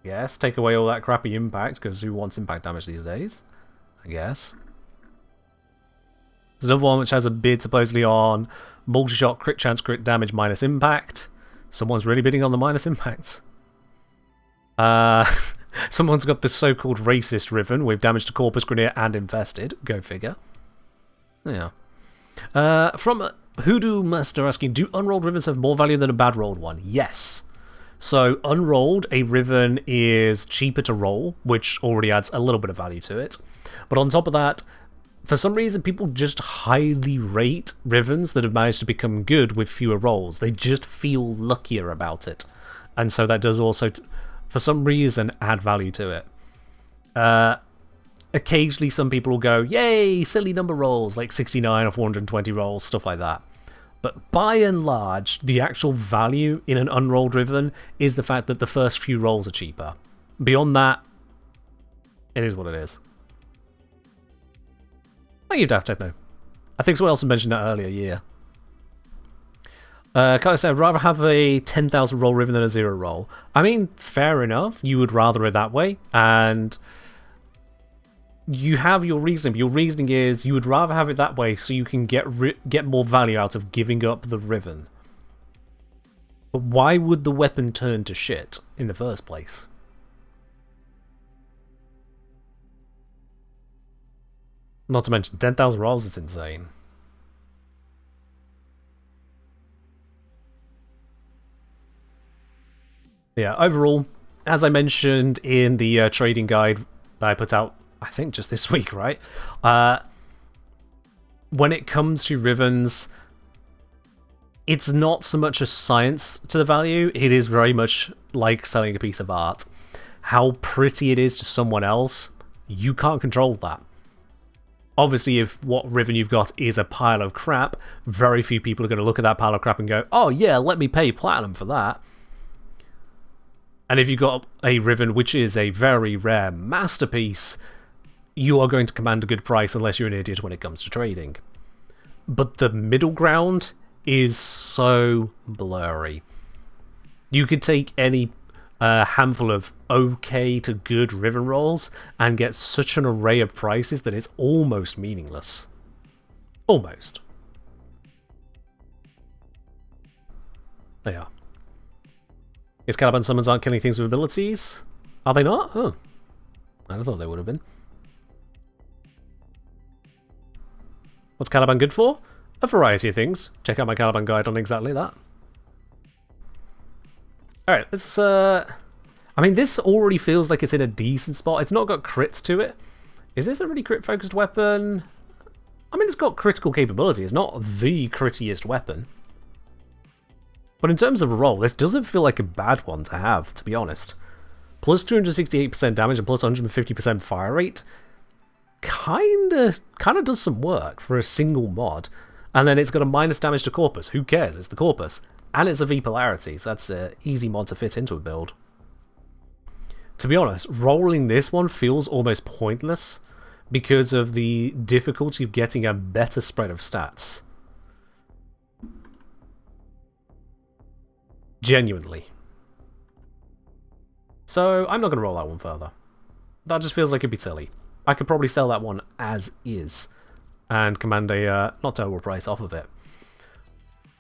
Yes, take away all that crappy impact, because who wants impact damage these days? I guess. There's another one which has a bid supposedly on multi-shot, crit chance, crit damage, minus impact. Someone's really bidding on the minus impacts. Someone's got the so-called racist Riven with damage to Corpus, Grenadier, and Infested. Go figure. Yeah. From Hoodoo Master asking, do unrolled rivens have more value than a bad rolled one? Yes. So unrolled, a riven is cheaper to roll, which already adds a little bit of value to it. But on top of that, for some reason, people just highly rate rivens that have managed to become good with fewer rolls. They just feel luckier about it. And so that does also, for some reason, add value to it. Occasionally, some people will go, yay, silly number rolls, like 69 or 420 rolls, stuff like that. But by and large, the actual value in an unrolled riven is the fact that the first few rolls are cheaper. Beyond that, it is what it is. Thank you, Daft Techno. I think someone else had mentioned that earlier, yeah. Kind of said, I'd rather have a 10,000 roll riven than a 0 roll. I mean, fair enough. You would rather it that way, and you have your reasoning. Your reasoning is you would rather have it that way so you can get more value out of giving up the riven. But why would the weapon turn to shit in the first place? Not to mention 10,000 rolls is insane. Yeah, overall, as I mentioned in the trading guide I put out, I think just this week, right? When it comes to rivens, it's not so much a science to the value, it is very much like selling a piece of art. How pretty it is to someone else, you can't control that. Obviously, if what riven you've got is a pile of crap, very few people are going to look at that pile of crap and go, oh yeah, let me pay platinum for that. And if you've got a riven which is a very rare masterpiece, you are going to command a good price unless you're an idiot when it comes to trading. But the middle ground is so blurry. You could take any handful of okay to good riven rolls and get such an array of prices that it's almost meaningless. Almost. They are. Is Caliban summons aren't killing things with abilities? Are they not? Oh. I thought they would have been. What's Caliban good for? A variety of things. Check out my Caliban guide on exactly that. Alright, let's I mean, this already feels like it's in a decent spot. It's not got crits to it. Is this a really crit-focused weapon? I mean, it's got critical capability. It's not the crittiest weapon. But in terms of a roll, this doesn't feel like a bad one to have, to be honest. Plus 268% damage and plus 150% fire rate kinda does some work for a single mod. And then it's got a minus damage to Corpus. Who cares? It's the Corpus. And it's a V polarity, so that's an easy mod to fit into a build. To be honest, rolling this one feels almost pointless because of the difficulty of getting a better spread of stats. Genuinely. So, I'm not going to roll that one further. That just feels like it'd be silly. I could probably sell that one as is and command a not terrible price off of it.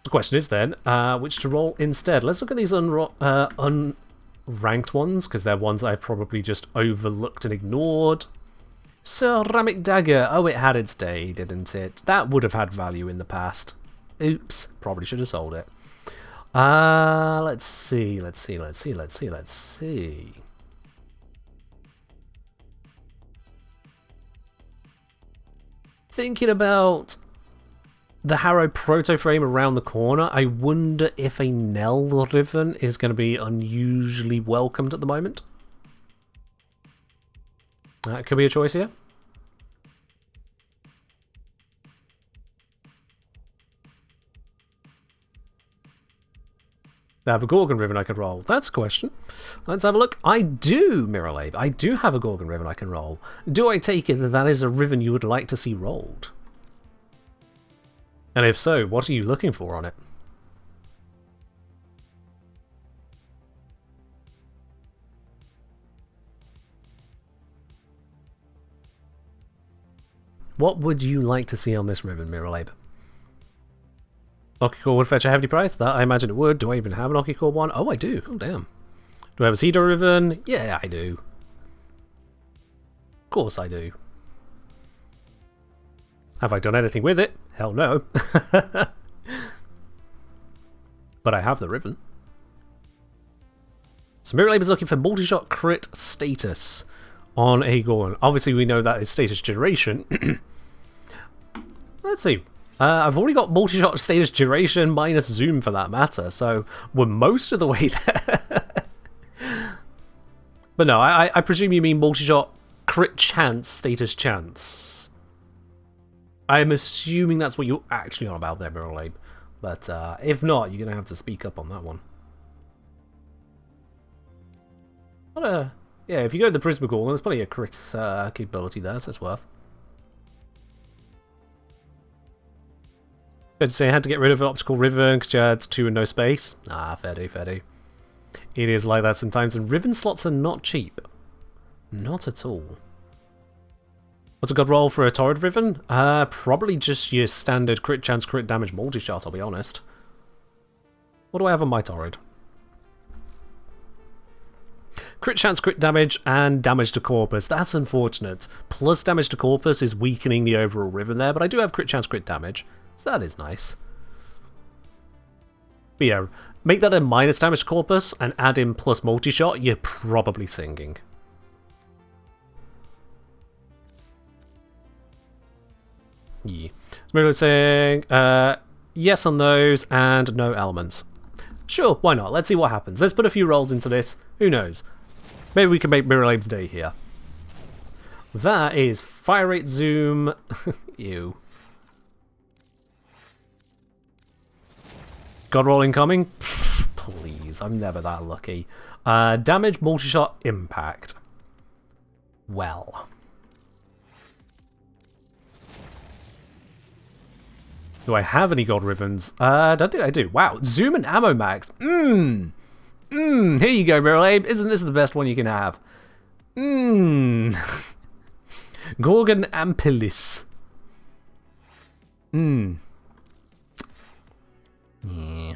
The question is then, which to roll instead? Let's look at these unranked ones, because they're ones I probably just overlooked and ignored. Ceramic Dagger. Oh, it had its day, didn't it? That would have had value in the past. Oops. Probably should have sold it. Let's see. Thinking about the Harrow proto frame around the corner, I wonder if a Nell Riven is going to be unusually welcomed at the moment. That could be a choice here. I have a Gorgon Riven I could roll. That's a question. Let's have a look. I do, Miralabe. I do have a Gorgon Riven I can roll. Do I take it that that is a Riven you would like to see rolled? And if so, what are you looking for on it? What would you like to see on this Riven, Miralabe? Occucore would fetch a hefty price. That I imagine it would. Do I even have an Occucore one? Oh, I do. Oh, damn. Do I have a Cedar Riven? Yeah, I do. Of course I do. Have I done anything with it? Hell no. but I have the ribbon. So Mirror Lab is looking for multi-shot crit status on a Gorgon. Obviously, we know that is status duration. Let's see. I've already got multi-shot status duration minus zoom for that matter, so we're most of the way there. But no, I presume you mean multi-shot crit chance status chance. I'm assuming that's what you're actually on about there, Mirror Lab. But if not, you're going to have to speak up on that one. Yeah, if you go to the Prisma Gorgon, there's plenty of crit capability there, so it's worth. Good to say I had to get rid of an optical riven because you had 2 and no space. Ah, fair do, fair do. It is like that sometimes, and riven slots are not cheap. Not at all. What's a good roll for a Torrid Riven? Probably just your standard crit chance, crit damage multi-shot, I'll be honest. What do I have on my Torrid? Crit chance, crit damage, and damage to corpus. That's unfortunate. Plus damage to corpus is weakening the overall Riven there, but I do have crit chance, crit damage. So that is nice. But yeah, make that a minus damage to corpus and add in plus multi-shot, you're probably singing. Yeah. So saying yes on those and no elements. Sure, why not? Let's see what happens. Let's put a few rolls into this. Who knows? Maybe we can make Mirror Labe's day here. That is fire rate zoom. Ew. God roll incoming? Please, I'm never that lucky. Damage, multi-shot, impact. Well. Do I have any gold ribbons? I don't think I do. Wow, zoom and ammo max. Here you go, Mirror Labe. Isn't this the best one you can have? Gorgon Ampellis. Yeah.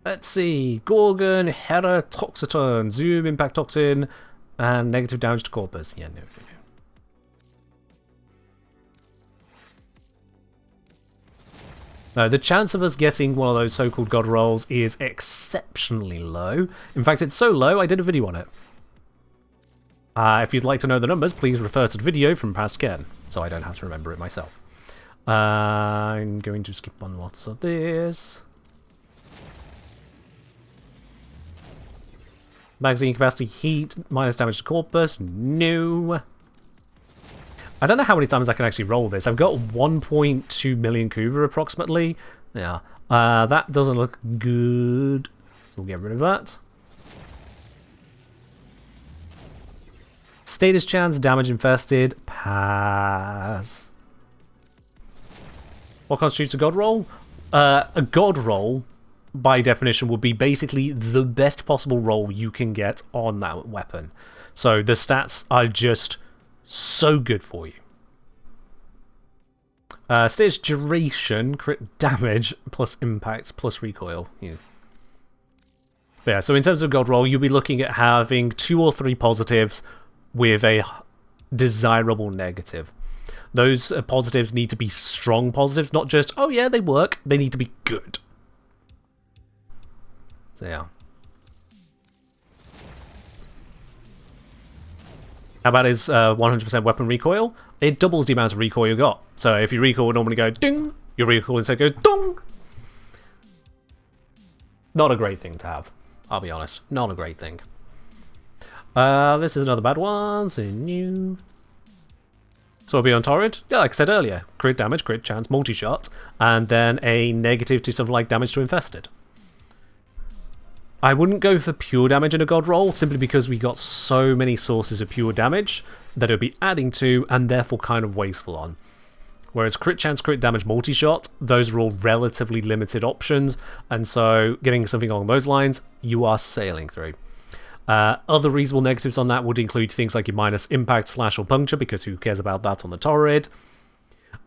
Let's see. Gorgon, Hera, Toxaturn, Zoom, Impact Toxin, and negative damage to Corpus. Yeah, no. No, the chance of us getting one of those so-called god rolls is exceptionally low. In fact, it's so low, I did a video on it. If you'd like to know the numbers, please refer to the video from past Ken, so I don't have to remember it myself. I'm going to skip on lots of this. Magazine capacity, heat, minus damage to corpus, no. I don't know how many times I can actually roll this. I've got 1.2 million Kuva approximately. Yeah, that doesn't look good, so we'll get rid of that. Status chance, damage infested, pass. What constitutes a god roll? A god roll, by definition, would be basically the best possible roll you can get on that weapon. So the stats are just so good for you. Status duration, crit damage, plus impact, plus recoil. Yeah, so in terms of god roll, you'll be looking at having 2 or 3 positives with a desirable negative. Those positives need to be strong positives, not just, oh yeah, they work. They need to be good. So yeah. How about his 100% weapon recoil? It doubles the amount of recoil you got. So if your recoil would normally go ding, your recoil instead goes dong. Not a great thing to have. I'll be honest. Not a great thing. This is another bad one. So new. So we'll be on Torrid. Yeah, like I said earlier. Crit damage, crit chance, multi-shot. And then a negative to something like damage to infested. I wouldn't go for pure damage in a god roll, simply because we got so many sources of pure damage that it would be adding to, and therefore kind of wasteful on. Whereas crit chance, crit damage, multi-shot, those are all relatively limited options, and so getting something along those lines, you are sailing through. Other reasonable negatives on that would include things like your minus impact, slash, or puncture, because who cares about that on the Torrid.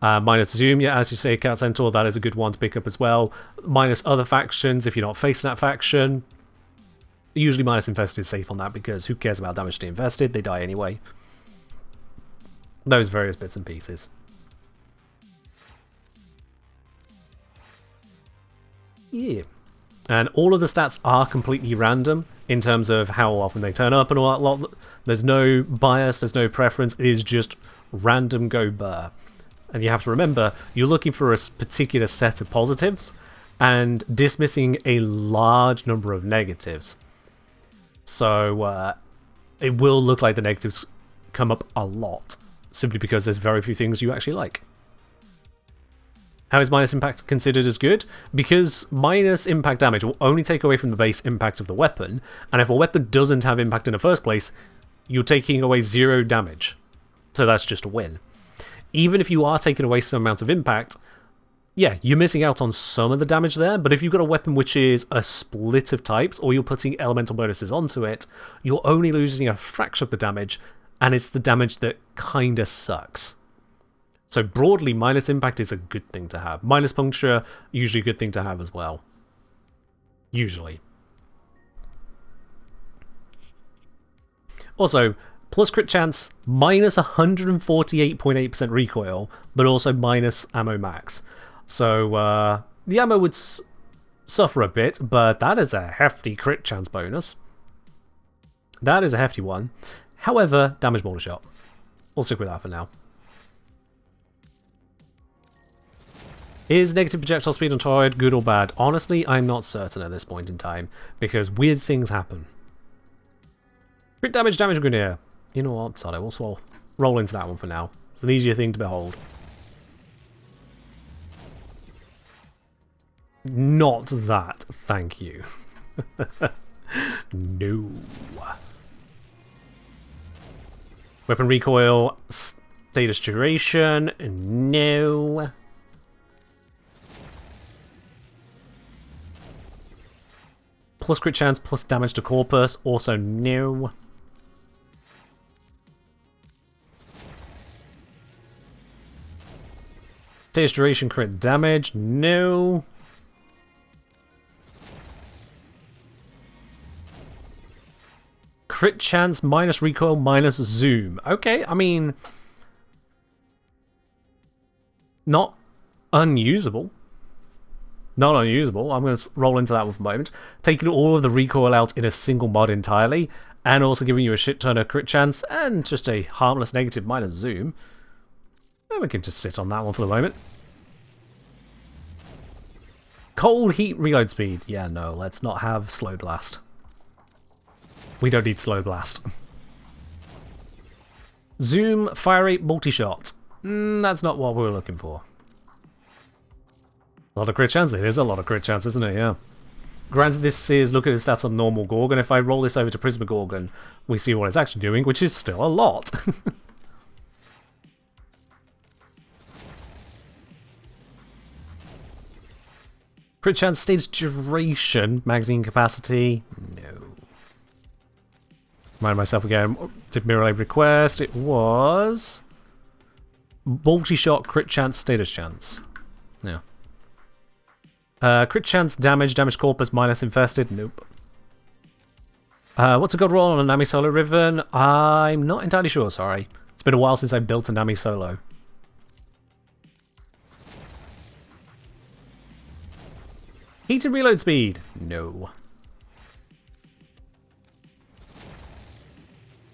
Minus zoom, yeah, as you say, Cat Centaur, that is a good one to pick up as well. Minus other factions, if you're not facing that faction. Usually minus infested is safe on that, because who cares about damage to infested? They die anyway. Those various bits and pieces. Yeah. And all of the stats are completely random in terms of how often they turn up and all that lot. There's no bias, there's no preference, it is just random go burr. And you have to remember, you're looking for a particular set of positives and dismissing a large number of negatives. So it will look like the negatives come up a lot, simply because there's very few things you actually like. How is minus impact considered as good? Because minus impact damage will only take away from the base impact of the weapon, and if a weapon doesn't have impact in the first place, you're taking away 0 damage. So that's just a win. Even if you are taking away some amount of impact, yeah, you're missing out on some of the damage there, but if you've got a weapon which is a split of types, or you're putting elemental bonuses onto it, you're only losing a fraction of the damage, and it's the damage that kinda sucks. So broadly, minus impact is a good thing to have. Minus puncture, usually a good thing to have as well. Usually. Also, plus crit chance, minus 148.8% recoil, but also minus ammo max. So the ammo would suffer a bit, but that is a hefty crit chance bonus. That is a hefty one. However, damage mortar shot. We'll stick with that for now. Is negative projectile speed on Torrid good or bad? Honestly, I'm not certain at this point in time, because weird things happen. Crit damage, damage grenadier. You know what, sorry, we'll roll into that one for now. It's an easier thing to behold. Not that, thank you. No. Weapon recoil, status duration, no. Plus crit chance, plus damage to corpus, also no. Status duration, crit damage, no. Crit chance, minus recoil, minus zoom. Okay, I mean, not unusable. Not unusable. I'm going to roll into that one for a moment. Taking all of the recoil out in a single mod entirely, and also giving you a shit ton of crit chance, and just a harmless negative minus zoom. And we can just sit on that one for the moment. Cold heat reload speed. Yeah, no, let's not have slow blast. We don't need slow blast. Zoom, fire rate, multi-shot. That's not what we were looking for. A lot of crit chance. It is a lot of crit chance, isn't it? Yeah. Granted, this is, look at the stats on normal Gorgon. If I roll this over to Prisma Gorgon, we see what it's actually doing, which is still a lot. Crit chance, status duration, magazine capacity, no. Remind myself again, did Mirror Lab request? It was multi-shot, crit chance, status chance. Yeah. Crit chance, damage, damage corpus, minus infested, nope. What's a good roll on a Nami Solo Riven? I'm not entirely sure, sorry. It's been a while since I built a Nami Solo. Heated reload speed, no.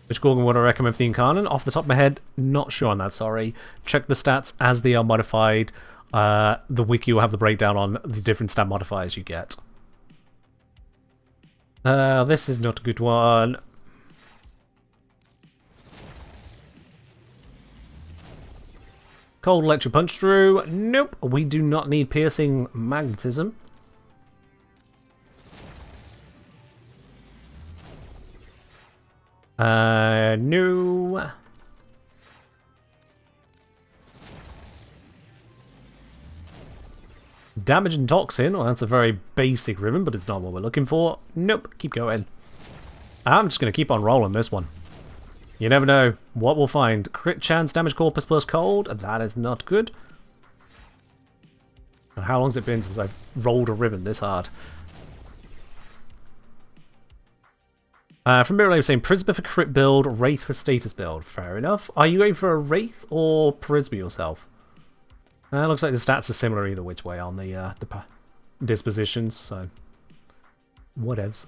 Which Gorgon would I recommend for the Incarnate? Off the top of my head, not sure on that, sorry. Check the stats as they are modified. The wiki will have the breakdown on the different stat modifiers you get. This is not a good one. Cold electric punch through. Nope, we do not need piercing magnetism. No. Damage and toxin. Well, that's a very basic ribbon, but it's not what we're looking for. Nope, keep going. I'm just going to keep on rolling this one. You never know what we'll find. Crit chance, damage corpus plus cold. That is not good. How long's it been since I've rolled a ribbon this hard? From Mirror Lab saying Prisma for crit build, Wraith for status build. Fair enough. Are you going for a Wraith or Prisma yourself? Looks like the stats are similar either which way on the dispositions, so whatevs.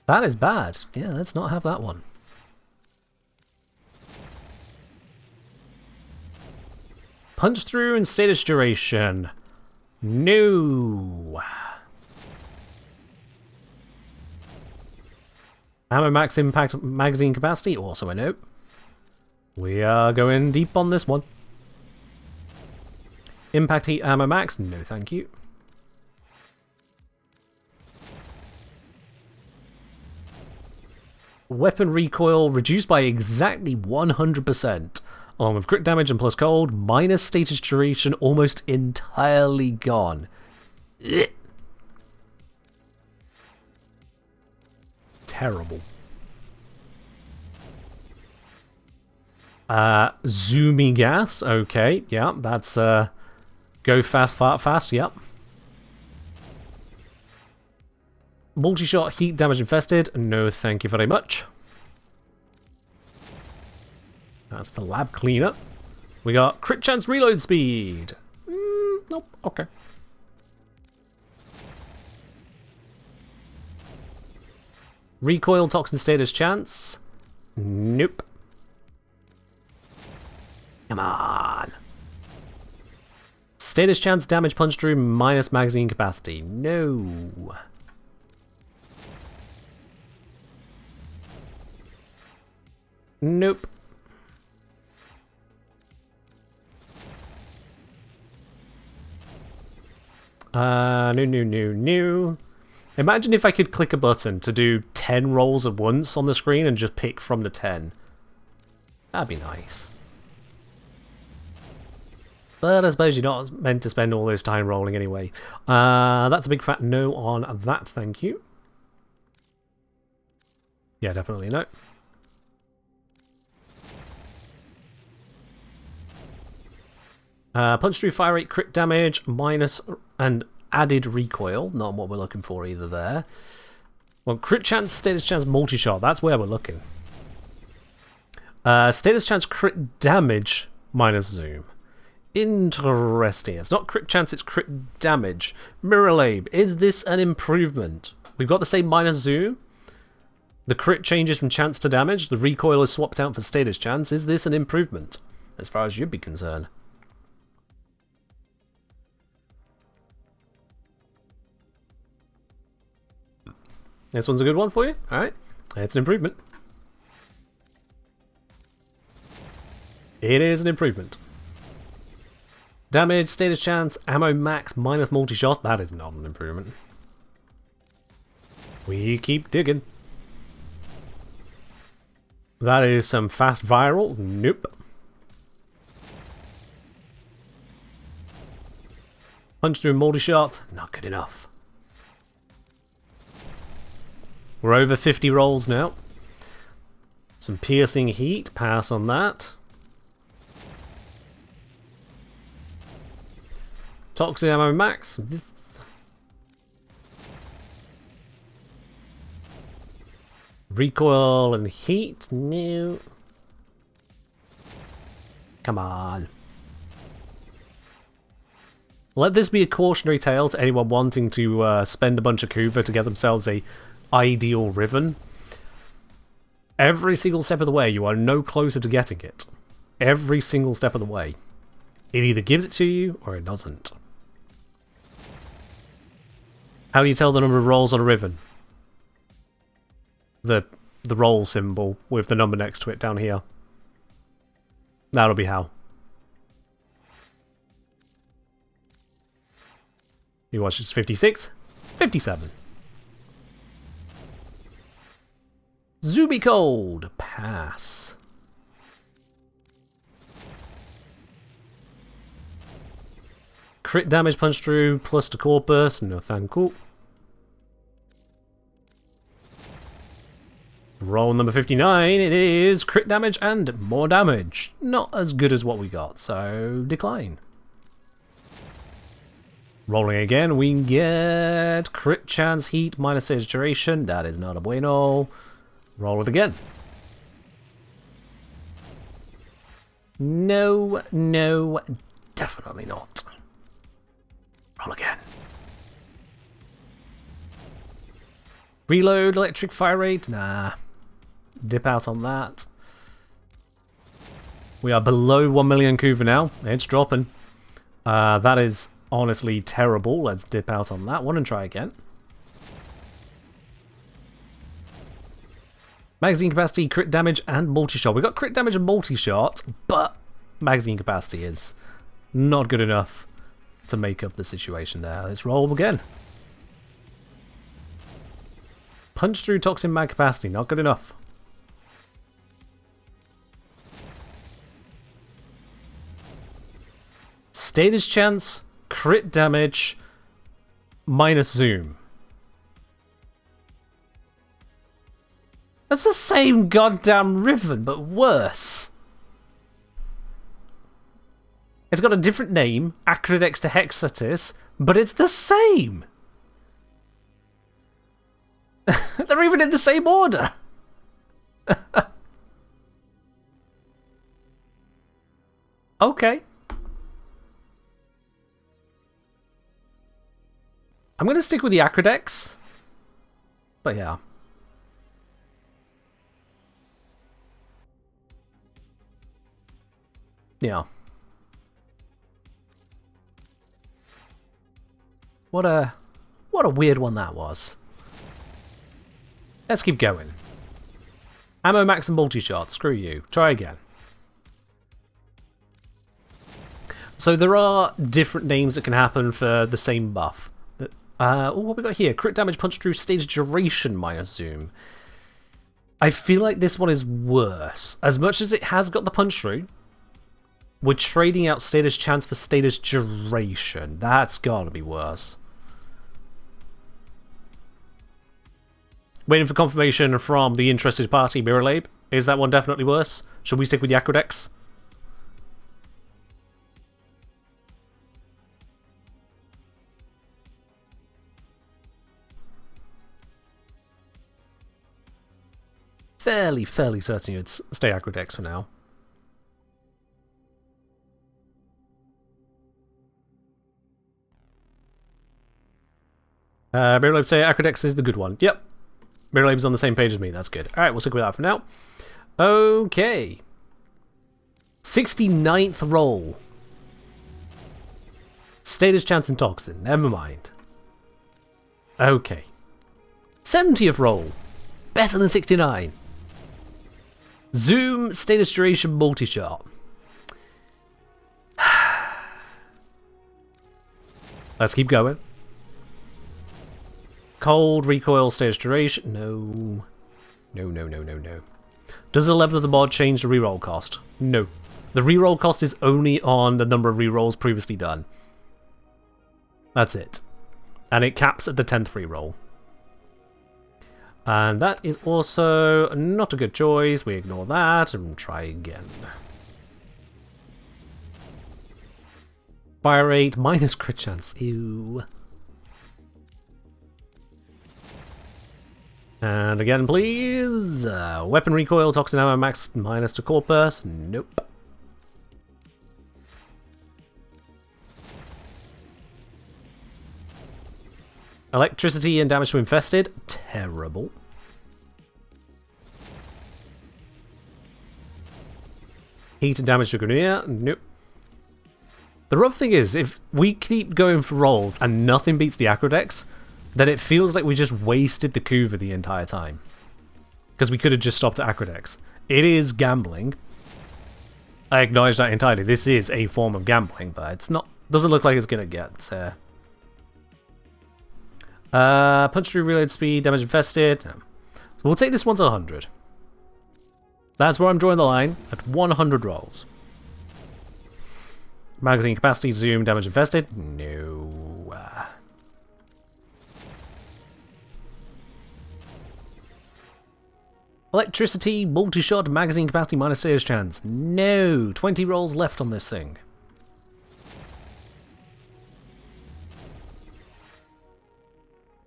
That is bad. Yeah, let's not have that one. Punch through and status duration. No. Ammo max impact magazine capacity, also a note. We are going deep on this one. Impact heat ammo max, no thank you. Weapon recoil reduced by exactly 100%, along with crit damage and plus cold, minus status duration almost entirely gone. Ugh. Terrible. Zoomy gas, okay, yeah, that's go fast, fart fast, yep. Multi-shot heat damage infested, no thank you very much. That's the lab cleaner. We got crit chance reload speed. Nope, okay. Recoil toxin status chance. Nope. Come on. Status chance damage punch through minus magazine capacity. No. Nope. No. Imagine if I could click a button to do 10 rolls at once on the screen and just pick from the 10. That'd be nice. But I suppose you're not meant to spend all this time rolling anyway. That's a big fat no on that, thank you. Yeah, definitely no. Punch through fire rate, crit damage, minus and added recoil. Not what we're looking for either there. Well, crit chance, status chance, multi-shot. That's where we're looking. Status chance, crit damage, minus zoom. Interesting. It's not crit chance, it's crit damage. Mirrorlabe, is this an improvement? We've got the same minus zoom. The crit changes from chance to damage. The recoil is swapped out for status chance. Is this an improvement? As far as you'd be concerned. This one's a good one for you? Alright. It's an improvement. It is an improvement. Damage, status chance, ammo max, minus multi-shot. That is not an improvement. We keep digging. That is some fast viral. Nope. Punch through multi-shot. Not good enough. We're over 50 rolls now. Some piercing heat. Pass on that. Toxic ammo max. Recoil and heat. No. Come on. Let this be a cautionary tale to anyone wanting to spend a bunch of Kuva to get themselves a ideal riven. Every single step of the way, you are no closer to getting it. Every single step of the way. It either gives it to you or it doesn't. How do you tell the number of rolls on a riven? The roll symbol with the number next to it down here. That'll be how. You watch, it's 56, 57. Zoomy Cold. Pass. Crit damage punch through plus the corpus. No thank you. Roll number 59. It is crit damage and more damage. Not as good as what we got, so decline. Rolling again, we get crit chance heat minus stage duration. That is not a bueno. Roll it again. No, no, definitely not. Roll again. Reload, electric fire rate? Nah. Dip out on that. We are below 1 million Kuva now. It's dropping. That is honestly terrible. Let's dip out on that one and try again. Magazine capacity, crit damage, and multi-shot. We got crit damage and multi-shot, but magazine capacity is not good enough to make up the situation there. Let's roll again. Punch through toxin mag capacity, not good enough. Status chance, crit damage, minus zoom. That's the same goddamn riven, but worse. It's got a different name, Acrodex to Hexatis, but it's the same. They're even in the same order. Okay. I'm going to stick with the Acrodex. But yeah. Yeah. What a weird one that was. Let's keep going. Ammo max and multi-shot. Screw you. Try again. So there are different names that can happen for the same buff. What we got here? Crit damage, punch through, stage duration, minus zoom. I feel like this one is worse. As much as it has got the punch through, we're trading out status chance for status duration. That's gotta be worse. Waiting for confirmation from the interested party, Miralabe. Is that one definitely worse? Should we stick with the Acrodex? Fairly certain you'd stay Acrodex for now. Miralabe say Acrodex is the good one. Yep. Miralabe's on the same page as me. That's good. Alright, we'll stick with that for now. Okay. 69th roll. Status chance and toxin. Never mind. Okay. 70th roll. Better than 69. Zoom, status duration, multi-shot. Let's keep going. Cold, recoil, status duration. No. No. Does the level of the mod change the reroll cost? No. The reroll cost is only on the number of rerolls previously done. That's it. And it caps at the 10th reroll. And that is also not a good choice. We ignore that and try again. Fire rate minus crit chance. Ew. And again, please. Weapon recoil, toxin ammo max minus to core burst. Nope. Electricity and damage to infested. Terrible. Heat and damage to Grenier. Nope. The rough thing is, if we keep going for rolls and nothing beats the Acrodex, then it feels like we just wasted the Kuva the entire time. Because we could have just stopped at Acrodex. It is gambling. I acknowledge that entirely. This is a form of gambling, but it's not. Doesn't look like it's gonna get there. Punch through, reload speed, damage infested. So we'll take this one to 100. That's where I'm drawing the line, at 100 rolls. Magazine capacity, zoom, damage infested. No. Electricity, multi-shot, magazine capacity, minus status chance. No. 20 rolls left on this thing.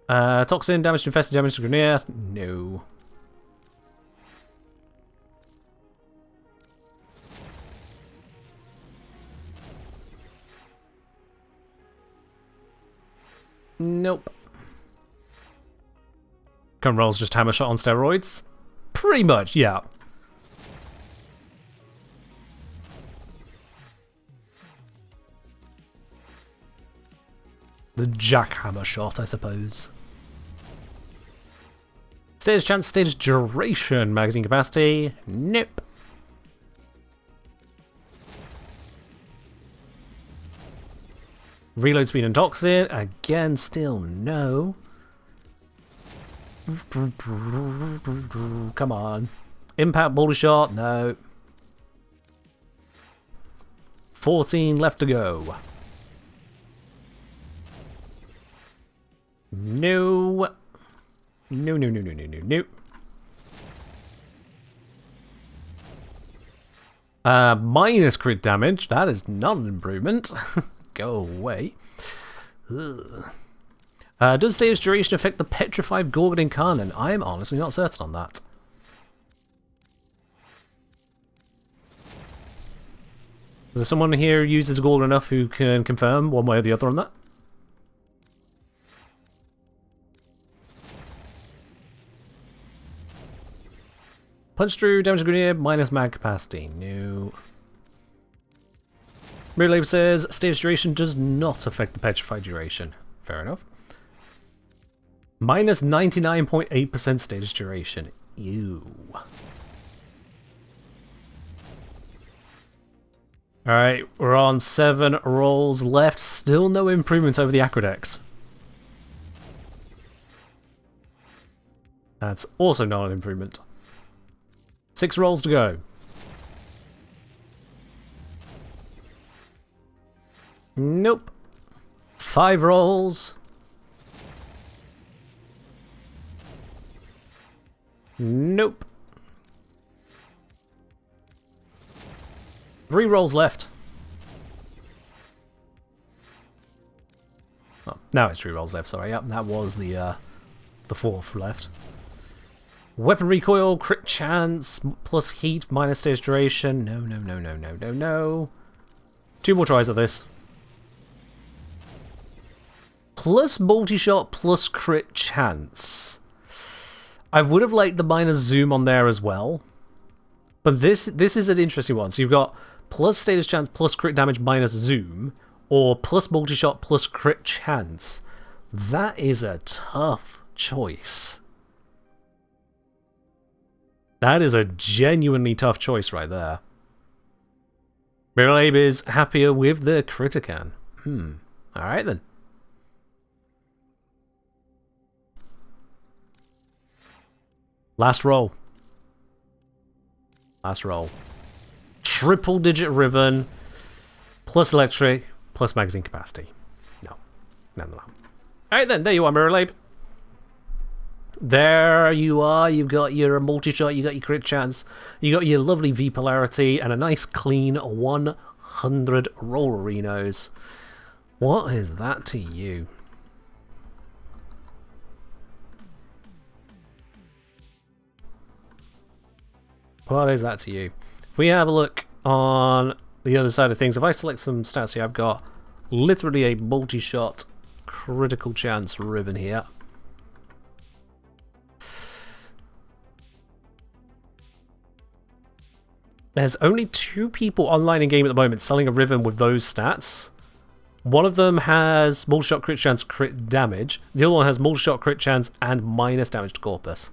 Toxin, damage infested, damage to Grenier. No. Nope. Current roll's just hammer shot on steroids? Pretty much, yeah. The jackhammer shot, I suppose. Stage chance, stage duration, magazine capacity? Nope. Reload speed and toxin? Again, still no. Come on. Impact body shot? No. 14 left to go. No. No, no, no, no, no, no, no. Minus crit damage. That is not an improvement. Go away. Ugh. Does stage duration affect the petrified Gorgon Incarnate? I am honestly not certain on that. Is there someone here who uses Gorgon enough who can confirm one way or the other on that? Punch through, damage to grenade, minus mag capacity. No. Mirror says stage duration does not affect the petrified duration. Fair enough. Minus 99.8% stage duration. Ew. Alright, we're on 7 rolls left. Still no improvement over the Acrodex. That's also not an improvement. 6 rolls to go. Nope. 5 rolls. Nope. 3 rolls left. Oh, now it's 3 rolls left, sorry. Yep, that was the 4th left. Weapon recoil, crit chance, plus heat, minus stage duration. No, no, no, no, no, no, no. 2 more tries at this. Plus multi-shot, plus crit chance. I would have liked the minus zoom on there as well. But this is an interesting one. So you've got plus status chance, plus crit damage, minus zoom, or plus multi-shot, plus crit chance. That is a tough choice. That is a genuinely tough choice right there. Mirror is happier with the Critican. Alright then. Last roll. Last roll. Triple digit ribbon, plus electric, plus magazine capacity. No. No, no, no. Alright then, there you are, Mirror. There you are, you've got your multi-shot, you got your crit chance, you got your lovely V polarity, and a nice clean 100 Rollerinos. What is that to you? What is that to you? If we have a look on the other side of things, if I select some stats here, I've got literally a multi-shot critical chance ribbon here. There's only 2 people online in game at the moment selling a ribbon with those stats. One of them has multi-shot crit chance, crit damage. The other one has multi-shot crit chance and minus damage to corpus.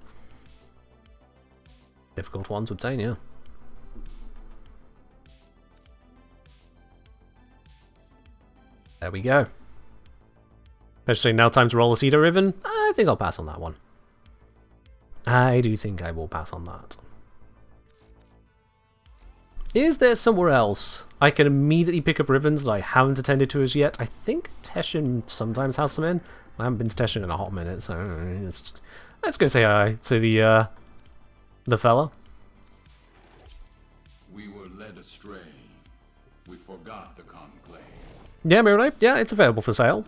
Difficult ones, would say, yeah. There we go. Especially now time to roll a Cedar Ribbon. I think I'll pass on that one. I do think I will pass on that. Is there somewhere else I can immediately pick up ribbons that I haven't attended to as yet? I think Teshin sometimes has some in. I haven't been to Teshin in a hot minute, so let's go say hi to the fella. We were led astray. We forgot the conclave. Yeah, Mirror, yeah, it's available for sale.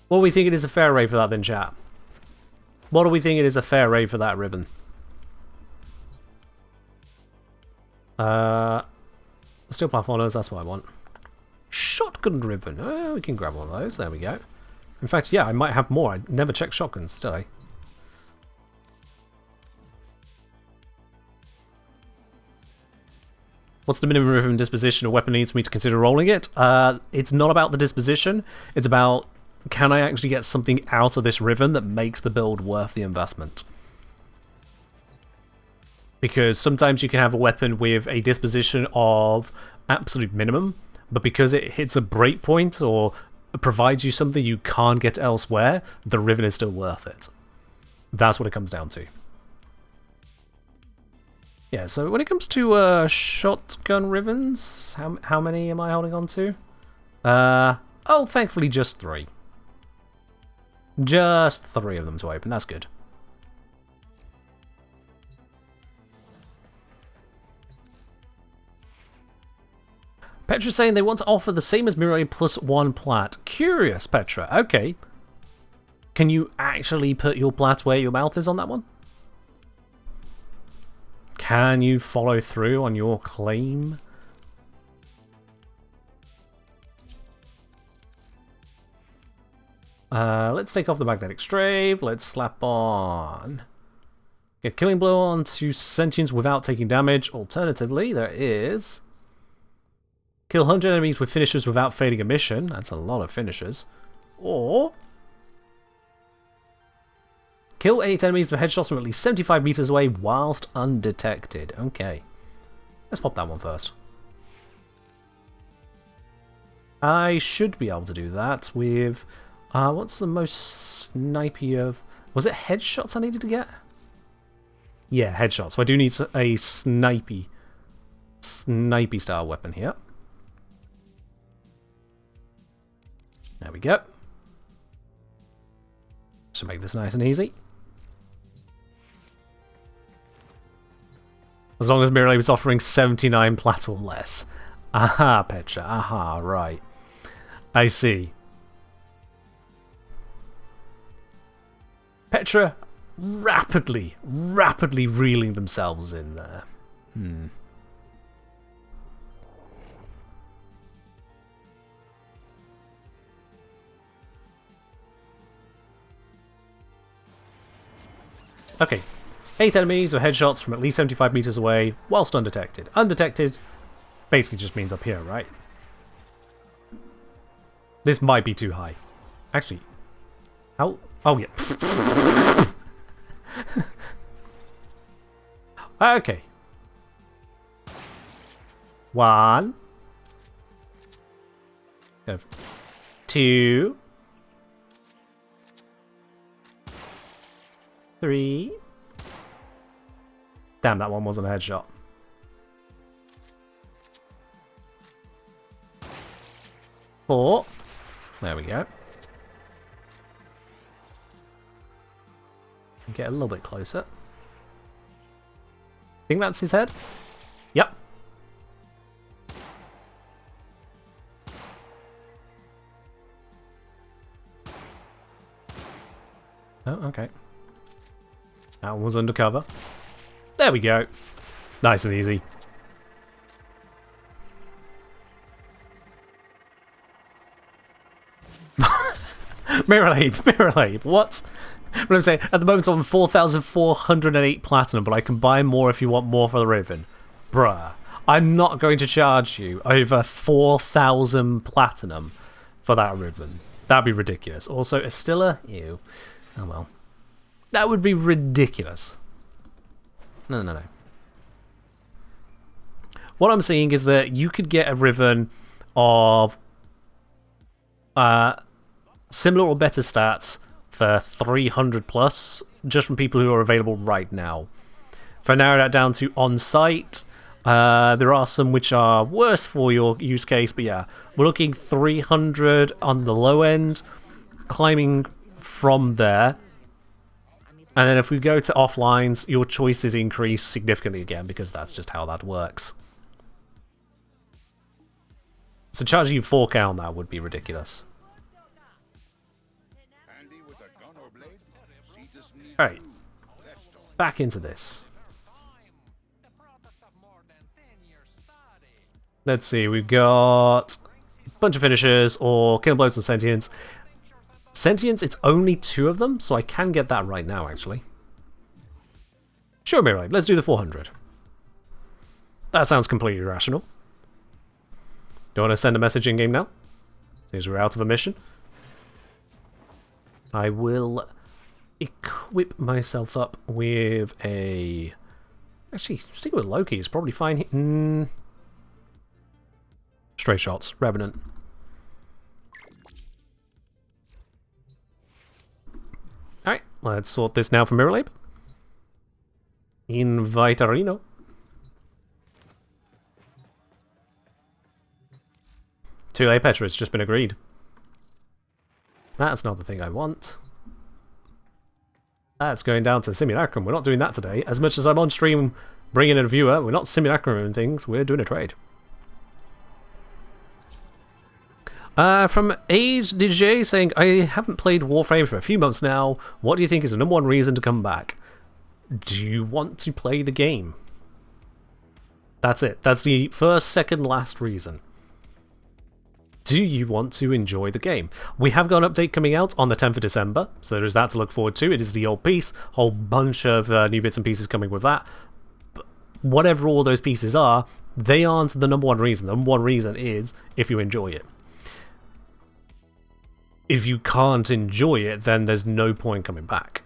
What do we think it is a fair rate for that then, chat? What do we think it is a fair rate for that ribbon? Steel platformers, that's what I want. Shot shotgun ribbon. Oh, we can grab one of those. There we go. In fact, yeah, I might have more. I never checked shotguns, did I? What's the minimum ribbon disposition a weapon needs for me to consider rolling it? It's not about the disposition. It's about, can I actually get something out of this ribbon that makes the build worth the investment? Because sometimes you can have a weapon with a disposition of absolute minimum, but because it hits a breakpoint or provides you something you can't get elsewhere, the ribbon is still worth it. That's what it comes down to. Yeah, so when it comes to shotgun ribbons, how many am I holding on to? Oh, thankfully just 3. Just 3 of them to open, that's good. Petra's saying they want to offer the same as Mirai plus 1 plat. Curious, Petra. Okay. Can you actually put your plat where your mouth is on that one? Can you follow through on your claim? Let's take off the magnetic strafe. Let's slap on. Get killing blow onto sentience without taking damage. Alternatively, there is kill 100 enemies with finishers without failing a mission. That's a lot of finishers. Or kill 8 enemies with headshots from at least 75 meters away whilst undetected. Okay. Let's pop that one first. I should be able to do that with... what's the most snipey of... Was it headshots I needed to get? Yeah, headshots. So I do need a snipey style weapon here. There we go. So make this nice and easy. As long as Mirror Lab is offering 79 plat or less. Aha, Petra. Aha, right. I see. Petra rapidly reeling themselves in there. Okay. 8 enemies with headshots from at least 75 meters away whilst undetected. Undetected basically just means up here, right? This might be too high. Actually, how? Oh, yeah. Okay. 1. 2. 3. Damn, that one wasn't a headshot. 4. There we go. Get a little bit closer. Think that's his head? Yep. Oh, okay. That one was undercover. There we go. Nice and easy. Mirror Lab, what? What I'm saying, at the moment I'm on 4,408 platinum, but I can buy more if you want more for the ribbon. Bruh, I'm not going to charge you over 4,000 platinum for that ribbon. That'd be ridiculous. Also, Estilla, ew. Oh well. That would be ridiculous. No. What I'm seeing is that you could get a ribbon of similar or better stats for 300 plus, just from people who are available right now. If I narrow that down to on-site, there are some which are worse for your use case, but yeah, we're looking 300 on the low end, climbing from there. And then if we go to offlines, your choices increase significantly again, because that's just how that works. So charging you 4K on that would be ridiculous. Alright, back into this. Let's see, we've got bunch of finishers, or kill blows and sentience. Sentience, it's only 2 of them, so I can get that right now, actually. Sure, Mirror, let's do the 400. That sounds completely rational. Do you want to send a message in-game now? Seems we're out of a mission. I will equip myself up with a... Actually, stick with Loki is probably fine. Stray shots, Revenant. Alright, let's sort this now for Mirrorlabe. Invite Arino. Too late, Petra, it's just been agreed. That's not the thing I want. That's going down to Simulacrum. We're not doing that today. As much as I'm on stream bringing in a viewer, we're not Simulacrum and things, we're doing a trade. From Age DJ saying, I haven't played Warframe for a few months now. What do you think is the #1 reason to come back? Do you want to play the game? That's it. That's the first, second, last reason. Do you want to enjoy the game? We have got an update coming out on the 10th of December, so there's that to look forward to. It is the old piece, whole bunch of new bits and pieces coming with that. But whatever all those pieces are, they aren't the #1 reason. The #1 reason is if you enjoy it. If you can't enjoy it, then there's no point coming back.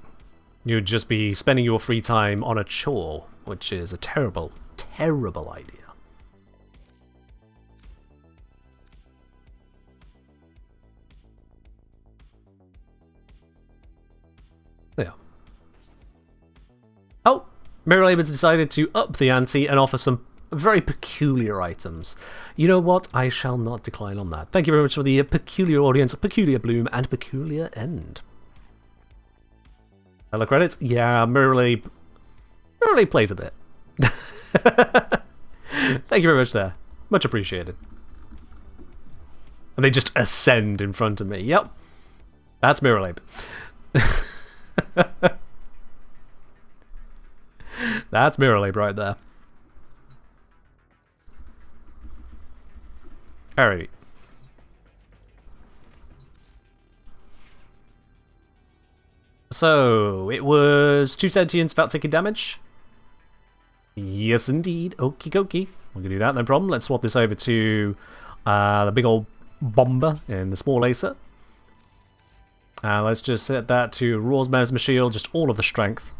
You'd just be spending your free time on a chore, which is a terrible, terrible idea. Yeah. Oh, Mirrorlabe has decided to up the ante and offer some very peculiar items. You know what? I shall not decline on that. Thank you very much for the peculiar audience, peculiar bloom, and peculiar end. Hello credits? Yeah, Mirrorlabe plays a bit. Thank you very much there. Much appreciated. And they just ascend in front of me. Yep. That's Mirrorlabe. That's Mirrorlabe right there. Alright. So, it was 2 sentients about taking damage. Yes, indeed. Okie dokie. We can do that, no problem. Let's swap this over to the big old bomber in the small lacer. Let's just set that to Raw's Mesmer Shield, just all of the strength.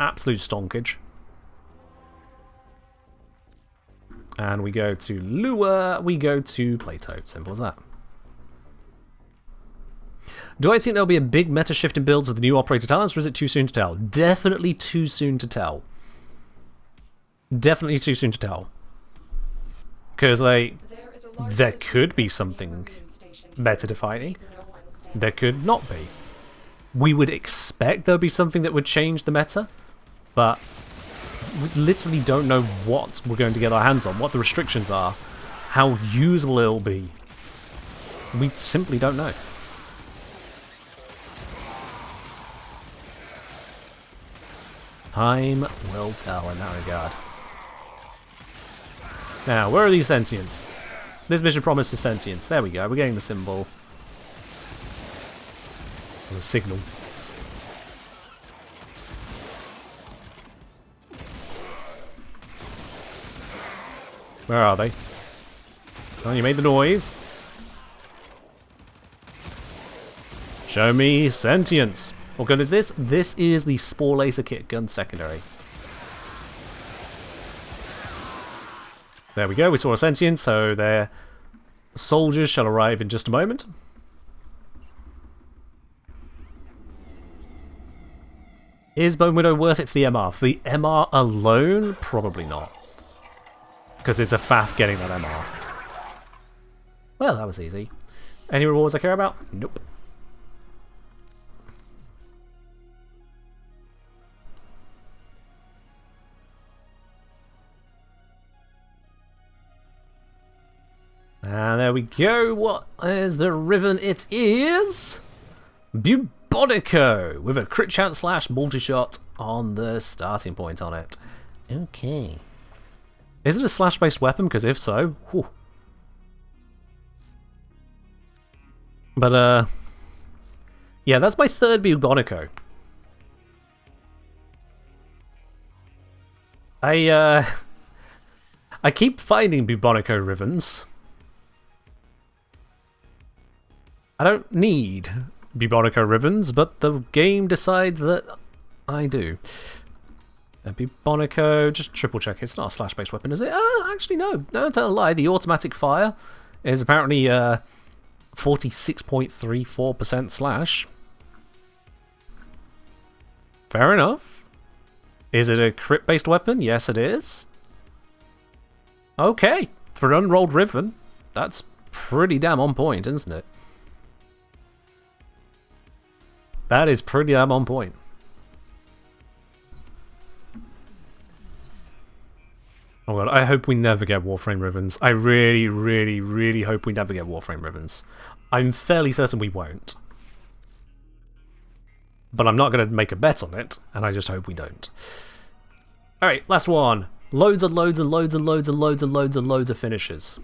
Absolute stonkage. And we go to Lure, we go to Plato. Simple as that. Do I think there'll be a big meta shift in builds with the new operator talents, or is it too soon to tell? Definitely too soon to tell. Definitely too soon to tell. Because, like, there could be something meta defining. There could not be. We would expect there'll be something that would change the meta, but we literally don't know what we're going to get our hands on, what the restrictions are, how usable it'll be. We simply don't know. Time will tell in that regard. Now, where are these sentients? This mission promises sentience. There we go. We're getting the symbol. Or the signal. Where are they? Oh, you made the noise. Show me sentience. What gun is this? This is the Spore Laser Kit gun secondary. There we go, we saw a sentience, so their soldiers shall arrive in just a moment. Is Bone Widow worth it for the MR? For the MR alone? Probably not. Because it's a faff getting that MR. Well, that was easy. Any rewards I care about? Nope. And there we go. What is the riven? It is Bubonico with a crit chance / multi-shot on the starting point on it. Okay. Is it a slash-based weapon? Because if so, whew. But, yeah, that's my third Bubonico. I keep finding Bubonico rivens. I don't need Bubonico rivens, but the game decides that I do. Bubonico, just triple check. It's not a slash-based weapon, is it? Actually, no. No, tell a lie. The automatic fire is apparently 46.34% slash. Fair enough. Is it a crit-based weapon? Yes, it is. Okay. For an unrolled riven, that's pretty damn on point, isn't it? That is pretty damn on point. Oh god, I hope we never get Warframe rivens. I really, really, really hope we never get Warframe rivens. I'm fairly certain we won't. But I'm not going to make a bet on it, and I just hope we don't. Alright, last one. Loads and loads and loads and loads and loads and loads and loads of finishes.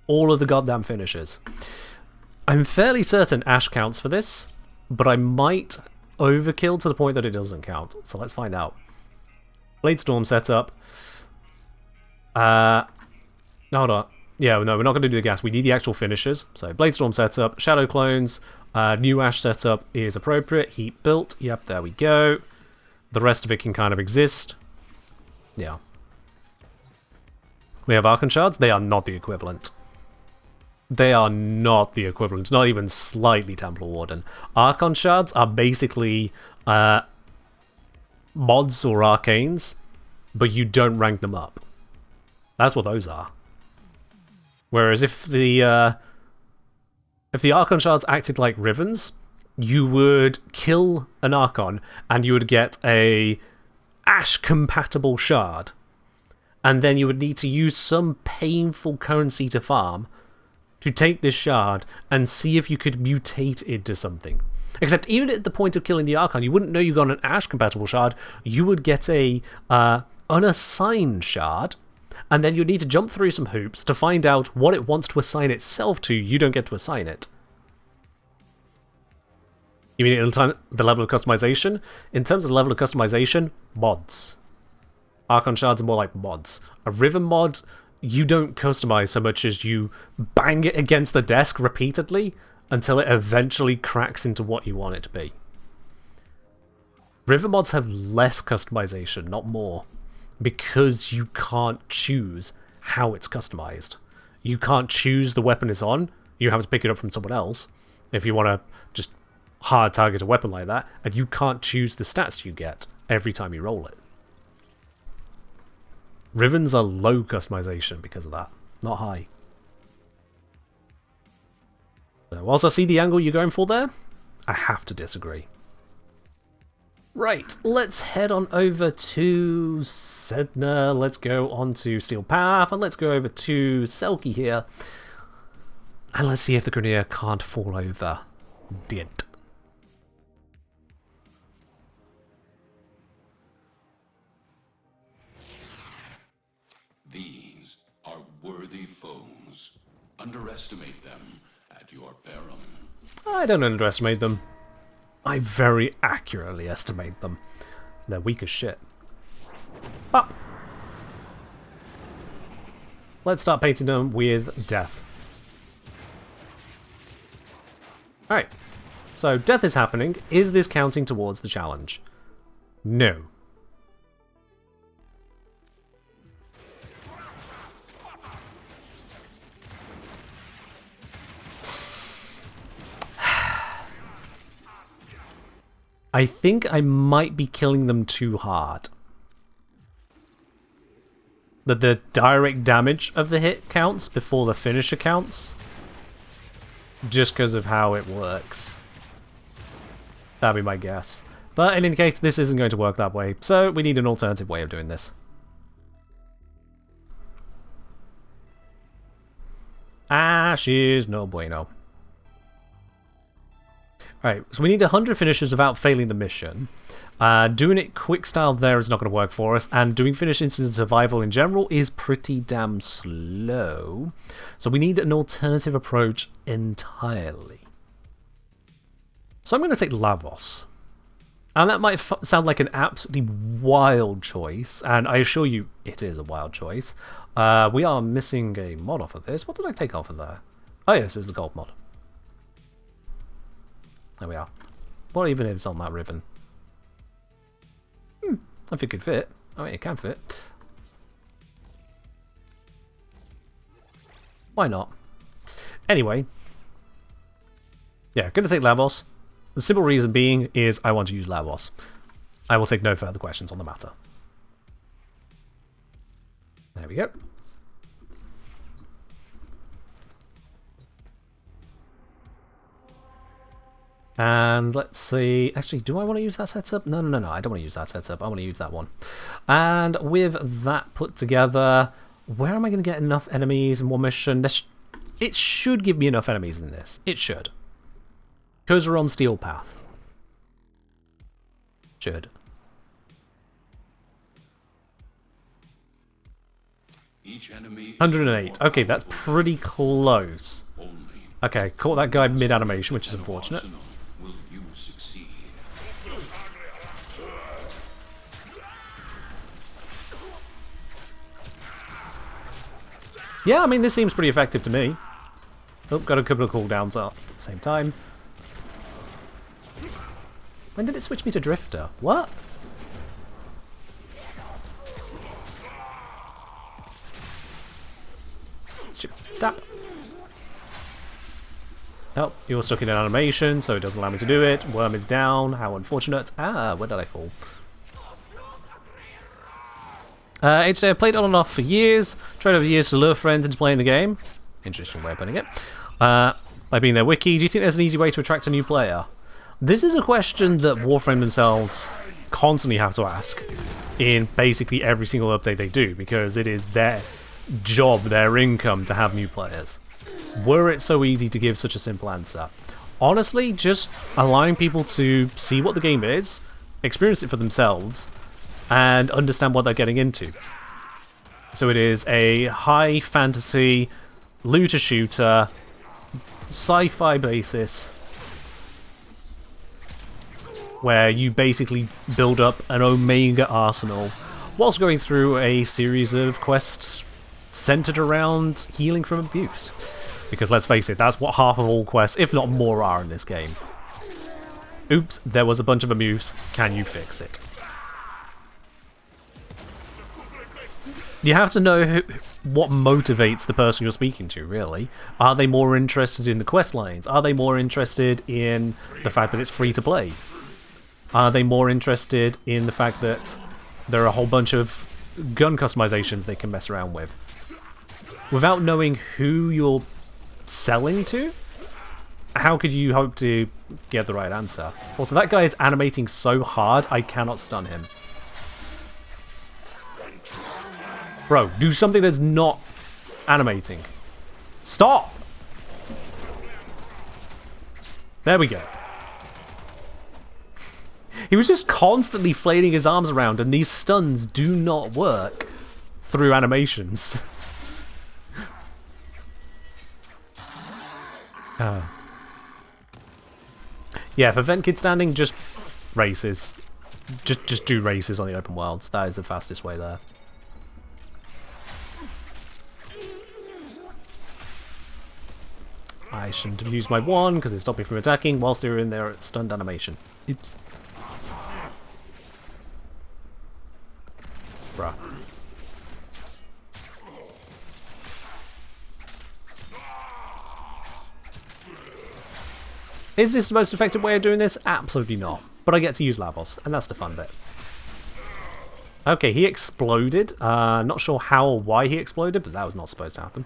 All of the goddamn finishes. I'm fairly certain Ash counts for this, but I might overkill to the point that it doesn't count. So let's find out. Bladestorm setup. No, hold on. Yeah, no, we're not going to do the gas. We need the actual finishes. So Bladestorm setup, Shadow Clones, new Ash setup is appropriate. Heat built. Yep, there we go. The rest of it can kind of exist. Yeah. We have Archon Shards. They are not the equivalent. They are not the equivalent. Not even slightly Templar Warden. Archon Shards are basically mods or arcanes, but you don't rank them up. That's what those are. Whereas if the Archon Shards acted like rivens, you would kill an Archon and you would get a Ash-compatible shard. And then you would need to use some painful currency to farm to take this shard and see if you could mutate it into something. Except even at the point of killing the Archon, you wouldn't know you got an Ash-compatible shard. You would get a unassigned shard, and then you'd need to jump through some hoops to find out what it wants to assign itself to. You don't get to assign it. You mean the level of customization? In terms of the level of customization, mods. Archon Shards are more like mods. A Riven mod, you don't customize so much as you bang it against the desk repeatedly until it eventually cracks into what you want it to be. Riven mods have less customization, not more, because you can't choose how it's customized. You can't choose the weapon it's on, you have to pick it up from someone else if you want to just hard target a weapon like that, and you can't choose the stats you get every time you roll it. Rivens are low customization because of that, not high. So whilst I see the angle you're going for there, I have to disagree. Right, let's head on over to Sedna, let's go on to Steel Path, and let's go over to Selkie here. And let's see if the Grineer can't fall over. Did. These are worthy foes. Underestimate them at your peril. I don't underestimate them. I very accurately estimate them. They're weak as shit. Up. Let's start painting them with death. Alright. So, death is happening. Is this counting towards the challenge? No. I think I might be killing them too hard. That the direct damage of the hit counts before the finisher counts. Just because of how it works. That'd be my guess. But in any case, this isn't going to work that way, so we need an alternative way of doing this. Ash is no bueno. Alright, so we need 100 finishes without failing the mission. Doing it quick style there is not going to work for us, and doing finishes in survival in general is pretty damn slow. So we need an alternative approach entirely. So I'm going to take Lavos. And that might sound like an absolutely wild choice, and I assure you it is a wild choice. We are missing a mod off of this. What did I take off of there? Oh yes, it's the gold mod. There we are. What even is on that riven? I think it could fit. I mean, it can fit. Why not? Anyway. Yeah, gonna take Lavos. The simple reason being is I want to use Lavos. I will take no further questions on the matter. There we go. And let's see. Actually, do I want to use that setup? No. I don't want to use that setup. I want to use that one. And with that put together, where am I going to get enough enemies in one mission? It should give me enough enemies in this. It should. Because we're on Steel Path. Should. Each enemy 108. Okay, that's pretty close. only. Okay, caught that guy mid-animation, which is unfortunate. Will you succeed? Yeah, I mean, this seems pretty effective to me. Oh, got a couple of cooldowns at the same time. When did it switch me to Drifter? What? Tap. Oh, you're stuck in an animation, so it doesn't allow me to do it. Worm is down. How unfortunate. Ah, where did I fall? I've played on and off for years. Tried over the years to lure friends into playing the game. Interesting way of putting it. By being their wiki, do you think there's an easy way to attract a new player? This is a question that Warframe themselves constantly have to ask in basically every single update they do, because it is their job, their income to have new players. Were it so easy to give such a simple answer? Honestly, just allowing people to see what the game is, experience it for themselves, and understand what they're getting into. So it is a high fantasy, looter shooter, sci-fi basis, where you basically build up an Omega arsenal whilst going through a series of quests centered around healing from abuse. Because let's face it, that's what half of all quests, if not more, are in this game. Oops, there was a bunch of abuse. Can you fix it? You have to know what motivates the person you're speaking to, really. Are they more interested in the quest lines? Are they more interested in the fact that it's free to play? Are they more interested in the fact that there are a whole bunch of gun customizations they can mess around with? Without knowing who you're selling to, how could you hope to get the right answer? Also, that guy is animating so hard, I cannot stun him. Bro, do something that's not animating. Stop! There we go. He was just constantly flailing his arms around, and these stuns do not work through animations. Yeah, for Vent Kid standing, just races. Just do races on the open worlds. That is the fastest way there. I shouldn't have used my wand because it stopped me from attacking whilst they were in their stunned animation. Oops. Bruh. Is this the most effective way of doing this? Absolutely not. But I get to use Lavos, and that's the fun bit. Okay, he exploded. Not sure how or why he exploded, but that was not supposed to happen.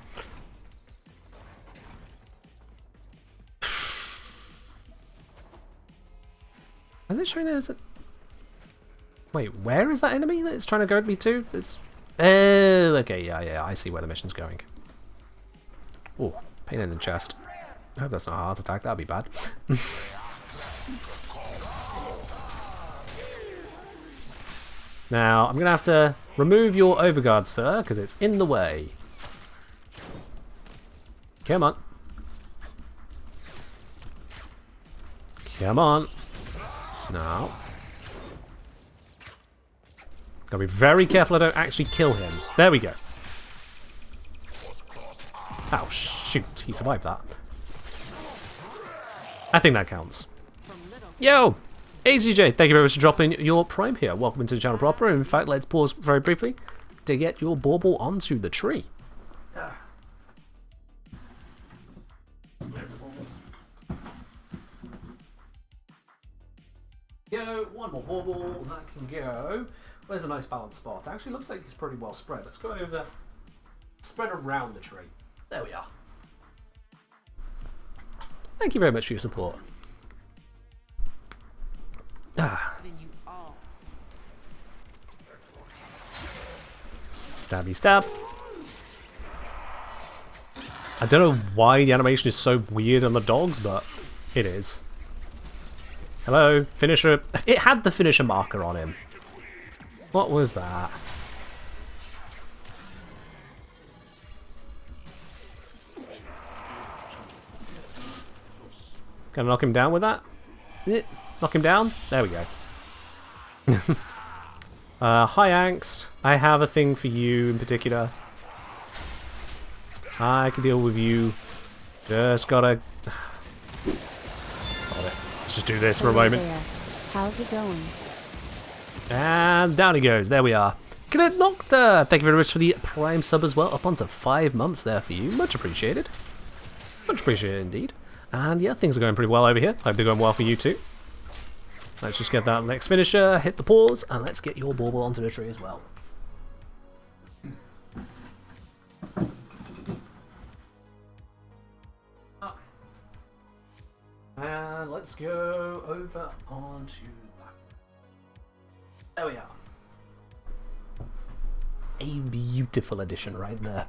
Is it showing there's a... Wait, where is that enemy that it's trying to go me to? It's... okay, yeah, I see where the mission's going. Oh, pain in the chest. I hope that's not a heart attack, that'd be bad. Now, I'm going to have to remove your overguard, sir, because it's in the way. Come on. Come on. No. Gotta be very careful I don't actually kill him. There we go. Oh, shoot. He survived that. I think that counts. Yo! ACJ, thank you very much for dropping your Prime here. Welcome into the channel proper. In fact, let's pause very briefly to get your bauble onto the tree. Go, one more bauble, that can go. Where's a nice balanced spot? It actually looks like it's pretty well spread. Let's go over, spread around the tree. There we are. Thank you very much for your support. Stabby stab. I don't know why the animation is so weird on the dogs, but it is. Hello, finisher. It had the finisher marker on him. What was that? Can I knock him down with that? Knock him down? There we go. Hi Angst. I have a thing for you in particular. I can deal with you. Just gotta... Solve it. Let's just do this for a moment. How's it going? And down he goes. There we are. Get it knocked. Thank you very much for the Prime sub as well. Up onto 5 months there for you. Much appreciated. Much appreciated indeed. And yeah, things are going pretty well over here. Hope they're going well for you too. Let's just get that next finisher, hit the pause, and let's get your bauble onto the tree as well. And let's go over onto that. There we are. A beautiful addition right there.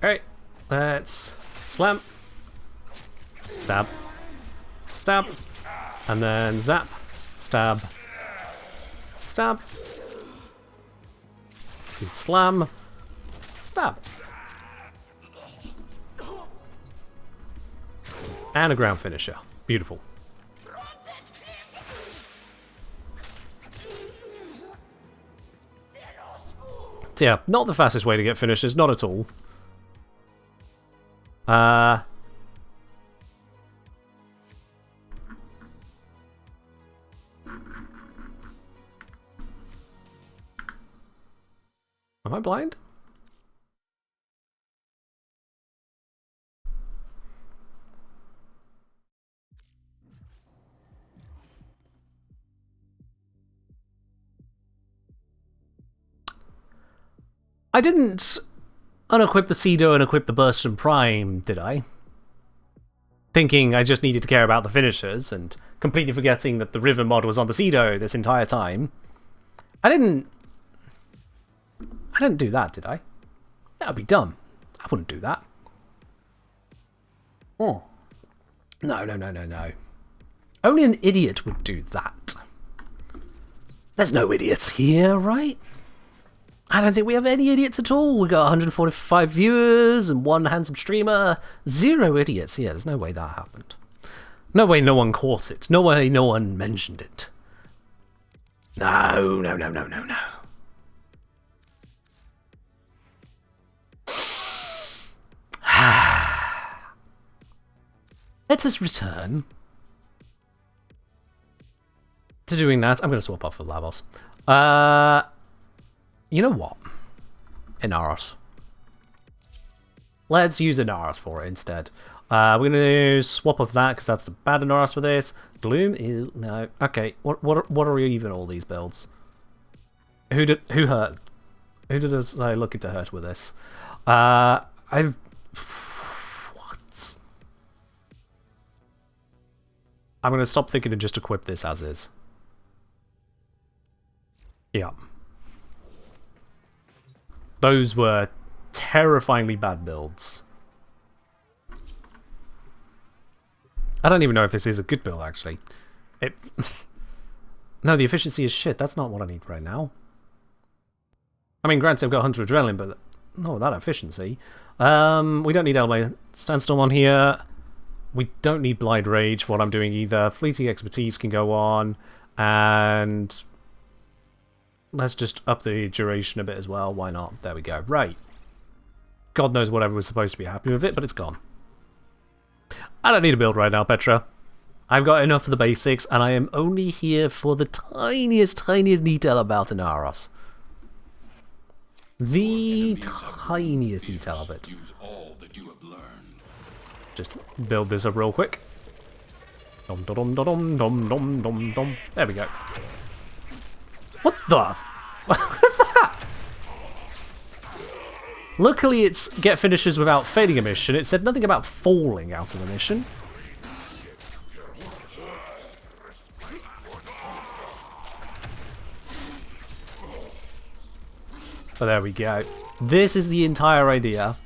Alright, let's slam, stab, stab, and then zap, stab, stab, slam, stab. And a ground finisher. Beautiful. So yeah, not the fastest way to get finishers, not at all. Am I blind? I didn't unequip the Cedo and equip the Burst and Prime, did I? Thinking I just needed to care about the finishers and completely forgetting that the Riven mod was on the Cedo this entire time. I didn't do that, did I? That would be dumb. I wouldn't do that. Oh. No, no, no, no, no. Only an idiot would do that. There's no idiots here, right? I don't think we have any idiots at all. We got 145 viewers and 1 handsome streamer. 0 idiots. Yeah, there's no way that happened. No way no one caught it. No way no one mentioned it. No, no, no, no, no, no. Let us return to doing that. I'm going to swap off for Lavos. You know what? Inaros. Let's use Inaros for it instead. We're going to swap off that because that's the bad Inaros for this. Gloom? Ew, no. Okay, what are even all these builds? Who hurt? Who did I look to hurt with this? What? I'm going to stop thinking and just equip this as is. Yeah. Those were terrifyingly bad builds. I don't even know if this is a good build, actually. No, the efficiency is shit. That's not what I need right now. I mean, granted, I've got 100 adrenaline, but Oh, that efficiency. We don't need Elbow Sandstorm on here. We don't need Blind Rage for what I'm doing either. Fleeting Expertise can go on. And let's just up the duration a bit as well. Why not? There we go. Right. God knows whatever was supposed to be happy with it, but it's gone. I don't need a build right now, Petra. I've got enough for the basics, and I am only here for the tiniest detail about Inaros. The tiniest detail of it. Use all that you have learned. Just build this up real quick. Dum dum dum dum dum dum dum. There we go. What the? What's that? Luckily, it's get finishes without failing a mission. It said nothing about falling out of a mission. But there we go. This is the entire idea.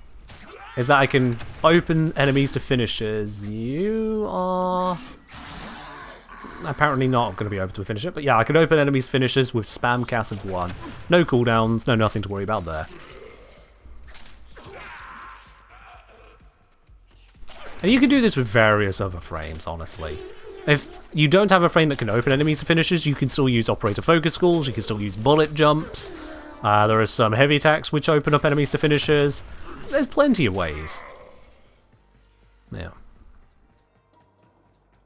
Is that I can open enemies to finishes. You are apparently not going to be able to finish it. But yeah, I can open enemies finishes with spam cast of 1. No cooldowns, no nothing to worry about there. And you can do this with various other frames, honestly. If you don't have a frame that can open enemies to finishes, you can still use operator focus schools, you can still use bullet jumps. There are some heavy attacks which open up enemies to finishers. There's plenty of ways. Yeah.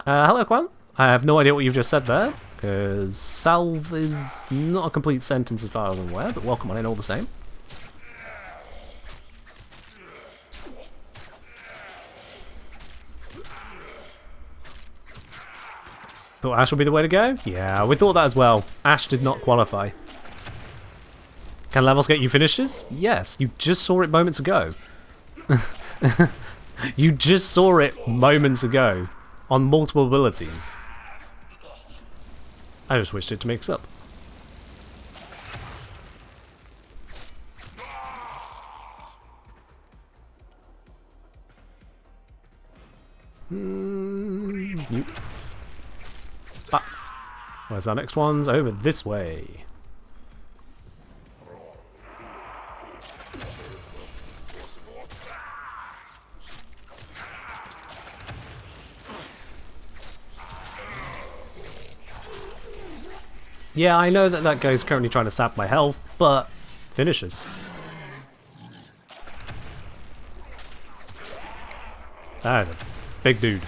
Hello, Quan. I have no idea what you've just said there, because salve is not a complete sentence as far as I'm aware, but welcome on in all the same. Thought Ash would be the way to go? Yeah, we thought that as well. Ash did not qualify. Can levels get you finishes? Yes, you just saw it moments ago. You just saw it moments ago on multiple abilities. I just wished it to mix up. You. Ah. Where's our next ones? Over this way. Yeah, I know that that guy's currently trying to sap my health, but finishes. That is a big dude.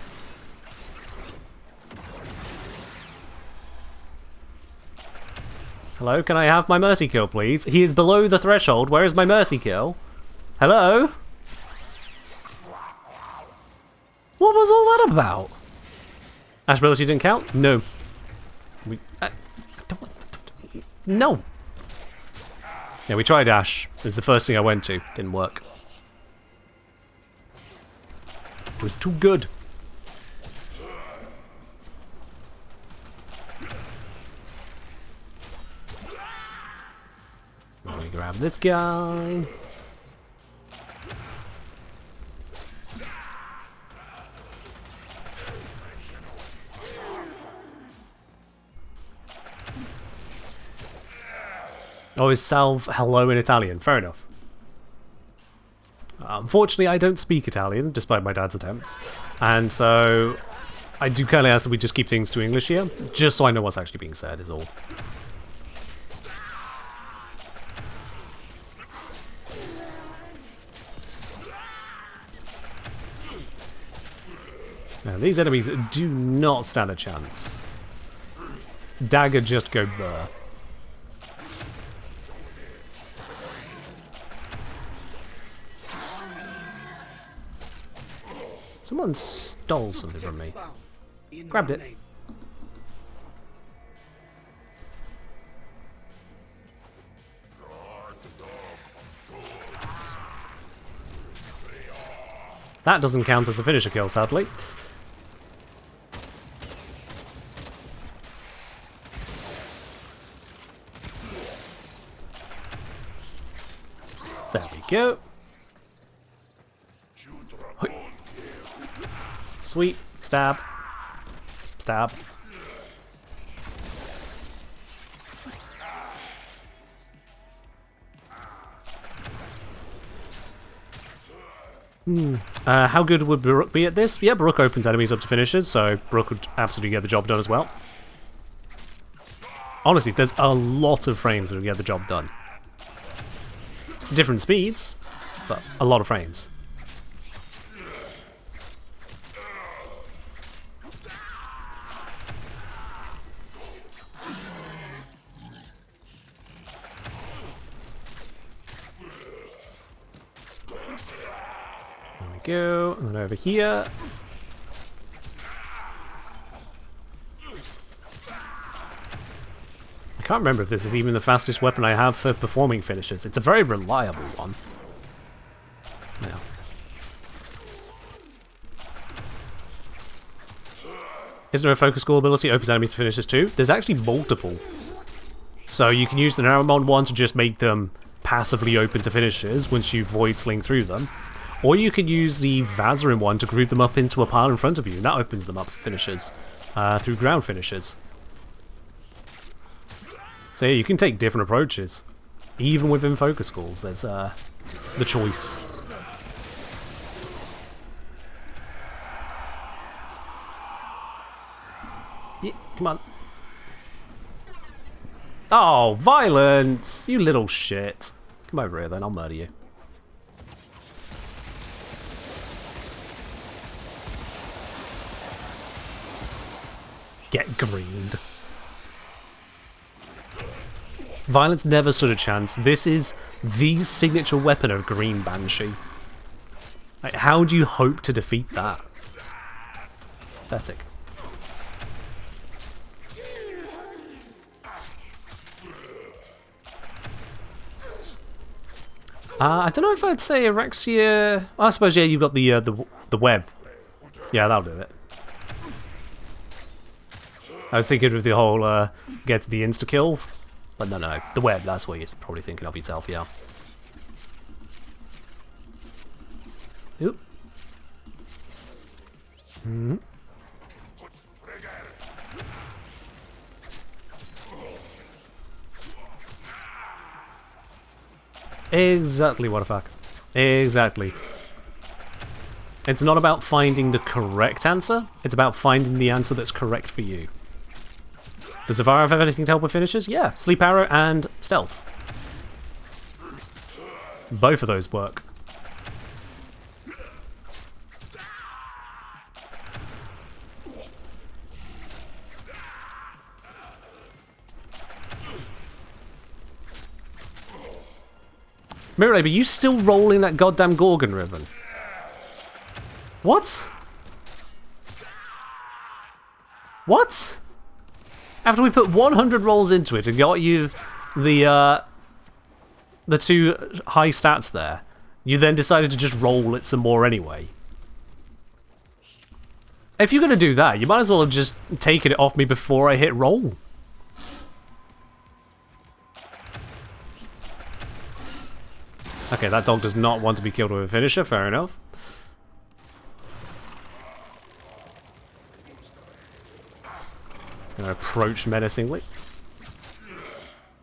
Hello, can I have my mercy kill, please? He is below the threshold. Where is my mercy kill? Hello? What was all that about? Ash ability didn't count? No. No. Yeah, we tried Ash. It was the first thing I went to. Didn't work. It was too good. Let me grab this guy. Oh, is salve hello in Italian? Fair enough. Unfortunately, I don't speak Italian, despite my dad's attempts. And so, I do kind of ask that we just keep things to English here, just so I know what's actually being said, is all. Now, these enemies do not stand a chance. Dagger just go burr. Someone stole something from me. Grabbed it. That doesn't count as a finisher kill, sadly. There we go. Sweet. Stab. Stab. How good would Baruch be at this? Yeah, Baruch opens enemies up to finishers, so Baruch would absolutely get the job done as well. Honestly, there's a lot of frames that would get the job done. Different speeds, but a lot of frames. There we go, and then over here. I can't remember if this is even the fastest weapon I have for performing finishes. It's a very reliable one. Now. Isn't there a focus score ability opens enemies to finishes too? There's actually multiple. So you can use the Naramon one to just make them passively open to finishes once you void sling through them. Or you can use the Vazarin one to group them up into a pile in front of you, and that opens them up for finishes through ground finishes. So yeah, you can take different approaches. Even within focus calls, there's the choice. Yeah, come on. Oh, violence! You little shit. Come over here then, I'll murder you. Get greened. Violence never stood a chance. This is the signature weapon of Green Banshee. Like, how do you hope to defeat that? Pathetic. I don't know if I'd say Erexia. I suppose yeah, you've got the web. Yeah, that'll do it. I was thinking of the whole get the insta kill. But no, the web, that's what you're probably thinking of yourself, yeah. Oop. Mm-hmm. Exactly, what the fuck. Exactly. It's not about finding the correct answer, it's about finding the answer that's correct for you. Does Zavara have anything to help with finishes? Yeah, Sleep Arrow and Stealth. Both of those work. Mirror Labor, you still rolling that goddamn Gorgon ribbon? What? What? After we put 100 rolls into it and got you the 2 high stats there, you then decided to just roll it some more anyway. If you're going to do that, you might as well have just taken it off me before I hit roll. Okay, that dog does not want to be killed with a finisher, fair enough. Gonna approach menacingly.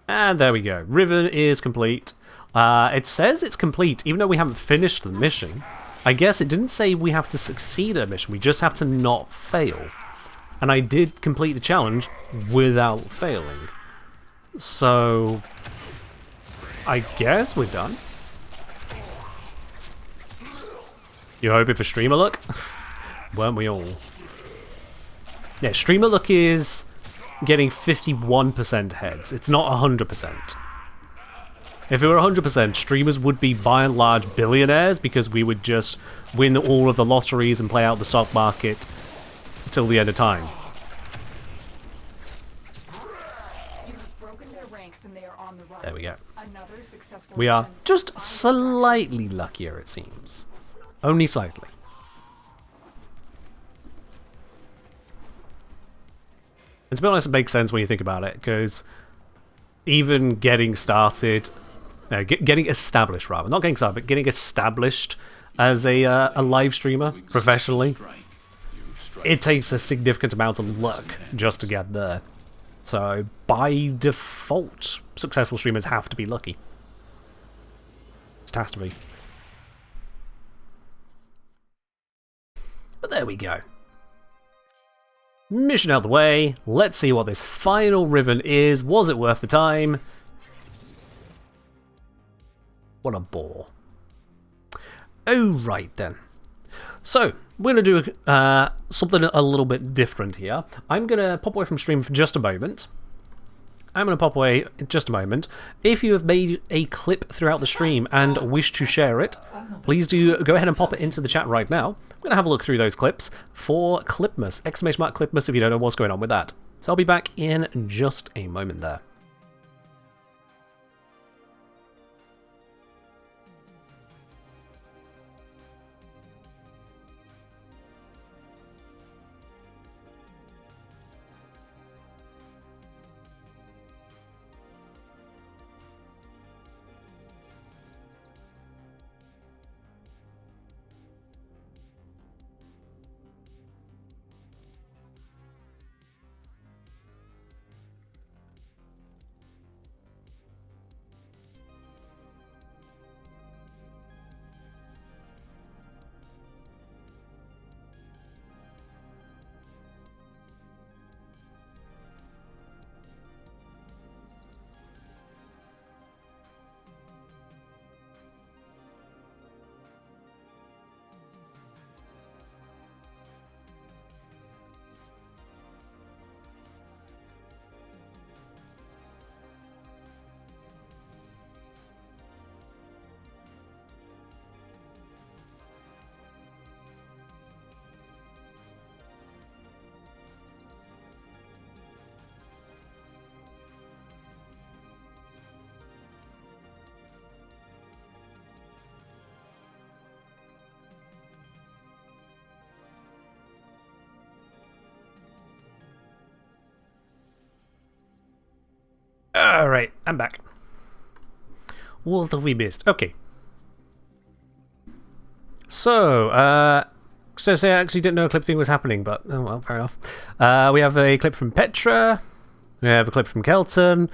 And there we go. Riven is complete. It says it's complete, even though we haven't finished the mission. I guess it didn't say we have to succeed at a mission, we just have to not fail. And I did complete the challenge without failing. So I guess we're done. You hoping for streamer luck? Weren't we all? Yeah, streamer luck is getting 51% heads. It's not 100%. If it were 100%, streamers would be by and large billionaires because we would just win all of the lotteries and play out the stock market till the end of time. There we go. We are just slightly luckier, it seems. Only slightly. And to be honest, it makes sense when you think about it, because even getting started, no, getting established rather, not getting started, but getting established as a live streamer professionally, it takes a significant amount of luck just to get there. So by default, successful streamers have to be lucky. It has to be. There we go. Mission out of the way. Let's see what this final riven is. Was it worth the time? What a bore. Oh, right then. So, we're going to do something a little bit different here. I'm going to pop away from stream for just a moment. If you have made a clip throughout the stream and wish to share it, please do go ahead and pop it into the chat right now. I'm going to have a look through those clips for Clipmas, !Clipmas if you don't know what's going on with that. So I'll be back in just a moment there. Alright, I'm back. What have we missed? Okay. So, say I actually didn't know a clip thing was happening, but oh well, fair enough. We have a clip from Petra. We have a clip from Kelton.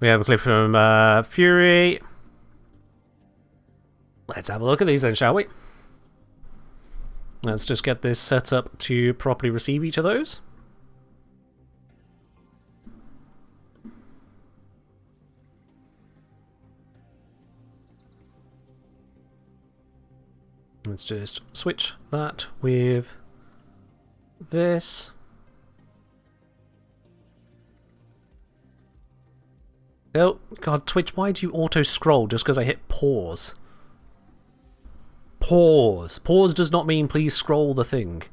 We have a clip from Fury. Let's have a look at these then, shall we? Let's just get this set up to properly receive each of those. Let's just switch that with this. Oh, God, Twitch, why do you auto-scroll just because I hit pause? Pause. Pause does not mean please scroll the thing.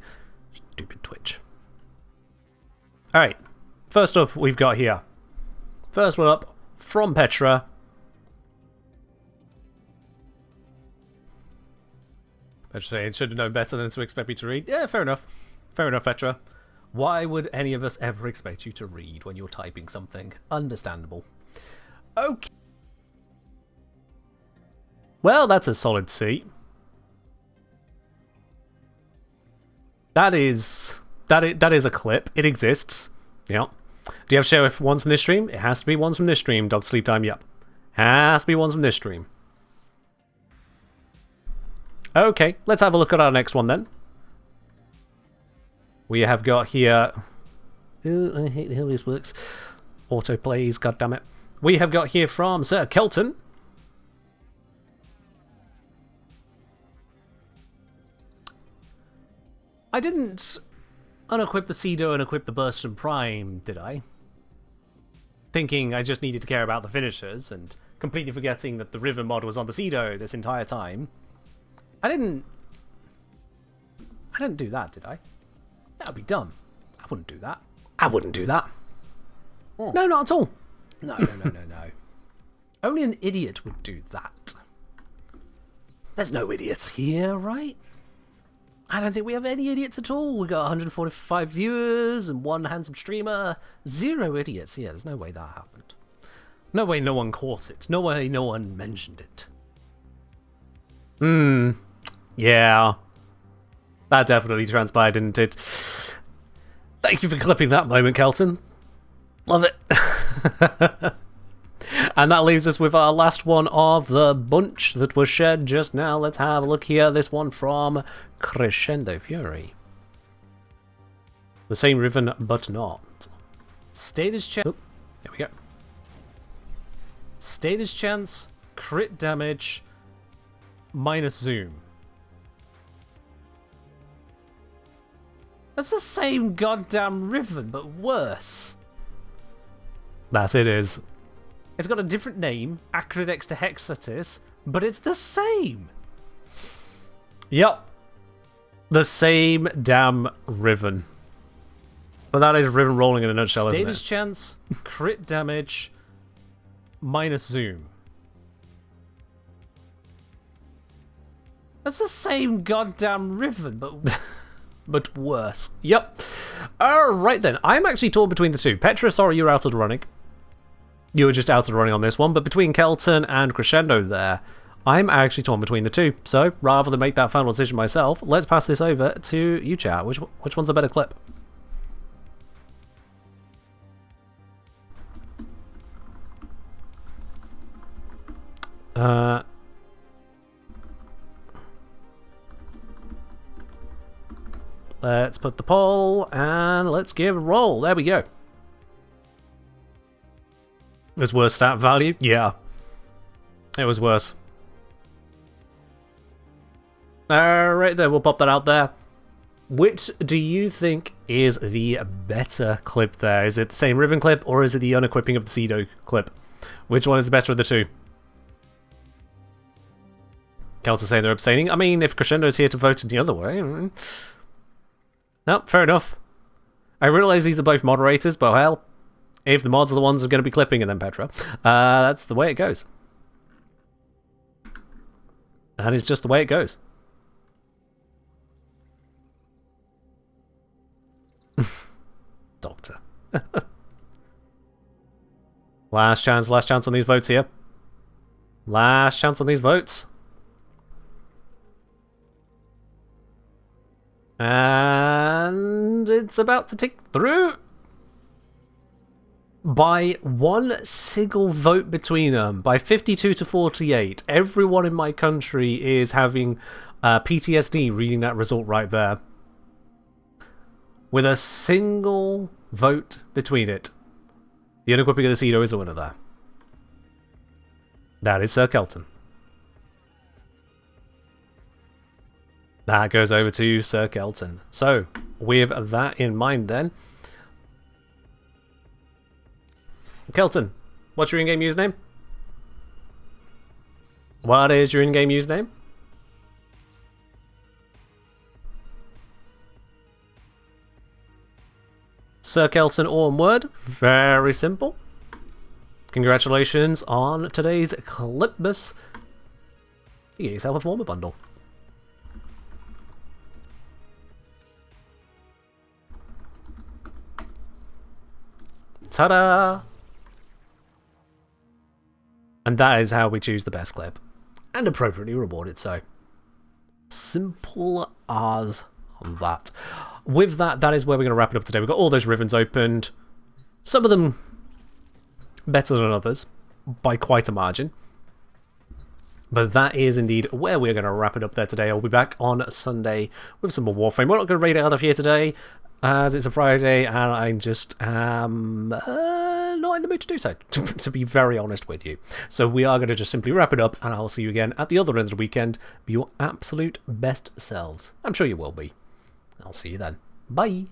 Stupid Twitch. Alright, first up we've got here. First one up, from Petra. Petra saying, should have known better than to expect me to read. Yeah, fair enough. Fair enough, Petra. Why would any of us ever expect you to read when you're typing something? Understandable. Okay. Well, that's a solid C. That is a clip. It exists. Yeah. Do you have share ones from this stream? It has to be ones from this stream. Dog sleep time, yep. Has to be ones from this stream. Okay, let's have a look at our next one then. We have got here... Ooh, I hate how this works. Autoplays, goddammit. We have got here from Sir Kelton. I didn't unequip the Cedo and equip the Burst and Prime, did I? Thinking I just needed to care about the finishers and completely forgetting that the River mod was on the Cedo this entire time. I didn't do that, did I? That would be dumb. I wouldn't do that. I wouldn't do that. Oh. No, not at all. No. Only an idiot would do that. There's no idiots here, right? I don't think we have any idiots at all. We got 145 viewers and one handsome streamer. 0 idiots. Yeah, there's no way that happened. No way no one caught it. No way no one mentioned it. Yeah. That definitely transpired, didn't it? Thank you for clipping that moment, Kelton. Love it. And that leaves us with our last one of the bunch that was shared just now. Let's have a look here. This one from Crescendo Fury. The same riven, but not. Status chance. Oh, there we go. Status chance, crit damage, minus zoom. That's the same goddamn riven, but worse. That it is. It's got a different name, Acrodex to Hexatis, but it's the same. Yup. The same damn riven. But that is riven rolling in a nutshell, isn't it? Status chance, crit damage, minus zoom. That's the same goddamn riven, but worse. Yep. Alright then, I'm actually torn between the two. Petra, sorry you're out of the running. You were just out of the running on this one, but between Kelton and Crescendo there, I'm actually torn between the two. So, rather than make that final decision myself, let's pass this over to you, chat. Which one's a better clip? Let's put the poll, and let's give a roll. There we go. It was worse stat value? Yeah. It was worse. Alright then, we'll pop that out there. Which do you think is the better clip there? Is it the same Riven clip, or is it the unequipping of the Cedo clip? Which one is the better of the two? Kelton's saying they're abstaining. I mean, if Crescendo's here to vote in the other way... No, fair enough. I realise these are both moderators, but hell, if the mods are the ones who are going to be clipping and then Petra, that's the way it goes. And it's just the way it goes. Doctor. Last chance on these votes here. Last chance on these votes. And it's about to tick through. By one single vote between them, by 52 to 48, everyone in my country is having PTSD reading that result right there. With a single vote between it. The unequipping of the Cedo is the winner there. That is Sir Kelton. That goes over to Sir Kelton. So, with that in mind then, Kelton, what's your in-game username? What is your in-game username? Sir Kelton, all one word. Very simple. Congratulations on today's Clipmas. You get yourself a Former bundle. Ta-da! And that is how we choose the best clip. And appropriately reward it so. Simple as that. With that, that is where we're going to wrap it up today. We've got all those rivens opened. Some of them better than others, by quite a margin. But that is indeed where we're going to wrap it up there today. I'll be back on Sunday with some more Warframe. We're not going to raid it out of here today, as it's a Friday, and I'm just not in the mood to do so, to be very honest with you. So we are going to just simply wrap it up, and I'll see you again at the other end of the weekend. Be your absolute best selves. I'm sure you will be. I'll see you then. Bye.